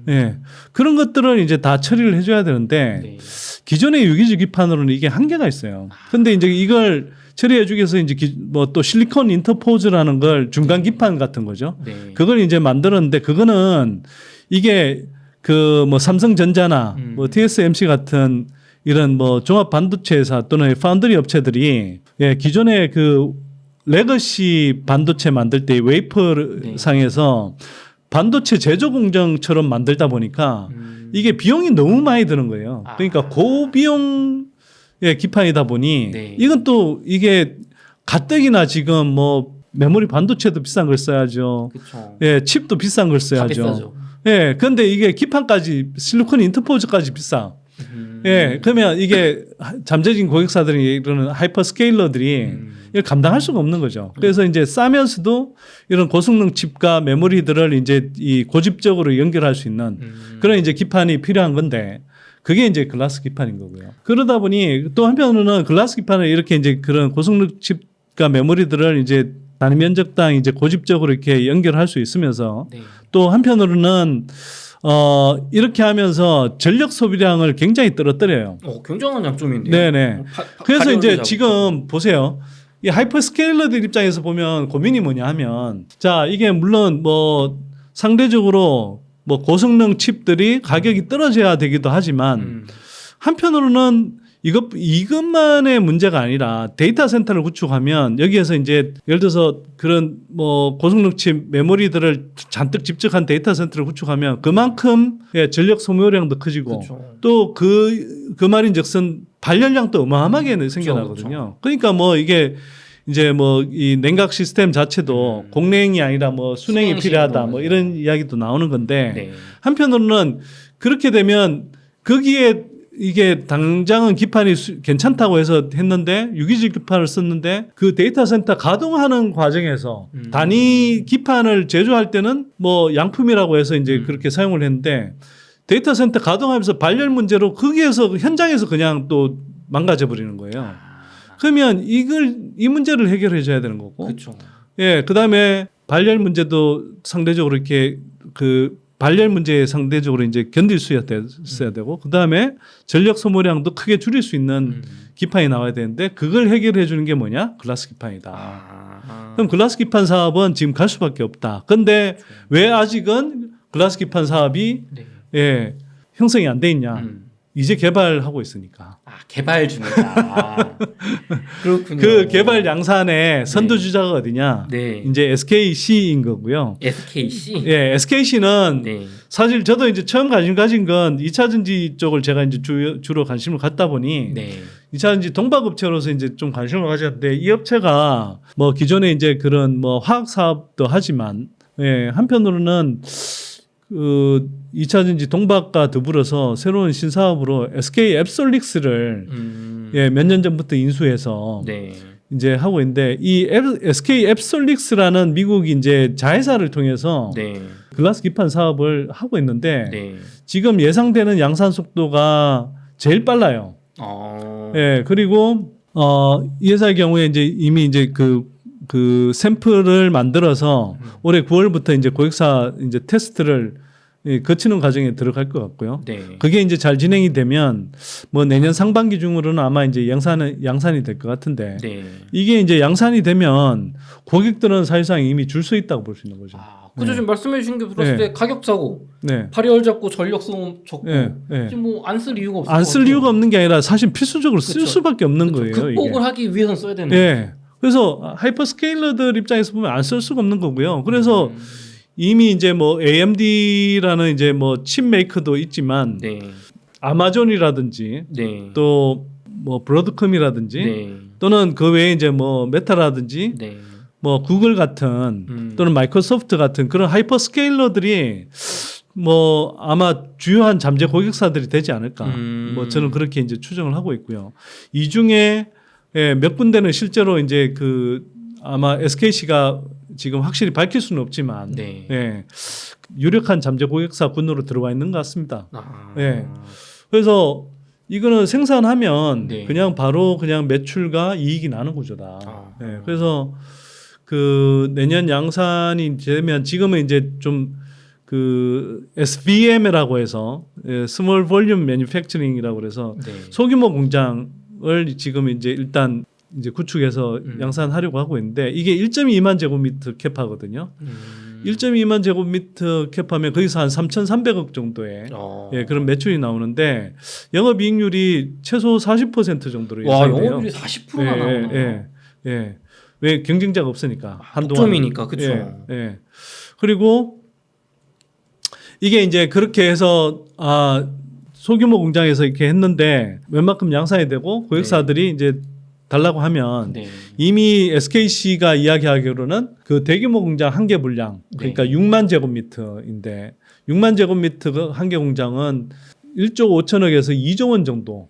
B: 예, 그런 것들을 이제 다 처리를 해줘야 되는데
A: 네.
B: 기존의 유기질 기판으로는 이게 한계가 있어요. 근데 이제 이걸 처리해주기 위해서 이제 뭐 또 실리콘 인터포즈라는 걸 중간 기판 같은 거죠.
A: 네.
B: 그걸 이제 만들었는데 그거는 이게 그 뭐 삼성전자나 뭐 TSMC 같은 이런 뭐 종합 반도체 회사 또는 파운드리 업체들이 예, 기존의 그 레거시 반도체 만들 때 웨이퍼
A: 네.
B: 상에서 반도체 제조 공정처럼 만들다 보니까 이게 비용이 너무 많이 드는 거예요. 그러니까 고비용 의 기판이다 보니
A: 네.
B: 이건 또 이게 가뜩이나 지금 뭐 메모리 반도체도 비싼 걸 써야죠.
A: 그렇죠.
B: 예, 칩도 비싼 걸
A: 다
B: 써야죠.
A: 비싸죠.
B: 예, 근데 이게 기판까지 실리콘 인터포즈까지 비싸. 예, 그러면 이게 잠재적인 고객사들이 이런 하이퍼스케일러들이 이걸 감당할 수가 없는 거죠. 그래서 이제 싸면서도 이런 고성능 칩과 메모리들을 이제 이 고집적으로 연결할 수 있는 그런 이제 기판이 필요한 건데 그게 이제 글라스 기판인 거고요. 그러다 보니 또 한편으로는 글라스 기판을 이렇게 이제 그런 고성능 칩과 메모리들을 이제 단위 면적당 이제 고집적으로 이렇게 연결할 수 있으면서
A: 네.
B: 또 한편으로는 이렇게 하면서 전력 소비량을 굉장히 떨어뜨려요.
A: 굉장한 장점인데요.
B: 네네. 그래서
A: 가격을
B: 이제
A: 잡고.
B: 지금 보세요. 이 하이퍼스케일러들 입장에서 보면 고민이 뭐냐 하면 자, 이게 물론 뭐 상대적으로 뭐 고성능 칩들이 가격이 떨어져야 되기도 하지만 한편으로는 이것만의 문제가 아니라 데이터 센터를 구축하면 여기에서 이제 예를 들어서 그런 뭐 고성능 칩 메모리들을 잔뜩 집적한 데이터 센터를 구축하면 그만큼 예, 전력 소모량도 커지고
A: 그렇죠.
B: 또 그 말인즉슨 발열량도 어마어마하게 생겨나거든요.
A: 그렇죠.
B: 그러니까 뭐 이게 이제 뭐 이 냉각 시스템 자체도 공냉이 아니라 뭐 순냉이 필요하다 뭐 이런 이야기도 나오는 건데
A: 네.
B: 한편으로는 그렇게 되면 거기에 이게 당장은 기판이 괜찮다고 해서 했는데 유기질 기판을 썼는데 그 데이터 센터 가동하는 과정에서 단위 기판을 제조할 때는 뭐 양품이라고 해서 이제 그렇게 사용을 했는데 데이터 센터 가동하면서 발열 문제로 거기에서 현장에서 그냥 또 망가져 버리는 거예요. 그러면 이 문제를 해결해 줘야 되는 거고.
A: 그렇죠.
B: 예, 그다음에 발열 문제도 상대적으로 이렇게 그 발열 문제에 상대적으로 이제 견딜 수 있어야 되고 그다음에 전력 소모량도 크게 줄일 수 있는 기판이 나와야 되는데 그걸 해결해 주는 게 뭐냐? 글라스 기판이다. 그럼 글라스 기판 사업은 지금 갈 수밖에 없다. 근데 왜 아직은 글라스 기판 사업이
A: 네.
B: 예, 형성이 안 돼 있냐? 이제 개발하고 있으니까.
A: 개발 중이다. 그렇군요.
B: 그 개발 양산의 선두주자가 어디냐?
A: 네.
B: 이제 SKC인 거고요.
A: SKC.
B: 예, SKC는
A: 네.
B: 사실 저도 이제 처음 관심 가진 건 2차 전지 쪽을 제가 이제 주로 관심을 갖다 보니
A: 네.
B: 2차 전지 동박 업체로서 이제 좀 관심을 가졌는데 이 업체가 뭐 기존에 이제 그런 뭐 화학 사업도 하지만 예, 한편으로는 그 2차 전지 동박과 더불어서 새로운 신사업으로 SK 앱솔릭스를 예, 몇 년 전부터 인수해서
A: 네.
B: 이제 하고 있는데 이 SK 앱솔릭스라는 미국 이제 자회사를 통해서
A: 네.
B: 글라스 기판 사업을 하고 있는데
A: 네.
B: 지금 예상되는 양산 속도가 제일 빨라요. 예, 그리고 이 회사의 경우에 이제 이미 이제 그 샘플을 만들어서 올해 9월부터 이제 고객사 이제 테스트를 거치는 과정에 들어갈 것 같고요.
A: 네.
B: 그게 이제 잘 진행이 되면 뭐 내년 상반기 중으로는 아마 이제 양산이 될 것 같은데
A: 네.
B: 이게 이제 양산이 되면 고객들은 사실상 이미 줄 수 있다고 볼 수 있는 거죠.
A: 그죠. 지금 말씀해 주신 게 들었을
B: 네.
A: 때 가격 사고,
B: 네.
A: 발열 잡고 전력 소모 적고,
B: 네. 네.
A: 지금 뭐 안 쓸 이유가 없어.
B: 안 쓸 이유가 없는 게 아니라 사실 필수적으로 쓸
A: 그쵸.
B: 수밖에 없는
A: 그쵸.
B: 거예요.
A: 극복을
B: 이게.
A: 하기 위해서는 써야 되는.
B: 예. 그래서 하이퍼스케일러들 입장에서 보면 안 쓸 수가 없는 거고요. 그래서 이미 이제 뭐 AMD라는 이제 뭐 칩 메이커도 있지만
A: 네.
B: 아마존이라든지
A: 네.
B: 또 뭐 브로드컴이라든지
A: 네.
B: 또는 그 외에 이제 뭐 메타라든지
A: 네.
B: 뭐 구글 같은 또는 마이크로소프트 같은 그런 하이퍼스케일러들이 뭐 아마 주요한 잠재 고객사들이 되지 않을까. 뭐 저는 그렇게 이제 추정을 하고 있고요. 이 중에 예, 몇 군데는 실제로 이제 그 아마 SKC가 지금 확실히 밝힐 수는 없지만
A: 네.
B: 예, 유력한 잠재 고객사 군으로 들어와 있는 것 같습니다.
A: 아.
B: 예. 그래서 이거는 생산하면
A: 네.
B: 그냥 바로 그냥 매출과 이익이 나는 구조다.
A: 아.
B: 예, 그래서 그 내년 양산이 되면 지금은 이제 좀 그 SVM이라고 해서 스몰 볼륨 매니팩처링이라고 그래서
A: 네.
B: 소규모 공장을 지금 이제 일단 이제 구축해서 양산하려고 하고 있는데 이게 1.2만 제곱미터 캐파거든요. 1.2만 제곱미터 캡하면 거기서 한 3,300억 정도의 예, 그런 매출이 나오는데 영업이익률이 최소 40% 정도로
A: 와,
B: 예상돼요.
A: 영업률이 40%나 나오나.
B: 예. 왜 경쟁자가 없으니까 한동안.
A: 독점이니까 그렇죠.
B: 예. 그리고 이게 이제 그렇게 해서 소규모 공장에서 이렇게 했는데 웬만큼 양산이 되고 고객사들이 이제 달라고 하면
A: 네.
B: 이미 SKC가 이야기하기로는 그 대규모 공장 한 개 물량 그러니까
A: 네.
B: 6만 제곱미터인데 6만 제곱미터 한 개 공장은 1조 5천억에서 2조 원 정도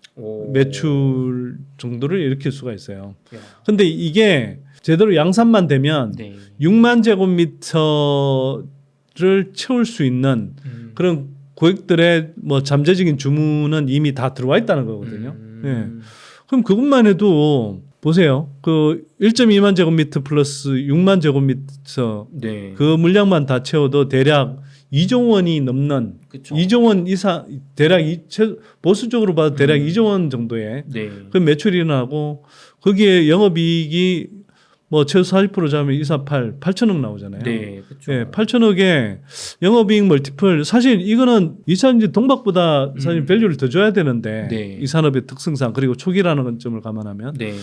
B: 매출 정도를 일으킬 수가 있어요.
A: 야.
B: 근데 이게 제대로 양산만 되면
A: 네.
B: 6만 제곱미터를 채울 수 있는 그런 고객들의 뭐 잠재적인 주문은 이미 다 들어와 있다는 거거든요. 예. 그럼 그것만 해도 보세요. 그 1.2만 제곱미터 플러스 6만 제곱미터
A: 네.
B: 그 물량만 다 채워도 대략 2조 원이 넘는
A: 그쵸.
B: 2조 원 이상 대략 보수적으로 봐도 대략 2조 원 정도의
A: 네.
B: 그 매출이 나고 거기에 영업이익이 뭐 최소 40% 잡으면 8천억 나오잖아요.
A: 네, 그렇죠.
B: 예, 8천억에 영업이익 멀티플 사실 이거는 이 산지 동박보다 사실 밸류를 더 줘야 되는데
A: 네.
B: 이 산업의 특성상 그리고 초기라는 점을 감안하면
A: 네.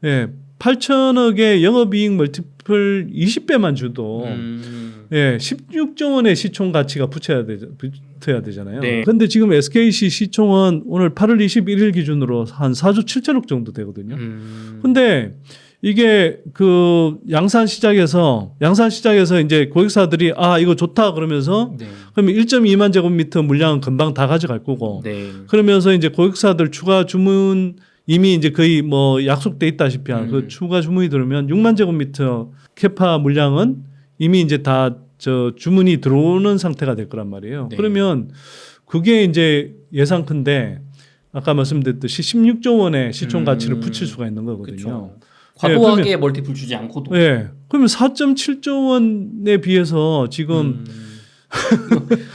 B: 예, 8천억의 영업이익 멀티플 20배만 줘도 예, 16조 원의 시총 가치가 붙어야 되잖아요.
A: 네.
B: 근데 지금 SKC 시총은 오늘 8월 21일 기준으로 한 4조 7천억 정도 되거든요. 근데 이게 그 양산 시작에서 이제 고객사들이 이거 좋다 그러면서
A: 네.
B: 그러면 1.2만 제곱미터 물량은 금방 다 가져갈 거고
A: 네.
B: 그러면서 이제 고객사들 추가 주문 이미 이제 거의 뭐 약속돼 있다시피 한 그 추가 주문이 들어오면 6만 제곱미터 캐파 물량은 이미 이제 다 저 주문이 들어오는 상태가 될 거란 말이에요.
A: 네.
B: 그러면 그게 이제 예상컨대 아까 말씀드렸듯이 16조 원의 시총 가치를 붙일 수가 있는 거거든요.
A: 그쵸. 과도하게 멀티플 주지 않고도.
B: 예. 그러면 4.7조 원에 비해서 지금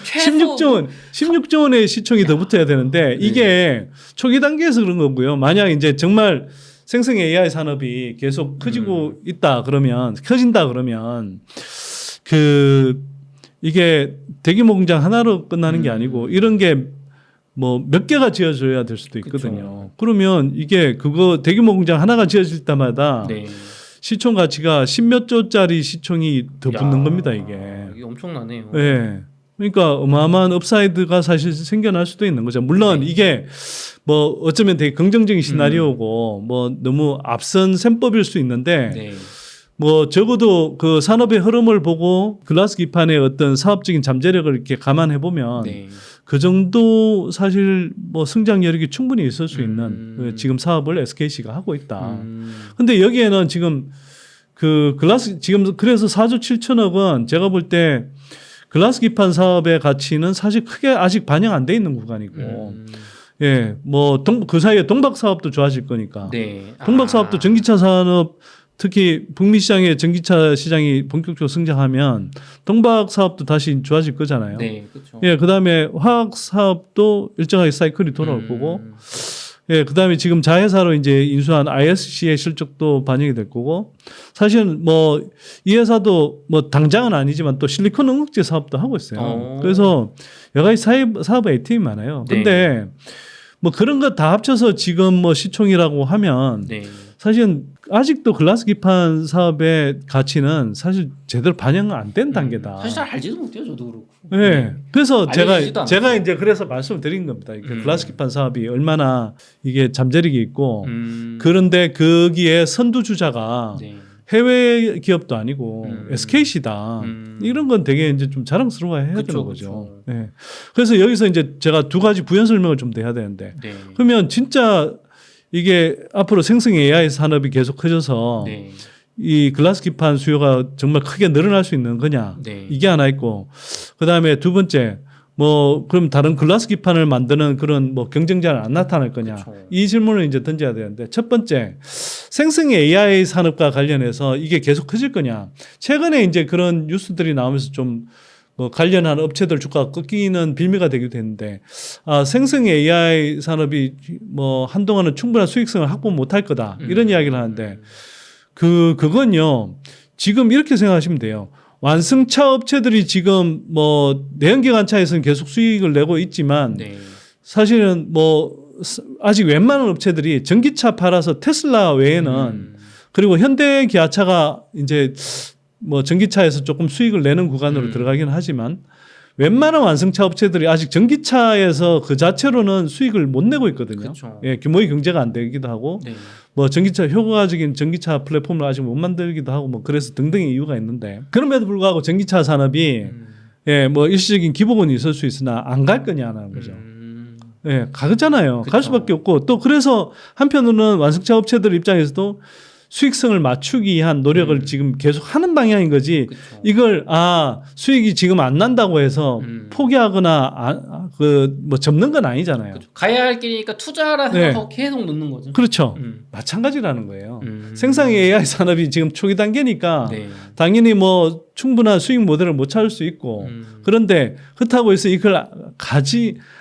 B: 16조 원의 시총이 더 붙어야 되는데 이게 초기 단계에서 그런 거고요. 만약 이제 정말 생성 AI 산업이 계속 커진다 그러면 그 이게 대규모 공장 하나로 끝나는 게 아니고 이런 게 뭐 몇 개가 지어져야 될 수도 있거든요.
A: 그쵸.
B: 그러면 이게 그거 대규모 공장 하나가 지어질 때마다
A: 네.
B: 시총 가치가 10몇 조짜리 시총이 더 붙는 겁니다, 이게.
A: 이게 엄청나네요.
B: 예. 그러니까 어마어마한 업사이드가 사실 생겨날 수도 있는 거죠. 물론 이게 뭐 어쩌면 되게 긍정적인 시나리오고 뭐 너무 앞선 셈법일 수 있는데
A: 네.
B: 뭐 적어도 그 산업의 흐름을 보고 글라스 기판의 어떤 사업적인 잠재력을 이렇게 감안해 보면
A: 네.
B: 그 정도 사실 뭐 성장 여력이 충분히 있을 수 있는 지금 사업을 SKC가 하고 있다. 근데 여기에는 지금 그 글라스 지금 그래서 4조 7천억은 제가 볼 때 글라스 기판 사업의 가치는 사실 크게 아직 반영 안 돼 있는 구간이고 예, 뭐 그 사이에 동박 사업도 좋아질 거니까.
A: 네.
B: 동박 사업도 전기차 산업 특히 북미 시장의 전기차 시장이 본격적으로 성장하면 동박 사업도 다시 좋아질 거잖아요.
A: 네, 그렇죠.
B: 예, 그다음에 화학 사업도 일정하게 사이클이 돌아올 거고, 예, 그다음에 지금 자회사로 이제 인수한 ISC의 실적도 반영이 될 거고, 사실은 뭐 이 회사도 뭐 당장은 아니지만 또 실리콘 응급제 사업도 하고 있어요. 그래서 여러 가지 사업 아이템이 많아요. 근데 뭐 그런 거 다 합쳐서 지금 뭐 시총이라고 하면
A: 네.
B: 사실은 아직도 글라스 기판 사업의 가치는 사실 제대로 반영 안 된 단계다.
A: 사실 잘 알지도 못해요, 저도 그렇고.
B: 네. 그래서
A: 알려지지도
B: 제가
A: 않아요.
B: 이제 그래서 말씀을 드린 겁니다. 글라스 기판 사업이 얼마나 이게 잠재력이 있고 그런데 거기에 선두주자가
A: 네.
B: 해외 기업도 아니고 SKC다. 이런 건 되게 이제 좀 자랑스러워해야 되는
A: 그쵸,
B: 거죠.
A: 그쵸.
B: 네. 그래서 여기서 이제 제가 두 가지 부연 설명을 좀 더 해야 되는데
A: 네.
B: 그러면 진짜 이게 앞으로 생성 AI 산업이 계속 커져서
A: 네.
B: 이 글라스 기판 수요가 정말 크게 늘어날 수 있는 거냐
A: 네.
B: 이게 하나 있고 그다음에 두 번째 뭐 그럼 다른 글라스 기판을 만드는 그런 뭐 경쟁자는 안 나타날 거냐?
A: 그쵸.
B: 이 질문을 이제 던져야 되는데 첫 번째 생성 AI 산업과 관련해서 이게 계속 커질 거냐? 최근에 이제 그런 뉴스들이 나오면서 좀 뭐 관련한 업체들 주가가 꺾이는 빌미가 되기도 했는데 생성 AI 산업이 뭐 한동안은 충분한 수익성을 확보 못할 거다 이런 이야기를 하는데 그건요 지금 이렇게 생각하시면 돼요. 완승차 업체들이 지금 뭐 내연기관차에서는 계속 수익을 내고 있지만
A: 네.
B: 사실은 뭐 아직 웬만한 업체들이 전기차 팔아서 테슬라 외에는 그리고 현대 기아차가 이제 뭐 전기차에서 조금 수익을 내는 구간으로 들어가긴 하지만 웬만한 완성차 업체들이 아직 전기차에서 그 자체로는 수익을 못 내고 있거든요.
A: 그쵸.
B: 예, 규모의 경제가 안 되기도 하고
A: 네.
B: 뭐 전기차 효과적인 전기차 플랫폼을 아직 못 만들기도 하고 뭐 그래서 등등의 이유가 있는데 그럼에도 불구하고 전기차 산업이 예, 뭐 일시적인 기복은 있을 수 있으나 안 갈 거냐는 거죠. 예, 가겠잖아요. 갈
A: 그쵸.
B: 수밖에 없고 또 그래서 한편으로는 완성차 업체들 입장에서도 수익성을 맞추기 위한 노력을 지금 계속 하는 방향인 거지.
A: 그쵸.
B: 이걸 수익이 지금 안 난다고 해서 포기하거나 그 뭐 접는 건 아니잖아요.
A: 그쵸. 가야 할 길이니까 투자라
B: 네.
A: 생각하고 계속 넣는 거죠.
B: 그렇죠. 마찬가지라는 거예요.
A: 음.
B: 생성 AI 산업이 지금 초기 단계니까
A: 네.
B: 당연히 뭐 충분한 수익 모델을 못 찾을 수 있고 그런데 그렇다고 해서 이걸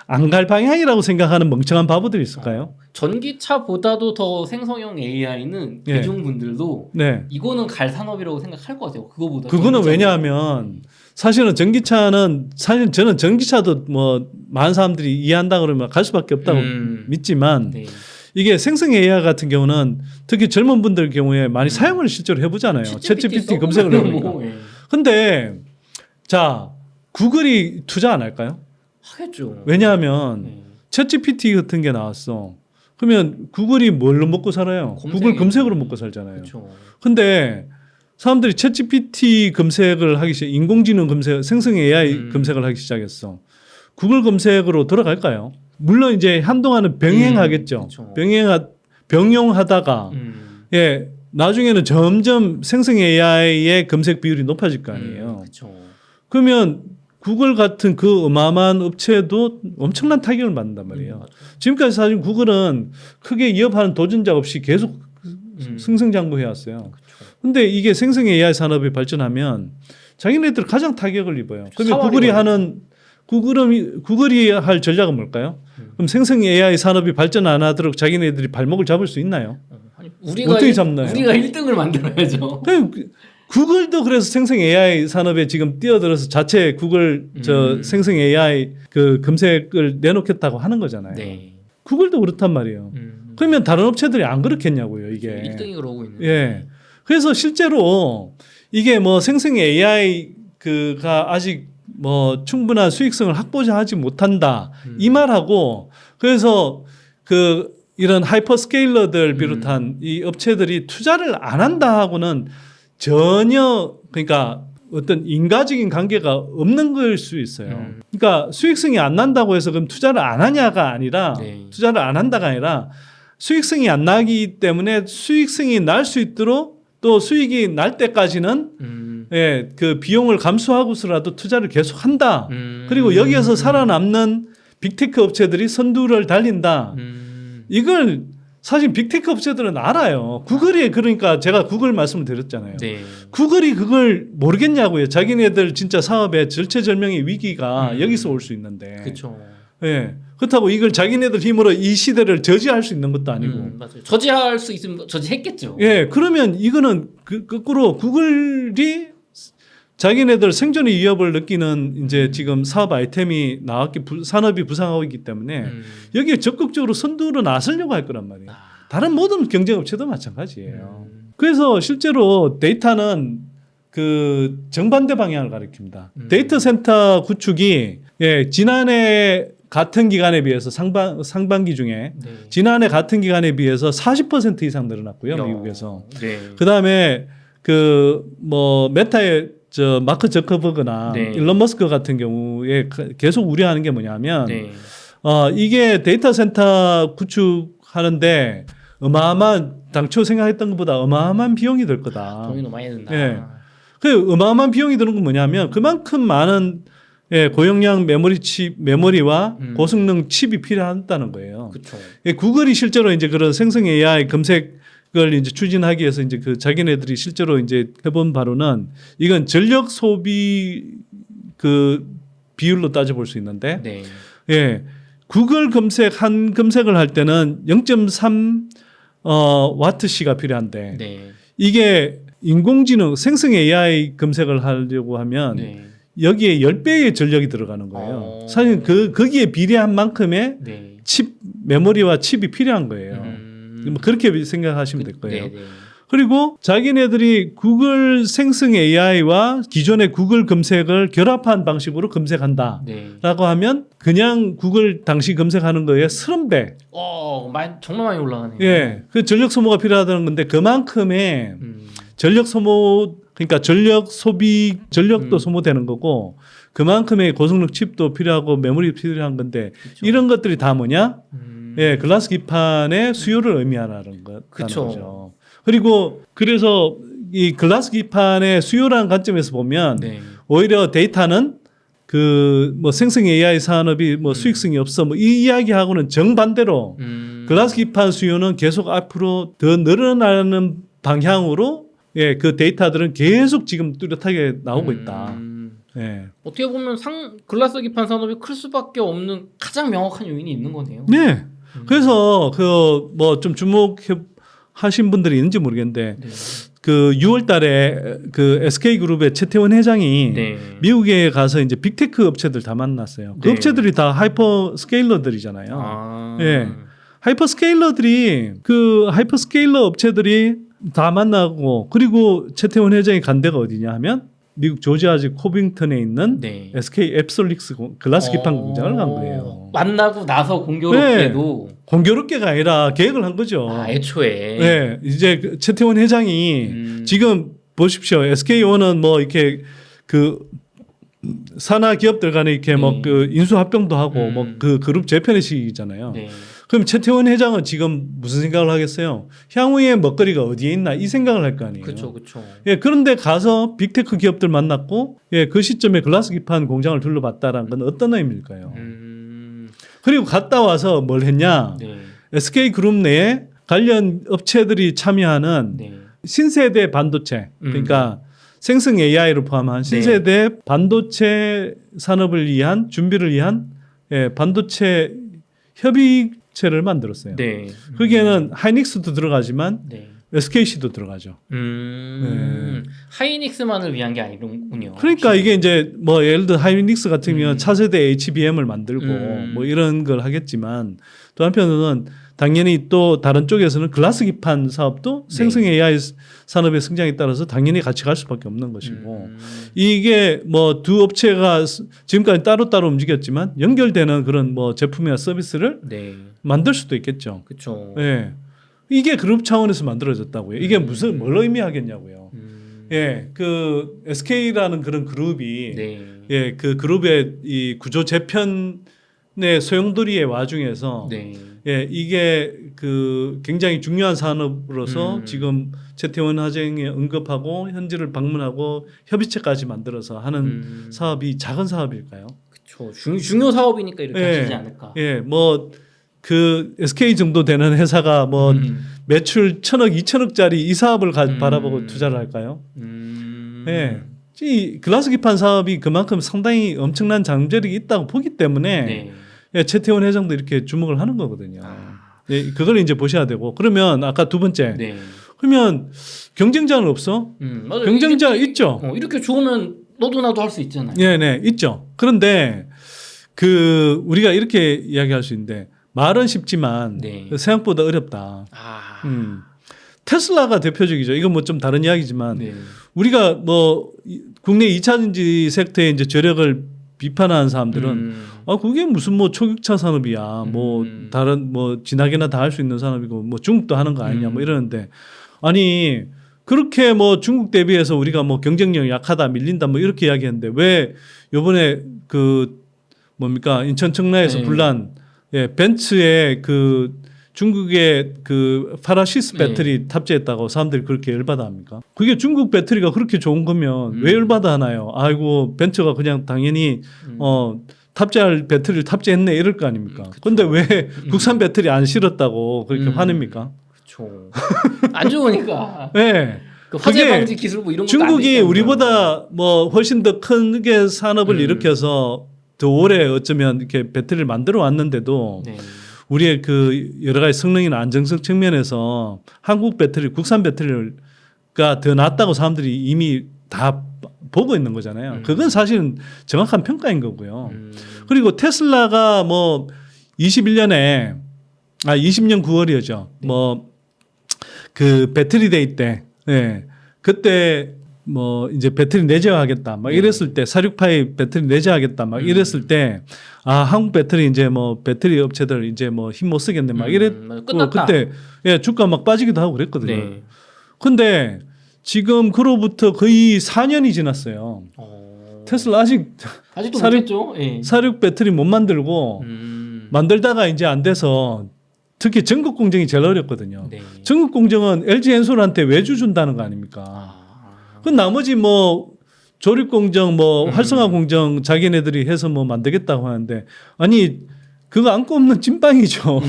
B: 안 갈 방향이라고 생각하는 멍청한 바보들이 있을까요?
A: 전기차보다도 더 생성형 AI는
B: 네.
A: 대중분들도
B: 네.
A: 이거는 갈 산업이라고 생각할 것 같아요. 그거보다.
B: 그거는
A: 전기차.
B: 왜냐하면 사실은 전기차는 사실 저는 전기차도 뭐 많은 사람들이 이해한다 그러면 갈 수밖에 없다고 믿지만
A: 네.
B: 이게 생성 AI 같은 경우는 특히 젊은 분들 경우에 많이 사용을 실제로 해보잖아요. 챗GPT 검색을 해보니까.
A: 뭐, 예.
B: 근데 자 구글이 투자 안 할까요?
A: 하겠죠.
B: 왜냐하면
A: 네.
B: 챗GPT 같은 게 나왔어. 그러면 구글이 뭘로 먹고 살아요? 구글 검색으로 먹고 살잖아요.
A: 그렇죠.
B: 근데 사람들이 챗GPT 검색을 하기 시작, 인공지능 검색, 생성 AI 검색을 하기 시작했어. 구글 검색으로 돌아갈까요? 물론 이제 한동안은 병행하겠죠.
A: 그쵸.
B: 병용하다가 예 나중에는 점점 생성 AI의 검색 비율이 높아질 거 아니에요.
A: 그렇죠.
B: 그러면 구글 같은 그 어마어마한 업체도 엄청난 타격을 받는단 말이에요. 지금까지 사실 구글은 크게 이어하는 도전자 없이 계속 승승장구해 왔어요. 근데 이게 생성 AI 산업이 발전하면 자기네들 가장 타격을 입어요. 그러면 구글이 할 전략은 뭘까요? 그럼 생성 AI 산업이 발전 안 하도록 자기네들이 발목을 잡을 수 있나요?
A: 아니, 우리가
B: 어떻게 잡나요?
A: 우리가 1등을 만들어야죠.
B: 구글도 그래서 생성 AI 산업에 지금 뛰어들어서 자체 구글 생성 AI 그 검색을 내놓겠다고 하는 거잖아요.
A: 네.
B: 구글도 그렇단 말이에요. 그러면 다른 업체들이 안 그렇겠냐고요, 이게.
A: 1등이 그러고 있는.
B: 예. 그래서 실제로 이게 뭐 생성 AI 그가 아직 뭐 충분한 수익성을 확보하지 못한다. 이 말하고 그래서 그 이런 하이퍼스케일러들 비롯한 이 업체들이 투자를 안 한다 하고는 전혀 그러니까 어떤 인과적인 관계가 없는 걸 수 있어요. 그러니까 수익성이 안 난다고 해서 그럼 투자를 안 하냐가 아니라
A: 네.
B: 투자를 안 한다가 아니라 수익성이 안 나기 때문에 수익성이 날 수 있도록 또 수익이 날 때까지는 예, 그 비용을 감수하고서라도 투자를 계속 한다. 그리고 여기에서 살아남는 빅테크 업체들이 선두를 달린다. 이걸 사실 빅테크 업체들은 알아요. 구글이 그러니까 제가 구글 말씀을 드렸잖아요.
A: 네.
B: 구글이 그걸 모르겠냐고요. 자기네들 진짜 사업의 절체절명의 위기가 여기서 올 수 있는데.
A: 그렇죠.
B: 예. 그렇다고 이걸 자기네들 힘으로 이 시대를 저지할 수 있는 것도 아니고.
A: 맞아요. 저지할 수 있으면 저지했겠죠.
B: 예. 그러면 이거는 거꾸로 구글이 자기네들 생존의 위협을 느끼는 이제 지금 사업 아이템이 나왔기 산업이 부상하고 있기 때문에 여기에 적극적으로 선두로 나서려고 할 거란 말이에요. 다른 모든 경쟁 업체도 마찬가지예요. 그래서 실제로 데이터는 그 정반대 방향을 가리킵니다. 데이터 센터 구축이 예, 지난해 같은 기간에 비해서 상반기 중에
A: 네.
B: 지난해 같은 기간에 비해서 40% 이상 늘어났고요, 미국에서.
A: 네.
B: 그다음에 그 뭐 메타의 마크 저커버그나
A: 네.
B: 일론 머스크 같은 경우에 계속 우려하는 게 뭐냐면
A: 네.
B: 이게 데이터 센터 구축하는데 어마어마한 당초 생각했던 것보다 어마어마한 비용이 들 거다.
A: 돈이 너무 많이 든다.
B: 예. 그 어마어마한 비용이 드는 건 뭐냐면 그만큼 많은 예, 고용량 메모리와
A: 음.
B: 고성능 칩이 필요하다는 거예요.
A: 그렇죠.
B: 예, 구글이 실제로 이제 그런 생성 AI 검색을 이제 추진하기 위해서 이제 그 자기네들이 실제로 이제 해본 바로는 이건 전력 소비 그 비율로 따져볼 수 있는데,
A: 네.
B: 예, 구글 검색을 할 때는 0.3 와트시가 필요한데
A: 네.
B: 이게 인공지능 생성 AI 검색을 하려고 하면
A: 네.
B: 여기에 10배의 전력이 들어가는 거예요.
A: 어.
B: 사실 거기에 비례한 만큼의
A: 네.
B: 메모리와 칩이 필요한 거예요. 뭐 그렇게 생각하시면 될 거예요.
A: 네, 네.
B: 그리고 자기네들이 구글 생성 AI와 기존의 구글 검색을 결합한 방식으로 검색한다.
A: 네.
B: 라고 하면 그냥 구글 당시 검색하는 거에 30배.
A: 정말 많이 올라가네요.
B: 예. 그 전력 소모가 필요하다는 건데 그만큼의
A: 음.
B: 전력 소모 그러니까 전력 소비 전력도 소모되는 거고 그만큼의 고성능 칩도 필요하고 메모리 필요한 건데
A: 그쵸.
B: 이런 것들이 다 뭐냐?
A: 음.
B: 예, 글라스 기판의 수요를 의미하는
A: 그쵸.
B: 거죠. 그리고 그래서 이 글라스 기판의 수요라는 관점에서 보면
A: 네.
B: 오히려 데이터는 그 뭐 생성 AI 산업이 뭐 수익성이 없어 뭐 이 이야기하고는 정반대로 글라스 기판 수요는 계속 앞으로 더 늘어나는 방향으로 예, 그 데이터들은 계속 지금 뚜렷하게 나오고 있다. 예.
A: 어떻게 보면 글라스 기판 산업이 클 수밖에 없는 가장 명확한 요인이 있는 거네요.
B: 네. 그래서 그 뭐 좀 주목하신 분들이 있는지 모르겠는데
A: 네.
B: 그 6월 달에 그 SK 그룹의 최태원 회장이
A: 네.
B: 미국에 가서 이제 빅테크 업체들 다 만났어요. 그
A: 네.
B: 업체들이 다 하이퍼 스케일러들이잖아요.
A: 아.
B: 예. 하이퍼 스케일러 업체들이 다 만나고 그리고 최태원 회장이 간 데가 어디냐 하면 미국 조지아주 코빙턴에 있는
A: 네.
B: SK 앱솔릭스 글라스 기판 공장을 간 거예요.
A: 만나고 나서 공교롭게도
B: 공교롭게가 아니라 계획을 한 거죠.
A: 애초에.
B: 네, 이제 그 최태원 회장이 지금 보십시오. SK온은 뭐 이렇게 그 산하 기업들 간에 이렇게 뭐 그 인수 합병도 하고 뭐 그 그룹 재편의 시기잖아요.
A: 네.
B: 그럼 최태원 회장은 지금 무슨 생각을 하겠어요? 향후의 먹거리가 어디에 있나 이 생각을 할 거 아니에요.
A: 그렇죠, 그렇죠.
B: 예, 그런데 가서 빅테크 기업들 만났고, 예, 그 시점에 글라스 기판 공장을 둘러봤다라는 건 어떤 의미일까요? 그리고 갔다 와서 뭘 했냐?
A: 네.
B: SK 그룹 내에 관련 업체들이 참여하는
A: 네.
B: 신세대 반도체, 그러니까 생성 AI를 포함한 신세대 반도체 산업을 위한 준비를 위한 예, 반도체 협의체를 만들었어요.
A: 네.
B: 거기에는 하이닉스도 들어가지만
A: 네.
B: SKC도 들어가죠.
A: 하이닉스만을 위한 게 아니군요.
B: 그러니까
A: 혹시.
B: 이게 이제 뭐 예를 들어 하이닉스 같은 경우는 차세대 HBM을 만들고
A: 음.
B: 뭐 이런 걸 하겠지만 또 한편으로는 당연히 또 다른 쪽에서는 글라스 기판 사업도
A: 네.
B: 생성 AI 산업의 성장에 따라서 당연히 같이 갈 수밖에 없는 것이고 이게 뭐 두 업체가 지금까지 따로따로 움직였지만 연결되는 그런 뭐 제품이나 서비스를
A: 네.
B: 만들 수도 있겠죠.
A: 그렇죠.
B: 예. 이게 그룹 차원에서 만들어졌다고요. 이게 무슨 뭘 의미하겠냐고요. 예, 그 SK라는 그런 그룹이
A: 네.
B: 예, 그 그룹의 이 구조 재편의 소용돌이의 와중에서
A: 네.
B: 예, 이게 그 굉장히 중요한 산업으로서 지금 최태원 화쟁에 언급하고 현지를 방문하고 협의체까지 만들어서 하는 사업이 작은 사업일까요?
A: 그렇죠. 중요 사업이니까 이렇게
B: 예.
A: 하시지 않을까.
B: 예, 뭐 그 SK 정도 되는 회사가 뭐 매출 1,000억, 2,000억짜리 이 사업을 바라보고 투자를 할까요? 예. 이 글라스 기판 사업이 그만큼 상당히 엄청난 잠재력이 있다고 보기 때문에
A: 네.
B: 예, 최태원 회장도 이렇게 주목을 하는 거거든요. 예, 그걸 이제 보셔야 되고 그러면 아까 두 번째
A: 네.
B: 그러면 경쟁자는 없어?
A: 맞아요.
B: 경쟁자 있죠.
A: 이렇게 좋으면 너도 나도 할 수 있잖아요.
B: 네, 네, 있죠. 그런데 그 우리가 이렇게 이야기할 수 있는데 말은 쉽지만
A: 네.
B: 생각보다 어렵다.
A: 아.
B: 테슬라가 대표적이죠. 이건 뭐 좀 다른 이야기지만
A: 네.
B: 우리가 뭐 국내 2차 전지 섹터의 이제 저력을 비판하는 사람들은 아 그게 무슨 뭐 초격차 산업이야. 뭐 다른 뭐 진하게나 다 할 수 있는 산업이고 뭐 중국도 하는 거 아니냐 뭐 이러는데 아니 그렇게 뭐 중국 대비해서 우리가 뭐 경쟁력이 약하다 밀린다 뭐 이렇게 이야기했는데 왜 요번에 그 뭡니까 인천 청라에서
A: 네.
B: 불난 예, 벤츠의 그 중국의 그 파라시스
A: 네.
B: 배터리 탑재했다고 사람들이 그렇게 열받아 합니까? 그게 중국 배터리가 그렇게 좋은 거면 왜 열받아 하나요? 아이고 벤처가 그냥 당연히 탑재할 배터리를 탑재했네 이럴 거 아닙니까?
A: 그쵸.
B: 근데 왜 국산 배터리 안 실었다고 그렇게 화냅니까?
A: 그렇죠. 안 좋으니까.
B: 네.
A: 그 화재
B: 그게
A: 방지 기술 뭐 이런 것도
B: 중국이
A: 안 돼 있다는
B: 우리보다 뭐 훨씬 더 크게 산업을 일으켜서 더 오래 어쩌면 이렇게 배터리를 만들어 왔는데도
A: 네.
B: 우리의 그 여러 가지 성능이나 안정성 측면에서 한국 배터리, 국산 배터리가 더 낫다고 사람들이 이미 다 보고 있는 거잖아요. 그건 사실은 정확한 평가인 거고요. 그리고 테슬라가 뭐 20년 9월이었죠. 뭐 그 배터리 데이 때, 예. 그때 뭐 이제 배터리 내재하겠다 막 이랬을 때 468 배터리 내재하겠다 막 이랬을 때 한국 배터리 이제 뭐 배터리 업체들 이제 뭐 힘 못 쓰겠네 막 이랬고
A: 끝났다.
B: 그때 주가 막 빠지기도 하고 그랬거든요.
A: 네.
B: 근데 지금 그로부터 거의 4년이 지났어요. 테슬라
A: 아직도
B: 사륙-
A: 못했죠. 예.
B: 46 배터리 못 만들고 만들다가 이제 안 돼서 특히 전국 공정이 제일 어렵거든요.
A: 네.
B: 전국 공정은 LG 엔솔한테 외주 준다는 거 아닙니까? 그 나머지 뭐 조립 공정, 뭐 활성화 공정 자기네들이 해서 뭐 만들겠다고 하는데 아니 그거 안고 없는 찐빵이죠.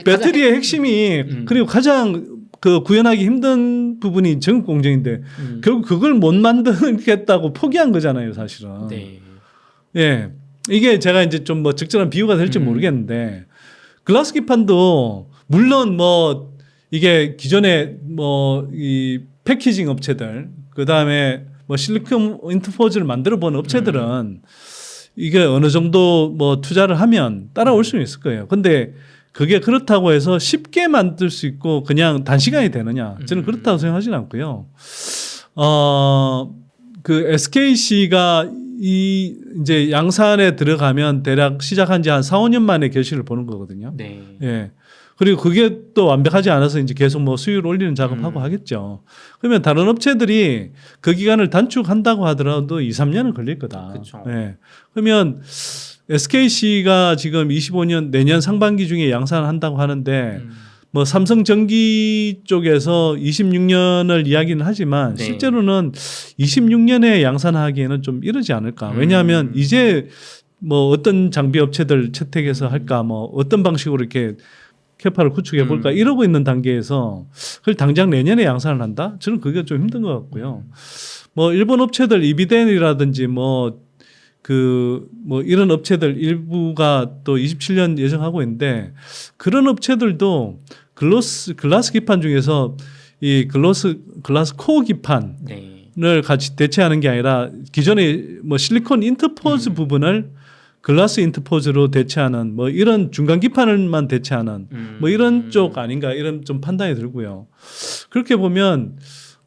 B: 배터리의 핵심이 그리고 가장 그 구현하기 힘든 부분이 전국 공정인데 결국 그걸 못 만들겠다고 포기한 거잖아요, 사실은.
A: 네.
B: 예, 이게 제가 이제 좀 뭐 적절한 비유가 될지 모르겠는데 글라스 기판도 물론 뭐 이게 기존에 뭐 이 패키징 업체들 그 다음에 뭐 실리콘 인터포즈를 만들어 본 업체들은 이게 어느 정도 뭐 투자를 하면 따라올 수는 있을 거예요. 근데 그게 그렇다고 해서 쉽게 만들 수 있고 그냥 단시간이 되느냐? 저는 그렇다고 생각하지는 않고요. 그 SKC가 이 이제 양산에 들어가면 대략 시작한 지 한 4, 5년 만에 결실을 보는 거거든요.
A: 네.
B: 예. 그리고 그게 또 완벽하지 않아서 이제 계속 뭐 수율 올리는 작업하고 하겠죠. 그러면 다른 업체들이 그 기간을 단축한다고 하더라도 2, 3년은 걸릴 거다.
A: 그쵸.
B: 예. 그러면 SKC가 지금 25년 내년 상반기 중에 양산을 한다고 하는데 뭐 삼성전기 쪽에서 26년을 이야기는 하지만
A: 네.
B: 실제로는 26년에 양산하기에는 좀 이르지 않을까. 왜냐하면 이제 뭐 어떤 장비 업체들 채택해서 할까 뭐 어떤 방식으로 이렇게 캐파를 구축해 볼까 이러고 있는 단계에서 그걸 당장 내년에 양산을 한다? 저는 그게 좀 힘든 것 같고요. 뭐 일본 업체들 이비덴이라든지 뭐 이런 업체들 일부가 또 27년 예정하고 있는데 그런 업체들도 글라스 기판 중에서 이 글라스 코어 기판을
A: 네.
B: 같이 대체하는 게 아니라 기존에 뭐 실리콘 인터포즈 부분을 글라스 인터포즈로 대체하는 뭐 이런 중간 기판을만 대체하는 뭐 이런 쪽 아닌가 이런 좀 판단이 들고요. 그렇게 보면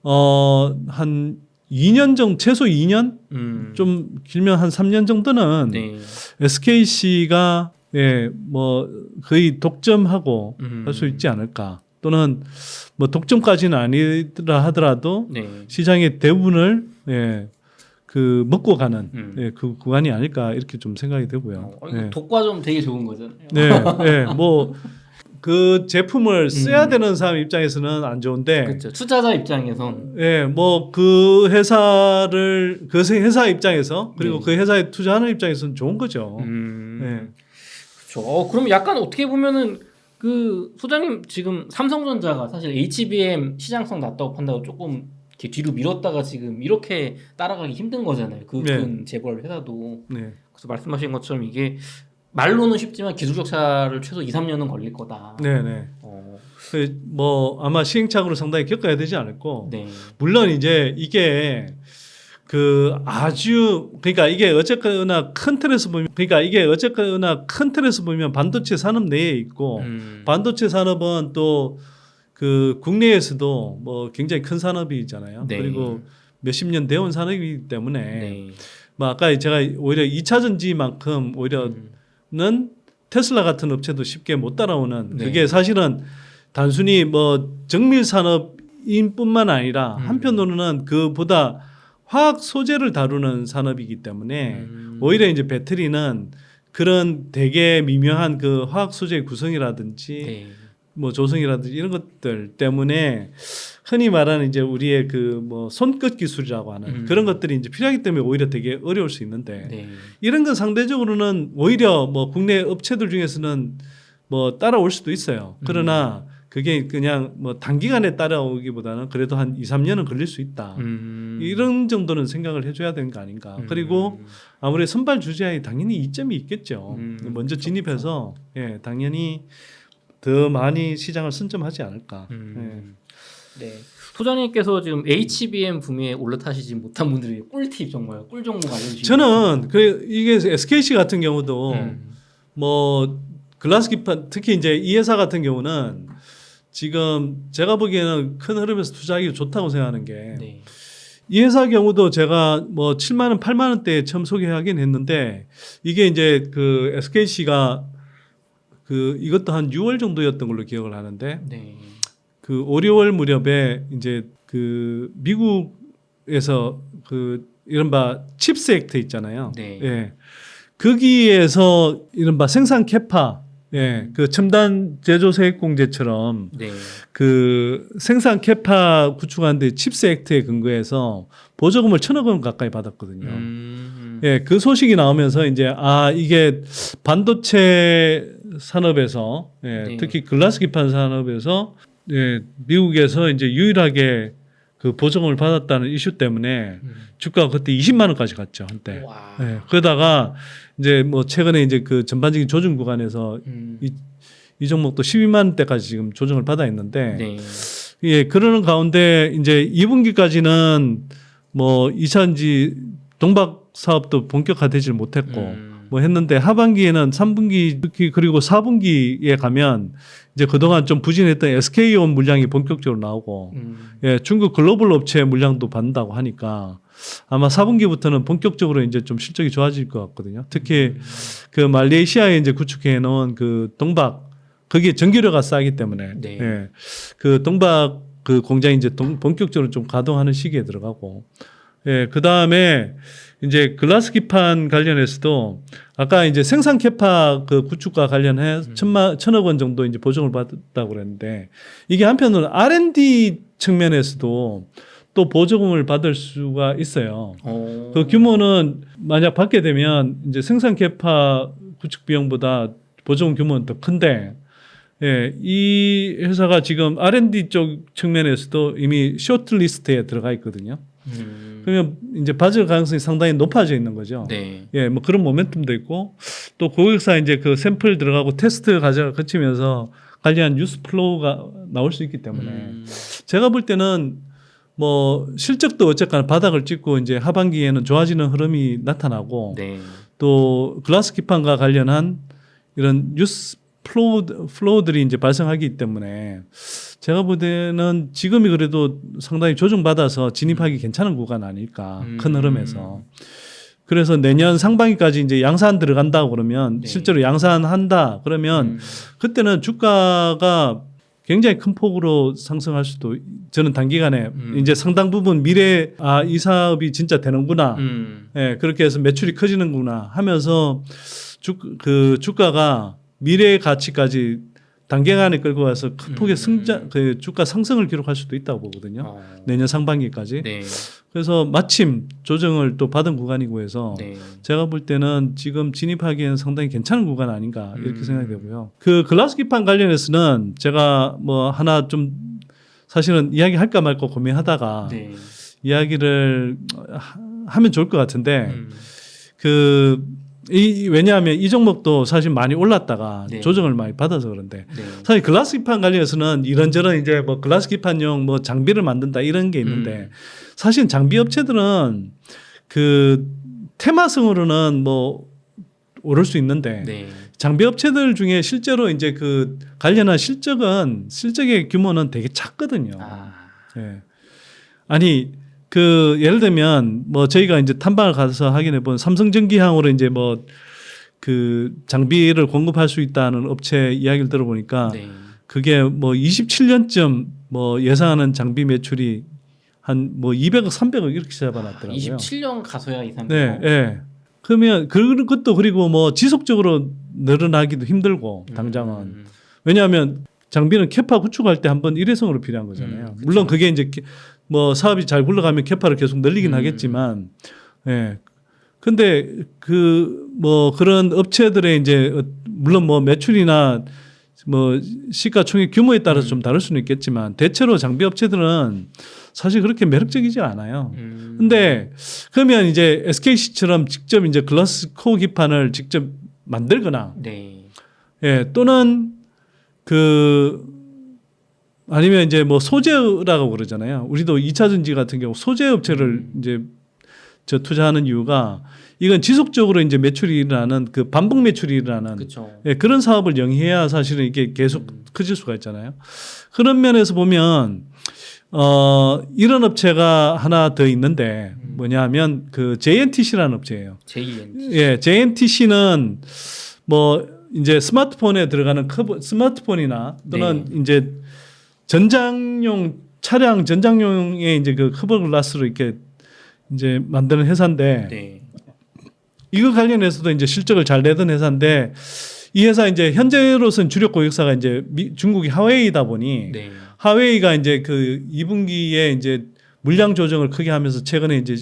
B: 한 2년 정도 최소 2년 좀 길면 한 3년 정도는
A: 네.
B: SKC가 뭐 거의 독점하고 할 수 있지 않을까. 또는 뭐 독점까지는 아니라 하더라도
A: 네.
B: 시장의 대부분을 그 먹고 가는 그 구간이 아닐까 이렇게 좀 생각이 되고요.
A: 이거 독과점 되게 좋은 거잖아요.
B: 네, 뭐 그 제품을 써야 되는 사람 입장에서는 안 좋은데,
A: 그렇죠. 투자자 입장에선
B: 뭐 그 회사를 그 회사 입장에서 그리고
A: 네.
B: 그 회사에 투자하는 입장에서는 좋은 거죠. 네.
A: 그렇죠. 그럼 약간 어떻게 보면은 그 소장님 지금 삼성전자가 사실 HBM 시장성 낮다고 판다고 조금 이렇게 뒤로 밀었다가 지금 이렇게 따라가기 힘든 거잖아요. 그 큰 재벌 회사도.
B: 네.
A: 그래서 말씀하신 것처럼 이게 말로는 쉽지만 기술적 차를 최소 2, 3년은 걸릴 거다.
B: 네. 뭐 아마 시행착오를 상당히 겪어야 되지 않을고,
A: 네.
B: 물론 이제 이게 그 아주 그러니까 이게 어쨌거나 큰 틀에서 보면 반도체 산업 내에 있고 반도체 산업은 또 그 국내에서도 뭐 굉장히 큰 산업이잖아요.
A: 네.
B: 그리고 몇십 년 되어온 산업이기 때문에
A: 네.
B: 뭐 아까 제가 오히려 2차 전지만큼 오히려는 테슬라 같은 업체도 쉽게 못 따라오는 그게 사실은 단순히 뭐 정밀 산업인 뿐만 아니라 한편으로는 그보다 화학 소재를 다루는 산업이기 때문에 오히려 이제 배터리는 그런 되게 미묘한 그 화학 소재의 구성이라든지 뭐 조성이라든지 이런 것들 때문에 흔히 말하는 이제 우리의 그 뭐 손끝 기술이라고 하는 그런 것들이 이제 필요하기 때문에 오히려 되게 어려울 수 있는데
A: 네.
B: 이런 건 상대적으로는 오히려 뭐 국내 업체들 중에서는 뭐 따라올 수도 있어요. 그러나 그게 그냥 뭐 단기간에 따라오기보다는 그래도 한 2, 3년은 걸릴 수 있다. 이런 정도는 생각을 해줘야 되는 거 아닌가. 그리고 아무래도 선발 주자에 당연히 이점이 있겠죠. 먼저 진입해서 예, 당연히 더 많이 시장을 선점하지 않을까. 예.
A: 네. 소장님께서 지금 HBM 붐에 올라타시지 못한 분들이 꿀팁 정말 꿀 정보 알려주시면
B: 저는 그 이게 SKC 같은 경우도 뭐 글라스 기판 특히 이제 이 회사 같은 경우는 지금 제가 보기에는 큰 흐름에서 투자하기 좋다고 생각하는 게
A: 네.
B: 이 회사 경우도 제가 뭐 7만 원, 8만 원대에 처음 소개하긴 했는데 이게 이제 그 SKC가 그 이것도 한 6월 정도였던 걸로 기억을 하는데
A: 네.
B: 그 5, 6월 무렵에 이제 그 미국에서 그 이른바 칩스 액트 있잖아요.
A: 네.
B: 예. 거기에서 이른바 생산 캐파 예. 그 첨단 제조 세액 공제처럼
A: 네.
B: 그 생산 캐파 구축하는데 칩스 액트에 근거해서 보조금을 1,000억 원 가까이 받았거든요. 예, 그 소식이 나오면서 이제 아 이게 반도체 산업에서 예,
A: 네.
B: 특히 글라스 기판 산업에서 예, 미국에서 이제 유일하게 그 보조금을 받았다는 이슈 때문에 주가가 그때 20만 원까지 갔죠 한때.
A: 와.
B: 예, 그러다가 이제 뭐 최근에 이제 그 전반적인 조정 구간에서 이 종목도 12만 원대까지 지금 조정을 받아 있는데
A: 네.
B: 예, 그러는 가운데 이제 2분기까지는 뭐 2차전지 동박 사업도 본격화되질 못했고 뭐 했는데 하반기에는 3분기 특히 그리고 4분기에 가면 이제 그동안 좀 부진했던 SK온 물량이 본격적으로 나오고 예, 중국 글로벌 업체 물량도 받는다고 하니까 아마 4분기부터는 본격적으로 이제 좀 실적이 좋아질 것 같거든요. 특히 그 말레이시아에 이제 구축해 놓은 그 동박 거기에 전기료가 싸기 때문에
A: 네.
B: 예, 그 동박 그 공장이 이제 본격적으로 좀 가동하는 시기에 들어가고 예, 그 다음에 이제 글라스 기판 관련해서도 아까 이제 생산 캐파 그 구축과 관련해 1,000억 원 정도 이제 보정을 받았다고 그랬는데 이게 한편으로는 R&D 측면에서도 또 보조금을 받을 수가 있어요. 그 규모는 만약 받게 되면 이제 생산 캐파 구축 비용보다 보조금 규모는 더 큰데 예, 이 회사가 지금 R&D 쪽 측면에서도 이미 쇼트리스트에 들어가 있거든요. 그러면 이제 받을 가능성이 상당히 높아져 있는 거죠.
A: 네.
B: 예, 뭐 그런 모멘텀도 있고 또 고객사 이제 그 샘플 들어가고 테스트 과정을 거치면서 관리한 뉴스 플로우가 나올 수 있기 때문에 제가 볼 때는 뭐 실적도 어쨌거나 바닥을 찍고 이제 하반기에는 좋아지는 흐름이 나타나고
A: 네.
B: 또 글라스 기판과 관련한 이런 뉴스 플로우들이 이제 발생하기 때문에 제가 볼 때는 지금이 그래도 상당히 조정받아서 진입하기 괜찮은 구간 아닐까 큰 흐름에서 그래서 내년 상반기까지 이제 양산 들어간다고 그러면
A: 네.
B: 실제로 양산한다 그러면 그때는 주가가 굉장히 큰 폭으로 상승할 수도 저는 단기간에 이제 상당 부분 미래 이 사업이 진짜 되는구나 예, 그렇게 해서 매출이 커지는구나 하면서 그 주가가 미래의 가치까지 단기간에 끌고 가서 큰 폭의 그 주가 상승을 기록할 수도 있다고 보거든요. 내년 상반기까지.
A: 네.
B: 그래서 마침 조정을 또 받은 구간이고 해서
A: 네.
B: 제가 볼 때는 지금 진입하기에는 상당히 괜찮은 구간 아닌가 이렇게 생각이 되고요. 그 글라스 기판 관련해서는 제가 뭐 하나 좀 사실은 이야기할까 말까 고민하다가
A: 네.
B: 이야기를 하면 좋을 것 같은데 왜냐하면 이 종목도 사실 많이 올랐다가
A: 네.
B: 조정을 많이 받아서 그런데
A: 네.
B: 사실 글라스 기판 관련해서는 이런저런 이제 뭐 글라스 기판용 뭐 장비를 만든다 이런 게 있는데 사실 장비 업체들은 그 테마성으로는 뭐 오를 수 있는데
A: 네.
B: 장비 업체들 중에 실제로 이제 그 관련한 실적의 규모는 되게 작거든요. 예. 아니 그 예를 들면 뭐 저희가 이제 탐방을 가서 확인해 본 삼성전기항으로 이제 뭐 그 장비를 공급할 수 있다는 업체 이야기를 들어보니까
A: 네.
B: 그게 뭐 27년쯤 뭐 예상하는 장비 매출이 한 뭐 200억, 300억 이렇게 잡아놨더라고요.
A: 27년 가서야 이 상품.
B: 네, 예. 그러면 그것도 그리고 뭐 지속적으로 늘어나기도 힘들고 당장은 왜냐하면 장비는 캐파 구축할 때 한번 일회성으로 필요한 거잖아요.
A: 그쵸.
B: 물론 그게 이제 뭐 사업이 잘 굴러가면 캐파를 계속 늘리긴 하겠지만, 예. 근데 그 뭐 그런 업체들의 이제 물론 뭐 매출이나 뭐 시가총액 규모에 따라서 좀 다를 수는 있겠지만 대체로 장비 업체들은 사실 그렇게 매력적이지 않아요. 근데 그러면 이제 SKC처럼 직접 이제 글라스 코어 기판을 직접 만들거나
A: 네.
B: 예, 또는 그 아니면 이제 뭐 소재라고 그러잖아요. 우리도 2차 전지 같은 경우 소재 업체를 이제 저 투자하는 이유가 이건 지속적으로 이제 매출이 일어나는 그 반복 매출이 일어나는
A: 그렇죠.
B: 예, 그런 사업을 영위해야 사실은 이게 계속 커질 수가 있잖아요. 그런 면에서 보면 이런 업체가 하나 더 있는데 뭐냐면 그 JNTC라는 업체예요.
A: JN.
B: 예, JNTC는 뭐 이제 스마트폰에 들어가는 커버 스마트폰이나 또는 이제 전장용 차량 전장용에 이제 그 커버 글라스로 이렇게 이제 만드는 회사인데
A: 네.
B: 이거 관련해서도 이제 실적을 잘 내던 회사인데 이 회사 이제 현재로서는 주력 고객사가 이제 중국이 하웨이다 보니
A: 네.
B: 하웨이가 이제 그 2분기에 이제 물량 조정을 크게 하면서 최근에 이제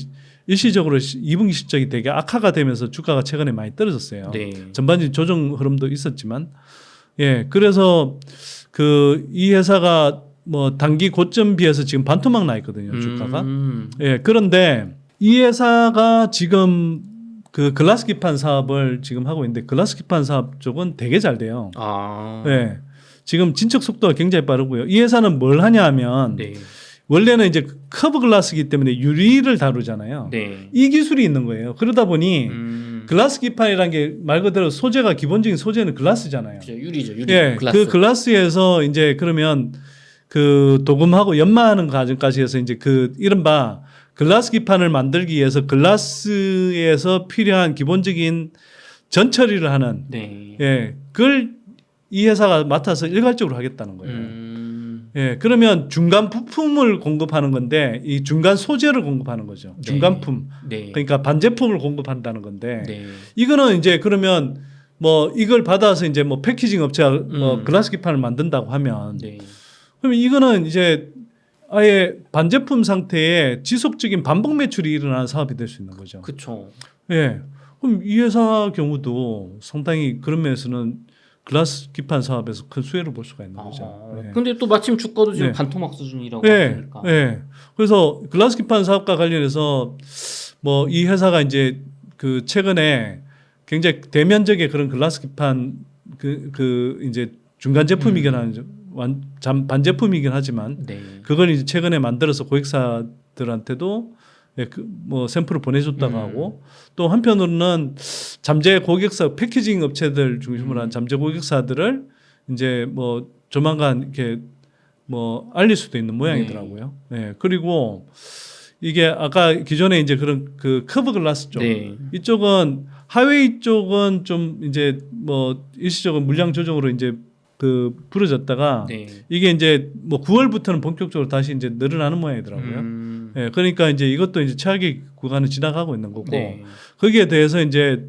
B: 일시적으로 2분기 실적이 되게 악화가 되면서 주가가 최근에 많이 떨어졌어요.
A: 네.
B: 전반적인 조정 흐름도 있었지만 예 그래서 그 이 회사가 뭐 단기 고점 비해서 지금 반토막 나 있거든요 주가가. 예 그런데 이 회사가 지금 그 글라스 기판 사업을 지금 하고 있는데 글라스 기판 사업 쪽은 되게 잘 돼요.
A: 아.
B: 예 지금 진척 속도가 굉장히 빠르고요. 이 회사는 뭘 하냐면
A: 네.
B: 원래는 이제 커버 글라스이기 때문에 유리를 다루잖아요.
A: 네.
B: 이 기술이 있는 거예요. 그러다 보니 글라스 기판이라는 게 말 그대로 소재가 기본적인 소재는 글라스잖아요.
A: 그렇죠. 유리죠. 유리.
B: 예,
A: 글라스.
B: 그 글라스에서 이제 그러면 그 도금하고 연마하는 과정까지 해서 이제 그 이른바 글라스 기판을 만들기 위해서 글라스에서 필요한 기본적인 전처리를 하는
A: 네.
B: 예, 그걸 이 회사가 맡아서 일괄적으로 하겠다는 거예요. 예, 그러면 중간 부품을 공급하는 건데 이 중간 소재를 공급하는 거죠.
A: 네.
B: 중간품.
A: 네.
B: 그러니까 반제품을 공급한다는 건데
A: 네.
B: 이거는 이제 그러면 뭐 이걸 받아서 이제 뭐 패키징 업체가 뭐 글라스 기판을 만든다고 하면
A: 네.
B: 그러면 이거는 이제 아예 반제품 상태에 지속적인 반복 매출이 일어나는 사업이 될 수 있는 거죠.
A: 그렇죠.
B: 예. 그럼 이 회사 경우도 상당히 그런 면에서는 글라스 기판 사업에서 큰 수혜를 볼 수가 있는 거죠. 예.
A: 근데 또 마침 주가도 지금
B: 네.
A: 반토막 수준이라고
B: 예.
A: 하니까.
B: 예. 그래서 글라스 기판 사업과 관련해서 뭐 이 회사가 이제 그 최근에 굉장히 대면적의 그런 글라스 기판 그 이제 중간 제품이긴 반제품이긴 하지만
A: 네.
B: 그걸 이제 최근에 만들어서 고객사들한테도 예, 뭐 샘플을 보내줬다고 하고 또 한편으로는 잠재 고객사 패키징 업체들 중심으로 한 잠재 고객사들을 이제 뭐 조만간 이렇게 뭐 알릴 수도 있는 모양이더라고요. 예, 그리고 이게 아까 기존에 이제 그런 그 커버 글라스 쪽
A: 네.
B: 이쪽은 하웨이 쪽은 좀 이제 뭐 일시적으로 물량 조정으로 이제 그 부러졌다가
A: 네.
B: 이게 이제 뭐 9월부터는 본격적으로 다시 이제 늘어나는 모양이더라고요. 예, 그러니까 이제 이것도 이제 최악의 구간을 지나가고 있는 거고
A: 네.
B: 거기에 대해서 이제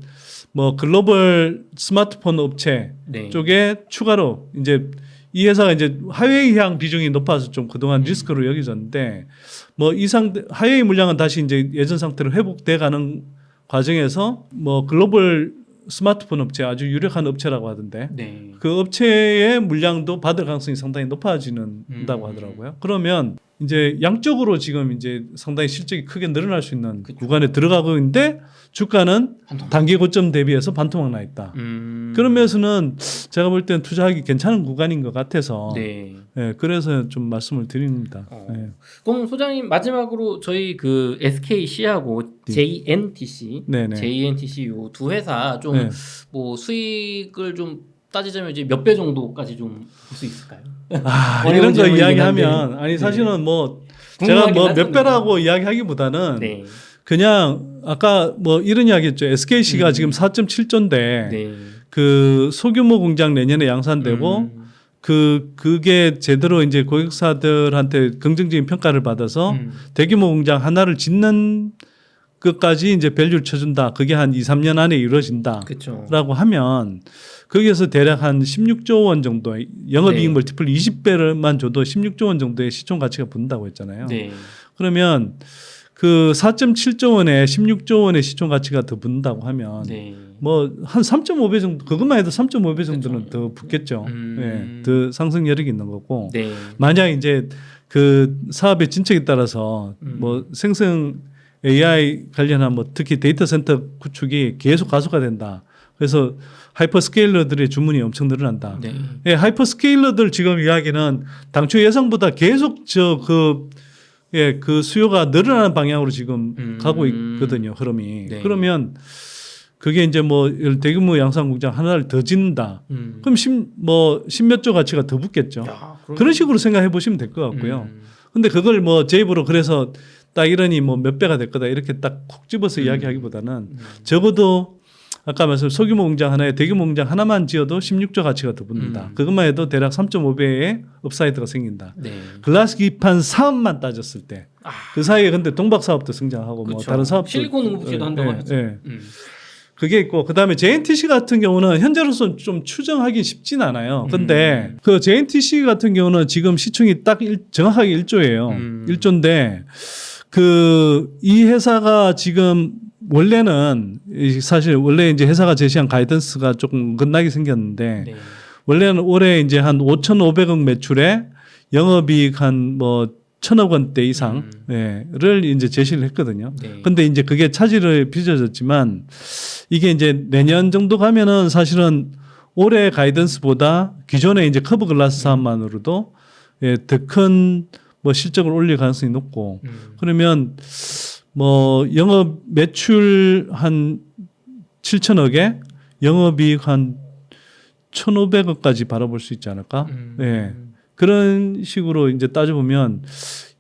B: 뭐 글로벌 스마트폰 업체
A: 네.
B: 쪽에 추가로 이제 이 회사가 이제 하웨이향 비중이 높아서 좀 그동안 리스크로 여겨졌는데 뭐 이 상태 하웨이 물량은 다시 이제 예전 상태로 회복돼 가는 과정에서 뭐 글로벌 스마트폰 업체 아주 유력한 업체라고 하던데
A: 네.
B: 그 업체의 물량도 받을 가능성이 상당히 높아진다고 하더라고요. 그러면 이제 양쪽으로 지금 이제 상당히 실적이 크게 늘어날 수 있는 구간에 들어가고 있는데 주가는
A: 반토막.
B: 단기 고점 대비해서 반토막 나 있다. 그런 면에서는 제가 볼 때는 투자하기 괜찮은 구간인 것 같아서
A: 네.
B: 예, 그래서 좀 말씀을 드립니다. 예.
A: 그럼 소장님 마지막으로 저희 그 SKC하고 JNTC,
B: 네네.
A: JNTC 요 두 회사 좀
B: 네.
A: 뭐 수익을 좀 따지자면 이제 몇 배 정도까지 좀 볼 수 있을까요?
B: 아,
A: 어려운
B: 이런 거
A: 질문이긴
B: 이야기하면
A: 한데.
B: 아니
A: 네.
B: 사실은 뭐 제가
A: 궁금하긴
B: 뭐 몇
A: 하죠,
B: 배라고 이야기하기보다는
A: 네.
B: 그냥 아까 뭐 이런 이야기했죠. SKC가 지금 4.7조인데
A: 네.
B: 그 소규모 공장 내년에 양산되고 그게 제대로 이제 고객사들한테 긍정적인 평가를 받아서 대규모 공장 하나를 짓는 끝까지 이제 밸류를 쳐준다. 그게 한 2, 3년 안에 이루어진다라고
A: 그렇죠.
B: 하면 거기에서 대략 한 16조 원 정도 영업이익
A: 네.
B: 멀티플 20배만 줘도 16조 원 정도의 시총 가치가 붙는다고 했잖아요.
A: 네.
B: 그러면 그 4.7조 원에 16조 원의 시총 가치가 더 붙는다고 하면
A: 네.
B: 뭐 한 3.5배 정도 그것만 해도 3.5배 정도는
A: 그렇죠.
B: 더 붙겠죠. 예, 더 상승 여력이 있는 거고
A: 네.
B: 만약 이제 그 사업의 진척에 따라서 뭐 생성 AI 관련한 뭐 특히 데이터 센터 구축이 계속 가속화된다. 그래서 하이퍼스케일러들의 주문이 엄청 늘어난다.
A: 네.
B: 예, 하이퍼스케일러들 지금 이야기는 당초 예상보다 계속 그 수요가 늘어나는 방향으로 지금 가고 있거든요. 흐름이.
A: 네.
B: 그러면 그게 이제 뭐 대규모 양산 공장 하나를 더 짓는다. 그럼 십몇 조 가치가 더 붙겠죠.
A: 야,
B: 그런 식으로 생각해 보시면 될 것 같고요.
A: 음.
B: 근데 그걸 뭐 제 입으로 그래서 딱 이러니 뭐 몇 배가 될 거다 이렇게 딱 콕 집어서 이야기하기보다는 적어도 아까 말씀 소규모 공장 하나에 대규모 공장 하나만 지어도 16조 가치가 더 붙는다. 그것만 해도 대략 3.5배의 업사이드가 생긴다.
A: 네.
B: 글라스 기판 사업만 따졌을 때 그 사이에 근데 동박 사업도 성장하고 뭐
A: 그렇죠.
B: 다른 사업도
A: 실리콘 응급실도 한다고 하죠.
B: 그게 있고 그다음에 JNTC 같은 경우는 현재로서는 좀 추정하기 쉽진 않아요. 근데 그 JNTC 같은 경우는 지금 시총이 딱 정확하게 1조예요. 1조인데 그 이 회사가 지금 원래는 사실 원래 이제 회사가 제시한 가이던스가 조금 끝나게 생겼는데
A: 네.
B: 원래는 올해 이제 한 5,500억 매출에 영업이익 한 뭐 1,000억 원대 이상을 이제 제시를 했거든요.
A: 네.
B: 근데 이제 그게 차질을 빚어졌지만 이게 이제 내년 정도 가면은 사실은 올해 가이던스보다 기존의 이제 커브 글라스 사업만으로도 더 큰 뭐 실적을 올릴 가능성이 높고 그러면 뭐 영업 매출 한 7천억에 영업이익 한 1,500억까지 바라볼 수 있지 않을까? 예. 그런 식으로 이제 따져보면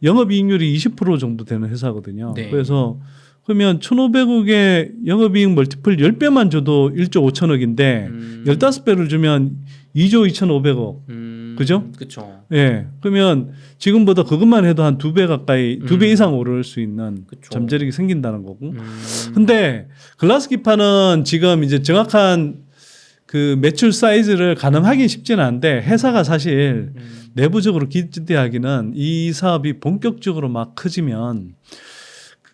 B: 영업이익률이 20% 정도 되는 회사거든요.
A: 네.
B: 그래서 그러면 1,500억의 영업이익 멀티플 10배만 줘도 1조 5천억인데 15배를 주면 2조 2,500억. 그죠?
A: 그렇죠.
B: 예. 그러면 지금보다 그것만 해도 한 2배 가까이, 2배 이상 오를 수 있는
A: 그쵸.
B: 잠재력이 생긴다는 거고. 근데 글라스 기판은 지금 이제 정확한 그 매출 사이즈를 가늠하기 쉽지는 않은데 회사가 사실 내부적으로 기대하기는 이 사업이 본격적으로 막 커지면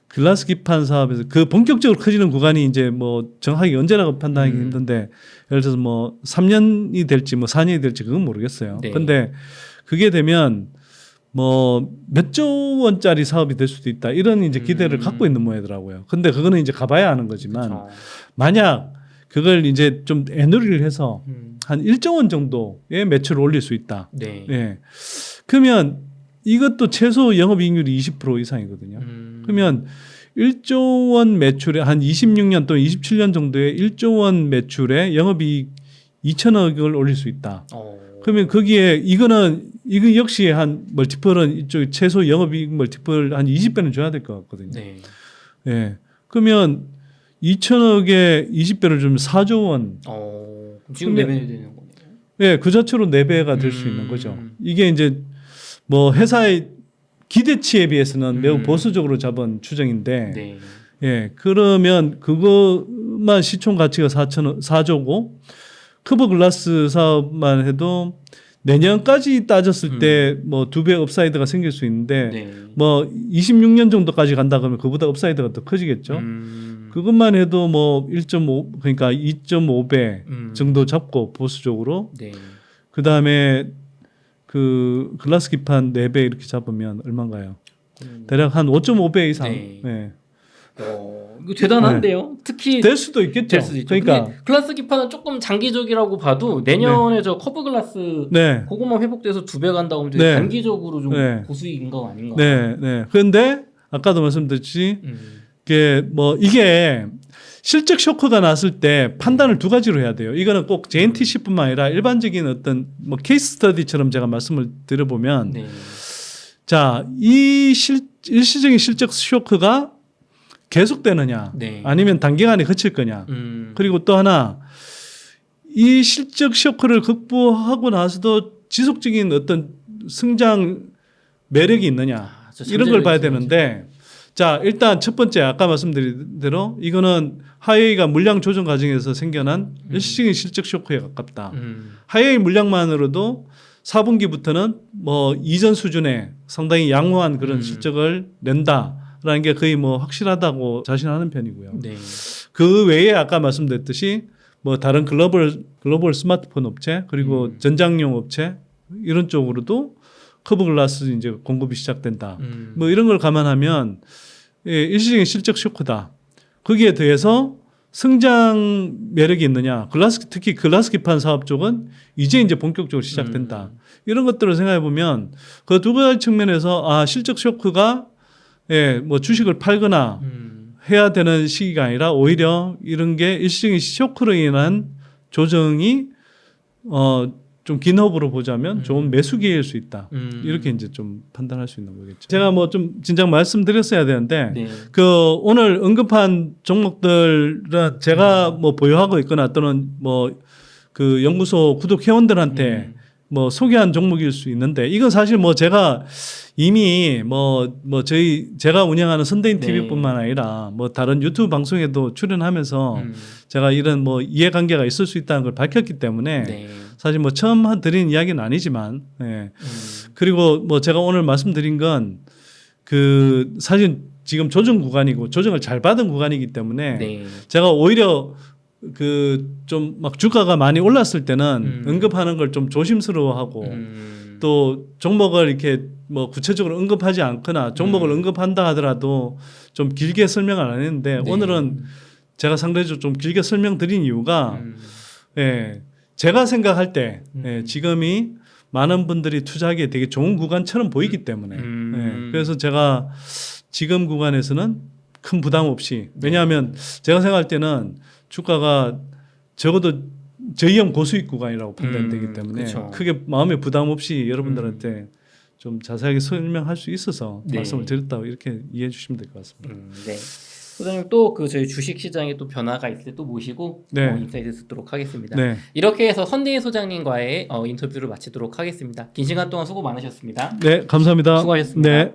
B: 글라스 기판 사업에서 그 본격적으로 커지는 구간이 이제 뭐 정확하게 언제라고 판단하기 힘든데 예를 들어서 뭐 3년이 될지 뭐 4년이 될지 그건 모르겠어요.
A: 네.
B: 근데 그게 되면 뭐 몇 조 원짜리 사업이 될 수도 있다 이런 이제 기대를 갖고 있는 모양이더라고요. 근데 그거는 이제 가봐야 아는 거지만
A: 그렇죠.
B: 만약 그걸 이제 좀 애누리를 해서 한 1조 원 정도의 매출을 올릴 수 있다.
A: 네.
B: 예. 그러면 이것도 최소 영업이익률이 20% 이상이거든요. 그러면 1조 원 매출에 한 26년 또는 27년 정도의 1조 원 매출에 영업이익 2천억을 올릴 수 있다. 그러면 거기에 이거 역시 한 멀티플은 이쪽 최소 영업이익 멀티플 한 20배는 줘야 될 것 같거든요.
A: 네.
B: 예. 그러면 2천억에 20배를 주면 4조 원.
A: 지금
B: 그러면-
A: 내면 되는 거네요.
B: 예, 그 자체로 4배가 될 수 있는 거죠. 이게 이제 뭐 회사의 기대치에 비해서는 매우 보수적으로 잡은 추정인데
A: 네.
B: 예, 그러면 그것만 시총 가치가 4조고 커버 글라스 사업만 해도 내년까지 따졌을 때 뭐 2배 업사이드가 생길 수 있는데
A: 네.
B: 뭐 26년 정도까지 간다 그러면 그보다 업사이드가 더 커지겠죠. 그것만 해도 뭐 1.5 그러니까 2.5배 정도 잡고 보수적으로
A: 네.
B: 그다음에 그 글라스 기판 4배 이렇게 잡으면 얼마인가요? 대략 한 5.5배 이상.
A: 네.
B: 네.
A: 이거 대단한데요. 특히
B: 될 수도 있겠죠.
A: 될 수도 있죠.
B: 그러니까
A: 근데 글라스 기판은 조금 장기적이라고 봐도 내년에 저 커브 글라스
B: 네.
A: 그것만 회복돼서 2배 간다고 하면 되게
B: 네.
A: 단기적으로 좀
B: 네.
A: 고수익인 거 아닌가?
B: 네, 네. 그런데 아까도 말씀드렸듯이 이게 실적 쇼크가 났을 때 판단을 두 가지로 해야 돼요. 이거는 꼭 JNTC뿐만 아니라 일반적인 어떤 뭐 케이스 스터디처럼 제가 말씀을 드려보면
A: 네.
B: 자, 이 일시적인 실적 쇼크가 계속되느냐
A: 네.
B: 아니면 단기간에 그칠 거냐. 그리고 또 하나 이 실적 쇼크를 극복하고 나서도 지속적인 어떤 성장 매력이 있느냐
A: 저
B: 이런 걸 봐야
A: 잠재력이
B: 되는데 자, 일단 첫 번째 아까 말씀드린 대로 이거는 하이웨이가 물량 조정 과정에서 생겨난 일시적인 실적 쇼크에 가깝다. 하이웨이 물량만으로도 4분기부터는 뭐 이전 수준의 상당히 양호한 그런 실적을 낸다라는 게 거의 뭐 확실하다고 자신하는 편이고요.
A: 네.
B: 그 외에 아까 말씀드렸듯이 뭐 다른 글로벌 스마트폰 업체 그리고 전장용 업체 이런 쪽으로도 커브 글라스 이제 공급이 시작된다. 뭐 이런 걸 감안하면 예, 일시적인 실적 쇼크다. 거기에 더해서 성장 매력이 있느냐. 특히 글라스 기판 사업 쪽은 이제 본격적으로 시작된다. 이런 것들을 생각해 보면 그 두 가지 측면에서 아, 실적 쇼크가 예, 뭐 주식을 팔거나 해야 되는 시기가 아니라 오히려 이런 게 일시적인 쇼크로 인한 조정이 좀 긴 호흡으로 보자면 좋은 매수 기회일 수 있다. 이렇게 이제 좀 판단할 수 있는 거겠죠. 제가 뭐 좀 진작 말씀드렸어야 되는데
A: 네.
B: 그 오늘 언급한 종목들은 제가 뭐 보유하고 있거나 또는 뭐 그 연구소 구독 회원들한테 뭐 소개한 종목일 수 있는데 이건 사실 뭐 제가 이미 제가 운영하는 선대인 TV뿐만 아니라 뭐 다른 유튜브 방송에도 출연하면서 제가 이런 뭐 이해관계가 있을 수 있다는 걸 밝혔기 때문에
A: 네.
B: 사실 뭐 처음 드린 이야기는 아니지만 예. 그리고 뭐 제가 오늘 말씀드린 건 그 사실 지금 조정 구간이고 조정을 잘 받은 구간이기 때문에
A: 네.
B: 제가 오히려 그 좀 막 주가가 많이 올랐을 때는 언급하는 걸 좀 조심스러워하고 또 종목을 이렇게 뭐 구체적으로 언급하지 않거나 종목을 언급한다 하더라도 좀 길게 설명을 안 했는데
A: 네.
B: 오늘은 제가 상대적으로 좀 길게 설명드린 이유가 예, 제가 생각할 때 예, 지금이 많은 분들이 투자하기에 되게 좋은 구간처럼 보이기 때문에 예, 그래서 제가 지금 구간에서는 큰 부담 없이 왜냐하면 제가 생각할 때는 주가가 적어도 저희형 고수익 구간이라고 판단되기 때문에
A: 그쵸.
B: 크게 마음에 부담 없이 여러분들한테 좀 자세하게 설명할 수 있어서
A: 네.
B: 말씀을 드렸다고 이렇게 이해해 주시면 될 것 같습니다.
A: 네. 소장님 또 그 저희 주식 시장에 또 변화가 있을 때 또 모시고
B: 네.
A: 인사이트 듣도록 하겠습니다.
B: 네,
A: 이렇게 해서 선대인 소장님과의 인터뷰를 마치도록 하겠습니다. 긴 시간 동안 수고 많으셨습니다.
B: 네, 감사합니다.
A: 수고하셨습니다.
B: 네.